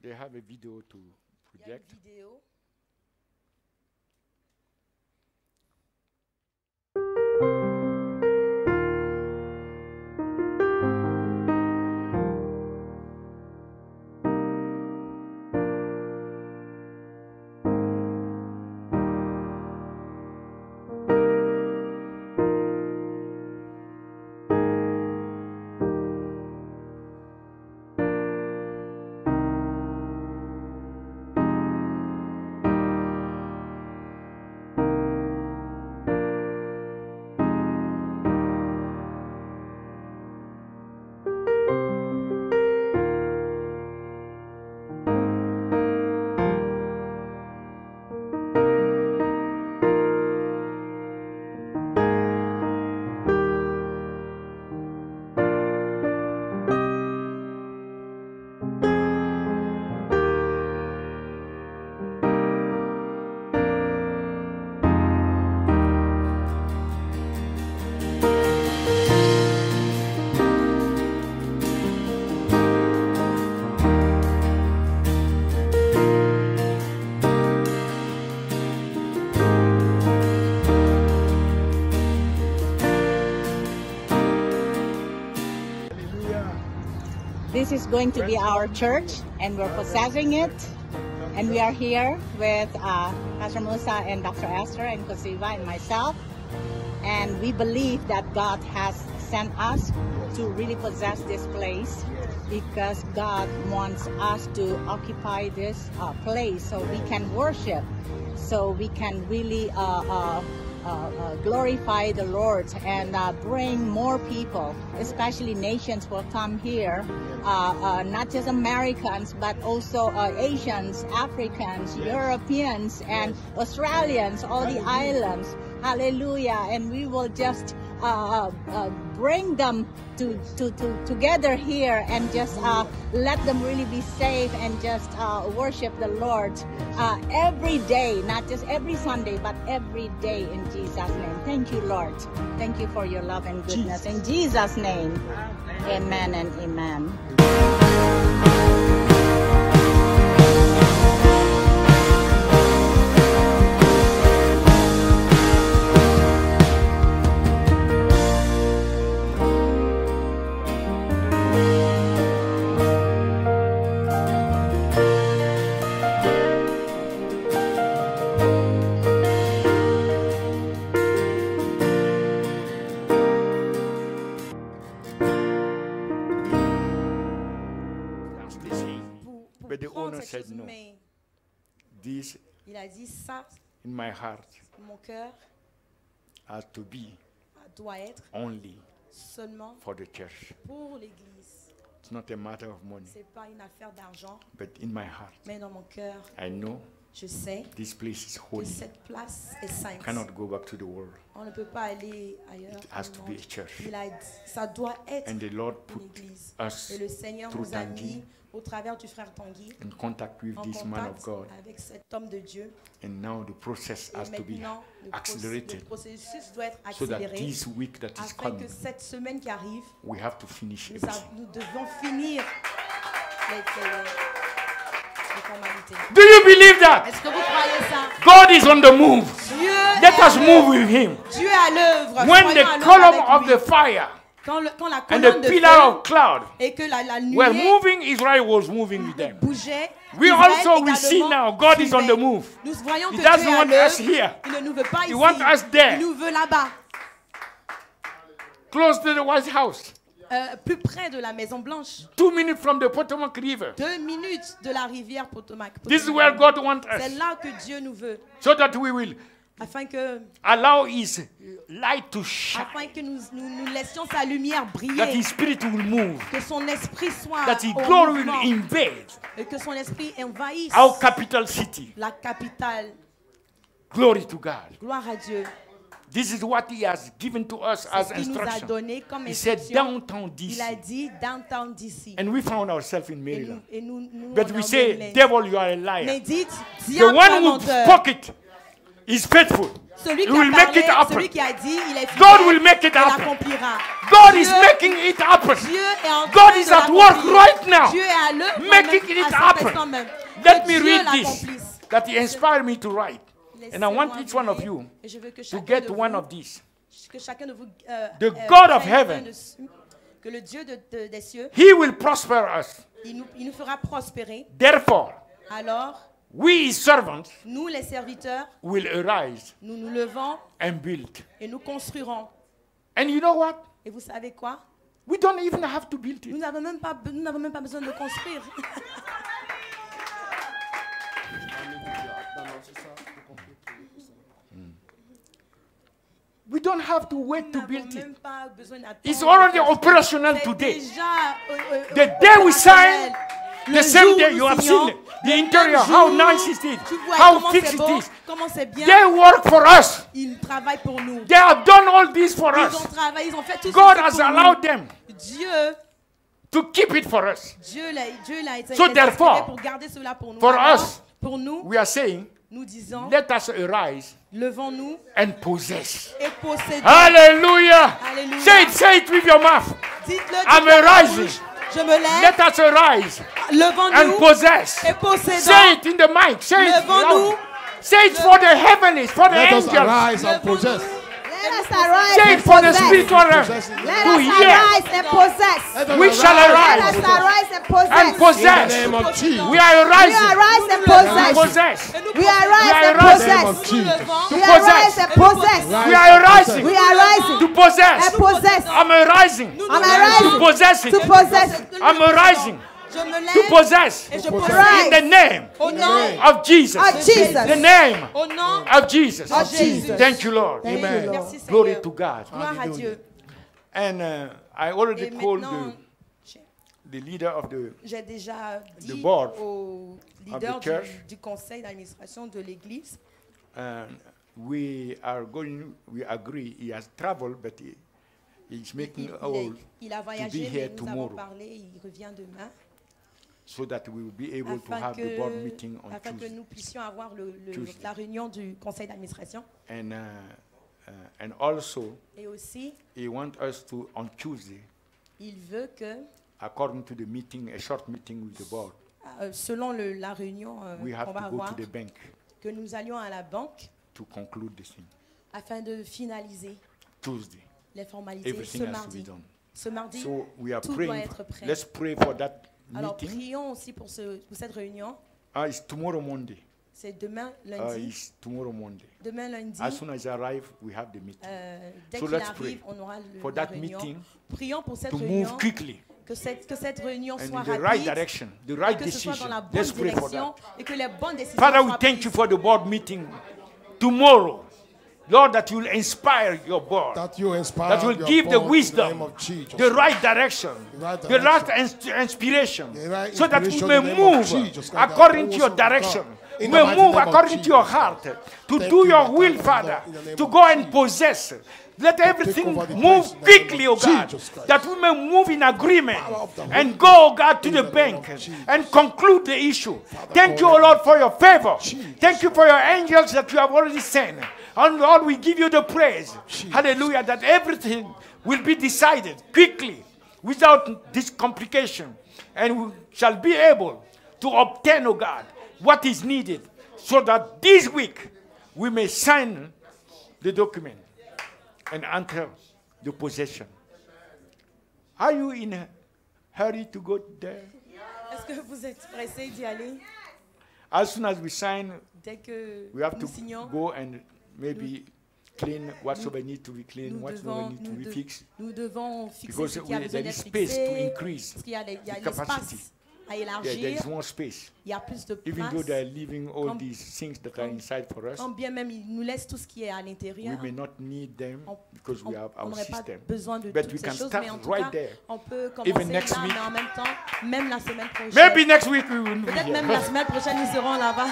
S1: They have a video to
S2: Il y a une
S1: project.
S2: vidéo.
S5: This is going to be our church, and we're possessing it. And we are here with Pastor Musa and Dr. Esther and Kosiva and myself. And we believe that God has sent us to really possess this place because God wants us to occupy this place so we can worship, so we can really glorify the Lord and bring more people, especially nations will come here, not just Americans, but also Asians, Africans, Europeans, and Australians, all the islands. Hallelujah. And we will just bring them together here and just let them really be safe and just worship the Lord every day, not just every Sunday, but every day in Jesus' name. Thank you, Lord. Thank you for your love and goodness. In Jesus' name, amen and amen.
S1: But the owner said no.
S2: Mais
S1: This
S2: il a dit ça,
S1: in my heart
S2: mon cœur
S1: has to be
S2: doit être
S1: only
S2: seulement
S1: for the church.
S2: pour l'Église.
S1: It's not a matter of money,
S2: C'est pas une affaire d'argent,
S1: but in my heart,
S2: mais dans mon cœur,
S1: I know
S2: je sais
S1: this place is
S2: que
S1: holy.
S2: cette place est
S1: I
S2: sainte.
S1: cannot go back to the world.
S2: On ne peut pas aller ailleurs.
S1: It has
S2: dans
S1: to
S2: le
S1: be a
S2: monde.
S1: church.
S2: Il a dit, ça doit être
S1: And the Lord
S2: une
S1: put
S2: église.
S1: us
S2: Et le Seigneur
S1: through
S2: nous a
S1: Tanguy
S2: mis au travers du frère Tanguy
S1: in contact with
S2: en
S1: this man of
S2: contact
S1: God.
S2: avec cet homme de Dieu.
S1: And now the process
S2: Et
S1: has to be
S2: maintenant, le
S1: accelerated
S2: processus doit être
S1: so that
S2: accéléré
S1: this week that is
S2: afin
S1: coming,
S2: que cette semaine qui arrive,
S1: we have to finish
S2: nous
S1: everything.
S2: nous devons finir les formalités.
S1: Do you believe that?
S2: Est-ce que vous croyez ça?
S1: God is on the move.
S2: Dieu
S1: Let
S2: est à
S1: us move with him.
S2: Dieu est à l'œuvre.
S1: When
S2: Soyons à
S1: the
S2: l'œuvre
S1: column
S2: avec
S1: of
S2: lui.
S1: the fire
S2: Quand la
S1: and
S2: colonne
S1: the
S2: de
S1: pillar
S2: feu
S1: of cloud
S2: et que la
S1: were
S2: nuée
S1: moving, Israel was moving with them.
S2: bougeait,
S1: We
S2: Israël
S1: also we see
S2: également
S1: now God is on
S2: suivait.
S1: the move.
S2: Nous voyons
S1: He
S2: que Dieu
S1: doesn't
S2: est à
S1: want us
S2: l'œuvre.
S1: here.
S2: Il ne nous veut pas
S1: He
S2: ici.
S1: wants us there.
S2: Il nous veut là-bas.
S1: Close to the White House.
S2: plus près de la Maison Blanche.
S1: 2 minutes from the Potomac River.
S2: 2 minutes de la rivière Potomac.
S1: This is where God wants
S2: C'est
S1: us.
S2: là que Dieu nous veut.
S1: So that we will
S2: Afin que
S1: allow His light to shine.
S2: nous laissions sa lumière
S1: That
S2: briller.
S1: His Spirit will move.
S2: Que son esprit soit
S1: That His
S2: au
S1: glory will
S2: mouvement.
S1: invade
S2: Et que son esprit envahisse
S1: our capital city.
S2: la capitale.
S1: Glory to God.
S2: Gloire à Dieu.
S1: This is what He has given to us
S2: C'est
S1: as
S2: ce qu'il nous a
S1: instruction.
S2: donné comme
S1: He said
S2: instruction.
S1: downtown
S2: Il a
S1: DC.
S2: dit downtown DC.
S1: And we found ourselves in
S2: Et
S1: Maryland.
S2: nous,
S1: But
S2: on
S1: we
S2: est en
S1: say,
S2: Maryland.
S1: devil, you are a
S2: Mais
S1: liar.
S2: dites,
S1: The
S2: diable,
S1: one who
S2: menteur.
S1: spoke it is faithful.
S2: Celui
S1: He
S2: qui
S1: will
S2: a
S1: make it
S2: parlé,
S1: happen.
S2: celui qui a dit, il est
S1: God
S2: fidèle,
S1: will make it
S2: il
S1: happen.
S2: l'accomplira.
S1: God
S2: Dieu-
S1: is making it happen.
S2: Dieu est en
S1: God
S2: train
S1: is
S2: de
S1: at work
S2: l'accomplir.
S1: right now.
S2: Dieu est à l'œuvre
S1: Making
S2: même,
S1: it
S2: à cet
S1: happen.
S2: instant même.
S1: Let
S2: Que
S1: me
S2: Dieu
S1: read this.
S2: l'accomplisse.
S1: That He inspired me to write. And I want
S2: Laissez-moi
S1: each one of
S2: lire,
S1: you
S2: et je veux que
S1: to
S2: chacun
S1: get
S2: de
S1: one
S2: vous-
S1: of these.
S2: que chacun de vous
S1: The God of
S2: prenne
S1: heaven.
S2: dessus, que le Dieu des cieux,
S1: He will prosper us.
S2: il nous fera prospérer.
S1: Therefore,
S2: Alors,
S1: we His servants
S2: nous les serviteurs,
S1: will arise
S2: nous nous levons
S1: and build.
S2: et nous construirons.
S1: And you know what?
S2: Et vous savez quoi?
S1: We don't even have to build
S2: Nous
S1: it.
S2: n'avons même pas besoin de construire.
S1: We don't have to wait to
S2: Nous
S1: build
S2: n'avons
S1: it.
S2: même pas besoin d'attendre.
S1: It's already
S2: de construire.
S1: operational
S2: C'est
S1: today.
S2: déjà,
S1: The day we sign,
S2: opérationnel.
S1: the
S2: Le
S1: same
S2: jour où
S1: day
S2: nous
S1: you have
S2: signons,
S1: seen the
S2: le
S1: interior,
S2: même
S1: how
S2: jour,
S1: nice it is,
S2: tu vois
S1: how
S2: comment
S1: fixed
S2: c'est
S1: it
S2: beau,
S1: is.
S2: comment c'est bien.
S1: They work for us.
S2: Ils travaillent pour nous.
S1: They have done all this for
S2: Ils
S1: us.
S2: ont travaillé, ils ont fait tout
S1: God
S2: ceci
S1: has
S2: pour
S1: allowed
S2: nous.
S1: them
S2: Dieu
S1: to keep it for us.
S2: l'a été
S1: So therefore,
S2: pour garder cela pour nous.
S1: for
S2: Alors,
S1: us,
S2: pour nous,
S1: We are saying,
S2: nous disons,
S1: let us arise
S2: levons-nous
S1: and possess.
S2: et possédons.
S1: Hallelujah.
S2: Alléluia.
S1: Say it with your mouth.
S2: Dites-le,
S1: I'm
S2: dites-le avec
S1: arising.
S2: la bouche. Je me lève,
S1: Let us arise and
S2: levons-nous
S1: possess.
S2: et possédons.
S1: Say it in the mic. Say it
S2: Levons-nous.
S1: loud. Say it for the heavenlies, for the
S3: Let us
S1: angels.
S3: arise and possess.
S6: Let us arise
S1: Say it
S6: and
S1: for the
S6: possess.
S1: spiritual realm
S3: Possess.
S6: Let
S1: to
S6: us
S1: hear
S6: arise and possess.
S3: Let us
S1: We shall
S6: Let
S1: arise
S6: us arise and
S1: and
S6: possess.
S3: In the
S1: possess.
S3: name of Jesus.
S1: We are
S6: We
S1: rising
S6: arise and
S1: to
S6: possess.
S1: possess.
S6: We arise and
S1: arising.
S3: In the name
S6: possess.
S3: of Jesus.
S1: To
S6: We
S1: possess.
S6: arise and possess.
S1: We are rising
S6: We are rising
S1: to possess.
S6: and possess.
S1: I'm arising
S6: I'm
S1: to
S6: arising
S1: possess it.
S6: to possess.
S1: I'm arising
S2: Je me
S1: to
S2: lève
S1: possess
S2: et je
S1: in
S2: possède
S1: the name
S2: au nom
S1: of Jesus.
S6: Of Jesus.
S1: The name
S2: au nom
S1: of Jesus.
S6: Of Jesus.
S1: Thank you, Lord.
S6: Thank you, Lord.
S2: Merci
S1: Glory
S2: Seigneur.
S1: to God.
S2: Gloire à Dieu.
S1: And I already
S2: Et
S1: called
S2: maintenant,
S1: the leader of the
S2: j'ai déjà dit
S1: board
S2: au leader
S1: of the church.
S2: du conseil d'administration de l'église,
S1: we agree, he has traveled, but he's making all
S2: il a
S1: to be
S2: voyagé,
S1: here
S2: mais nous avons
S1: tomorrow
S2: parlé, il revient demain,
S1: so that we will be able to
S2: afin
S1: have the board meeting on
S2: que
S1: Tuesday.
S2: nous puissions avoir
S1: Tuesday.
S2: la réunion du conseil d'administration.
S1: And also,
S2: Et aussi,
S1: he wants us to, on Tuesday,
S2: il veut que,
S1: according to the meeting, a short meeting with the board,
S2: selon la réunion
S1: we have
S2: qu'on va
S1: to go
S2: avoir,
S1: to the bank
S2: que nous allions à la banque
S1: to conclude this thing.
S2: afin de finaliser
S1: Tuesday,
S2: les formalités
S1: everything
S2: ce
S1: has to be
S2: mardi.
S1: done.
S2: Ce mardi,
S1: So we are
S2: tout doit
S1: praying.
S2: être prêt.
S1: Let's pray for that
S2: Alors
S1: meeting.
S2: prions aussi pour cette réunion.
S1: It's tomorrow Monday.
S2: C'est demain lundi.
S1: It's tomorrow Monday.
S2: Demain lundi,
S1: As soon as I arrive, we have the meeting.
S2: dès
S1: So
S2: qu'il
S1: let's
S2: arrive,
S1: pray
S2: on aura
S1: for
S2: la
S1: that
S2: réunion.
S1: meeting
S2: Prions pour cette
S1: to
S2: réunion,
S1: move quickly
S2: que cette réunion
S1: and
S2: soit
S1: in the right
S2: rapide,
S1: direction, the
S2: et
S1: right
S2: que ce soit dans
S1: decision.
S2: la bonne
S1: Let's pray for
S2: direction
S1: that.
S2: et que les bonnes décisions
S1: Father, we
S2: soient
S1: thank you
S2: prises.
S1: for the board meeting tomorrow. Lord, that you will inspire your board.
S3: That you inspire
S1: That will
S3: your
S1: give the
S3: board in the
S1: wisdom,
S3: name of Jesus.
S1: the right direction,
S3: right
S1: the right
S3: direction.
S1: inspiration,
S3: The right
S1: so that we
S3: inspiration
S1: may
S3: in the name of
S1: move
S3: Jesus, God,
S1: according
S3: the
S1: to your
S3: force of God.
S1: direction.
S3: In
S1: We
S3: the mighty
S1: move
S3: name of
S1: according to your
S3: Jesus.
S1: heart to
S3: Thank
S1: do
S3: you,
S1: your
S3: Lord.
S1: will,
S3: Thank you,
S1: Father,
S3: Lord, in the name
S1: to
S3: of
S1: go and
S3: Jesus.
S1: possess. Let everything
S3: over the
S1: move
S3: place in the name
S1: quickly,
S3: of
S1: oh God,
S3: Jesus Christ.
S1: that we may move in agreement
S3: Power of the Holy
S1: and go, oh God, to
S3: in
S1: the
S3: the name
S1: bank
S3: of Jesus.
S1: and conclude the issue.
S3: Father,
S1: Thank you,
S3: God,
S1: oh Lord, for your favor.
S3: Jesus.
S1: Thank you for your angels that you have already sent. And Lord, we give you the praise. Hallelujah, that everything will be decided quickly without this complication. And we shall be able to obtain, oh God, what is needed so that this week we may sign the document and enter the possession. Are you in a hurry to go there?
S2: Est-ce que vous êtes pressés d'y aller?
S1: As soon as we sign,
S2: Dès que
S1: we have
S2: nous
S1: to
S2: signons,
S1: go and maybe clean whatsoever need to be clean, whatsoever need to be fixed.
S2: Nous devons fixer
S1: Because
S2: ce qui a besoin
S1: there is
S2: d'être
S1: space to
S2: fixé.
S1: increase
S2: Parce qu'il y a, il y a
S1: the capacity.
S2: l'espace à
S1: There
S2: élargir.
S1: is more space.
S2: Il y a plus de
S1: Even though
S2: place.
S1: they are leaving all
S2: Comme-
S1: these things that are inside for us,
S2: Quand bien même il nous laisse tout ce qui est à
S1: we
S2: l'intérieur,
S1: may not need them because we have
S2: on
S1: our
S2: n'aurait pas
S1: system.
S2: besoin de
S1: But
S2: toutes
S1: we
S2: ces
S1: can
S2: choses,
S1: start
S2: mais en tout
S1: right
S2: cas,
S1: there.
S2: on peut
S1: Even
S2: commencer
S1: next
S2: là,
S1: week.
S2: mais en même temps, même la semaine prochaine.
S1: Maybe next week we will be
S2: Peut-être même la
S1: here.
S2: semaine prochaine, nous serons là-bas.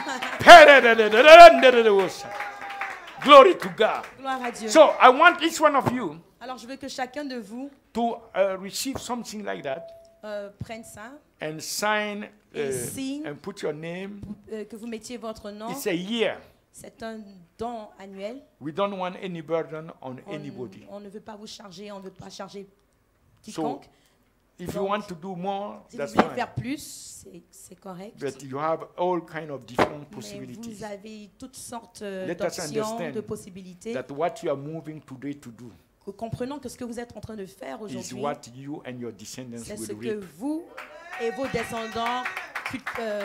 S1: Glory to God.
S2: Gloire à Dieu.
S1: So I want each one of you
S2: Alors je veux que chacun de vous
S1: to receive something like that
S2: prenne ça,
S1: and sign
S2: Et signe.
S1: and put your name.
S2: que vous mettiez votre nom.
S1: It's a year.
S2: C'est un don annuel.
S1: We don't want any burden on
S2: On,
S1: anybody.
S2: on ne veut pas vous charger, on ne veut pas charger
S1: So
S2: quiconque.
S1: if you
S2: Donc,
S1: want to do more,
S2: Si vous
S1: that's
S2: voulez
S1: fine.
S2: faire plus, c'est correct.
S1: But you have all kind of different
S2: Mais
S1: possibilities.
S2: vous avez toutes sortes
S1: Let us
S2: d'options,
S1: understand
S2: de possibilités.
S1: that what you are moving today to do
S2: Comprenons que ce que vous êtes en train de faire
S1: is
S2: aujourd'hui,
S1: what you and your descendants
S2: c'est ce
S1: will
S2: que
S1: reap.
S2: vous et vos descendants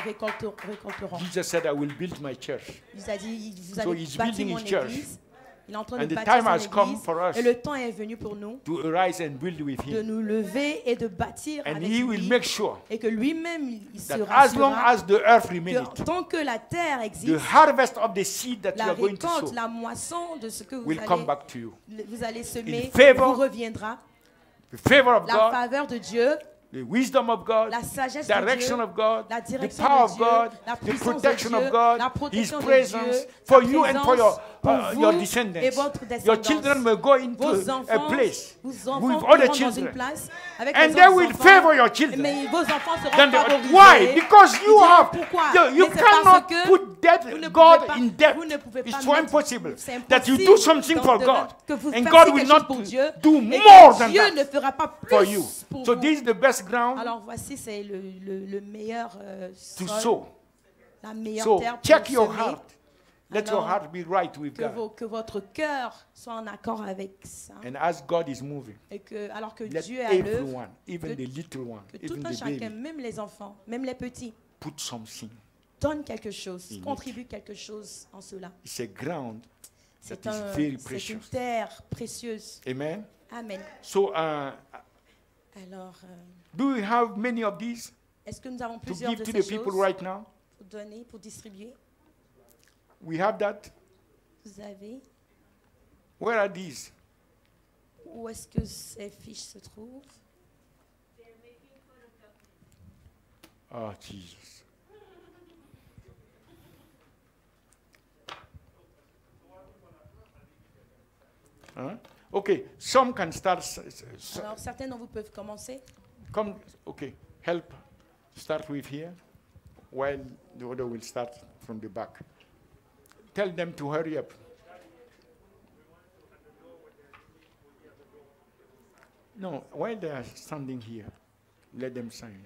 S2: récolteront.
S1: Jesus said, I will build my church.
S2: Il a dit, vous
S1: So
S2: allez
S1: he's
S2: bâtir
S1: building
S2: mon
S1: his church.
S2: église. Il est en train
S1: And
S2: de
S1: the
S2: bâtir
S1: time
S2: son
S1: has come
S2: église.
S1: for us
S2: Et le temps est venu pour nous
S1: to arise and build with
S2: de
S1: him.
S2: nous lever et de bâtir
S1: And
S2: avec
S1: he will
S2: lui.
S1: make sure
S2: Et que lui-même, il
S1: that
S2: sera
S1: as long as the earth remains,
S2: que tant que la terre
S1: the
S2: existe,
S1: harvest of the seed that you
S2: la
S1: are going to
S2: récolte,
S1: sow
S2: la moisson de ce que vous
S1: will come
S2: allez,
S1: back to you.
S2: vous allez semer,
S1: In favor-
S2: vous reviendra.
S1: The favor of
S2: La
S1: God,
S2: faveur de Dieu,
S1: the wisdom of God,
S2: la sagesse
S1: direction
S2: de
S1: of
S2: Dieu,
S1: God,
S2: la
S1: the
S2: direction
S1: power
S2: de
S1: of
S2: Dieu,
S1: God,
S2: la
S1: the
S2: puissance de
S1: protection
S2: Dieu,
S1: of God,
S2: la
S1: His
S2: protection de
S1: presence
S2: Dieu,
S1: for
S2: sa
S1: you and for
S2: présence pour
S1: your
S2: vous
S1: descendants.
S2: et votre
S1: Your
S2: descendance.
S1: children will go into
S2: Vos
S1: a
S2: enfants,
S1: place
S2: vos enfants
S1: with
S2: seront
S1: other
S2: dans une
S1: children.
S2: place avec
S1: And
S2: les
S1: they
S2: autres
S1: will
S2: enfants,
S1: favor your children.
S2: mais vos enfants seront
S1: Then
S2: favorisés.
S1: why? Because
S2: Ils
S1: you
S2: diront
S1: have
S2: pourquoi?
S1: you
S2: Mais c'est parce
S1: cannot
S2: que
S1: put
S2: vous ne
S1: God
S2: pouvez pas-
S1: in debt.
S2: vous ne pouvez pas
S1: It's so
S2: mettre-
S1: impossible
S2: c'est
S1: that you do
S2: impossible
S1: something for God,
S2: que vous
S1: and
S2: fassiez
S1: God will
S2: quelque chose
S1: not
S2: pour Dieu,
S1: do
S2: et que
S1: more than
S2: Dieu
S1: that
S2: ne fera pas plus
S1: for you.
S2: pour
S1: So
S2: vous.
S1: this is the best ground
S2: Alors voici, c'est le meilleur
S1: to
S2: sol,
S1: sow.
S2: la meilleure
S1: So
S2: terre pour
S1: check your
S2: semer.
S1: heart. Let your
S2: Alors,
S1: heart be right with
S2: Que,
S1: God.
S2: que votre cœur soit en accord avec ça.
S1: And as God is moving,
S2: Et que, alors que
S1: let
S2: Dieu est à l'œuvre,
S1: everyone, even
S2: que-
S1: the little one,
S2: que tout
S1: even
S2: un
S1: the
S2: chacun,
S1: baby,
S2: même les enfants, même les petits,
S1: put something.
S2: donne quelque chose,
S1: In it.
S2: contribue quelque chose en cela.
S1: It's a ground
S2: C'est
S1: that is very
S2: c'est
S1: precious.
S2: une terre précieuse.
S1: Amen.
S2: Amen.
S1: So,
S2: Alors,
S1: do we have many of these
S2: est-ce que nous avons
S1: to
S2: plusieurs
S1: give
S2: de
S1: to
S2: ces
S1: the people
S2: choses
S1: right now?
S2: pour donner, pour distribuer?
S1: We have that.
S2: Vous avez?
S1: Where are these?
S2: Où est-ce que ces fiches se trouvent?
S1: Oh, Jesus. Huh? Okay, some can start.
S2: Alors, certains d'entre vous peuvent commencer.
S1: Come, okay, help. Start with here, while the other will start from the back. Tell them to hurry up. No, while they are standing here, let them sign.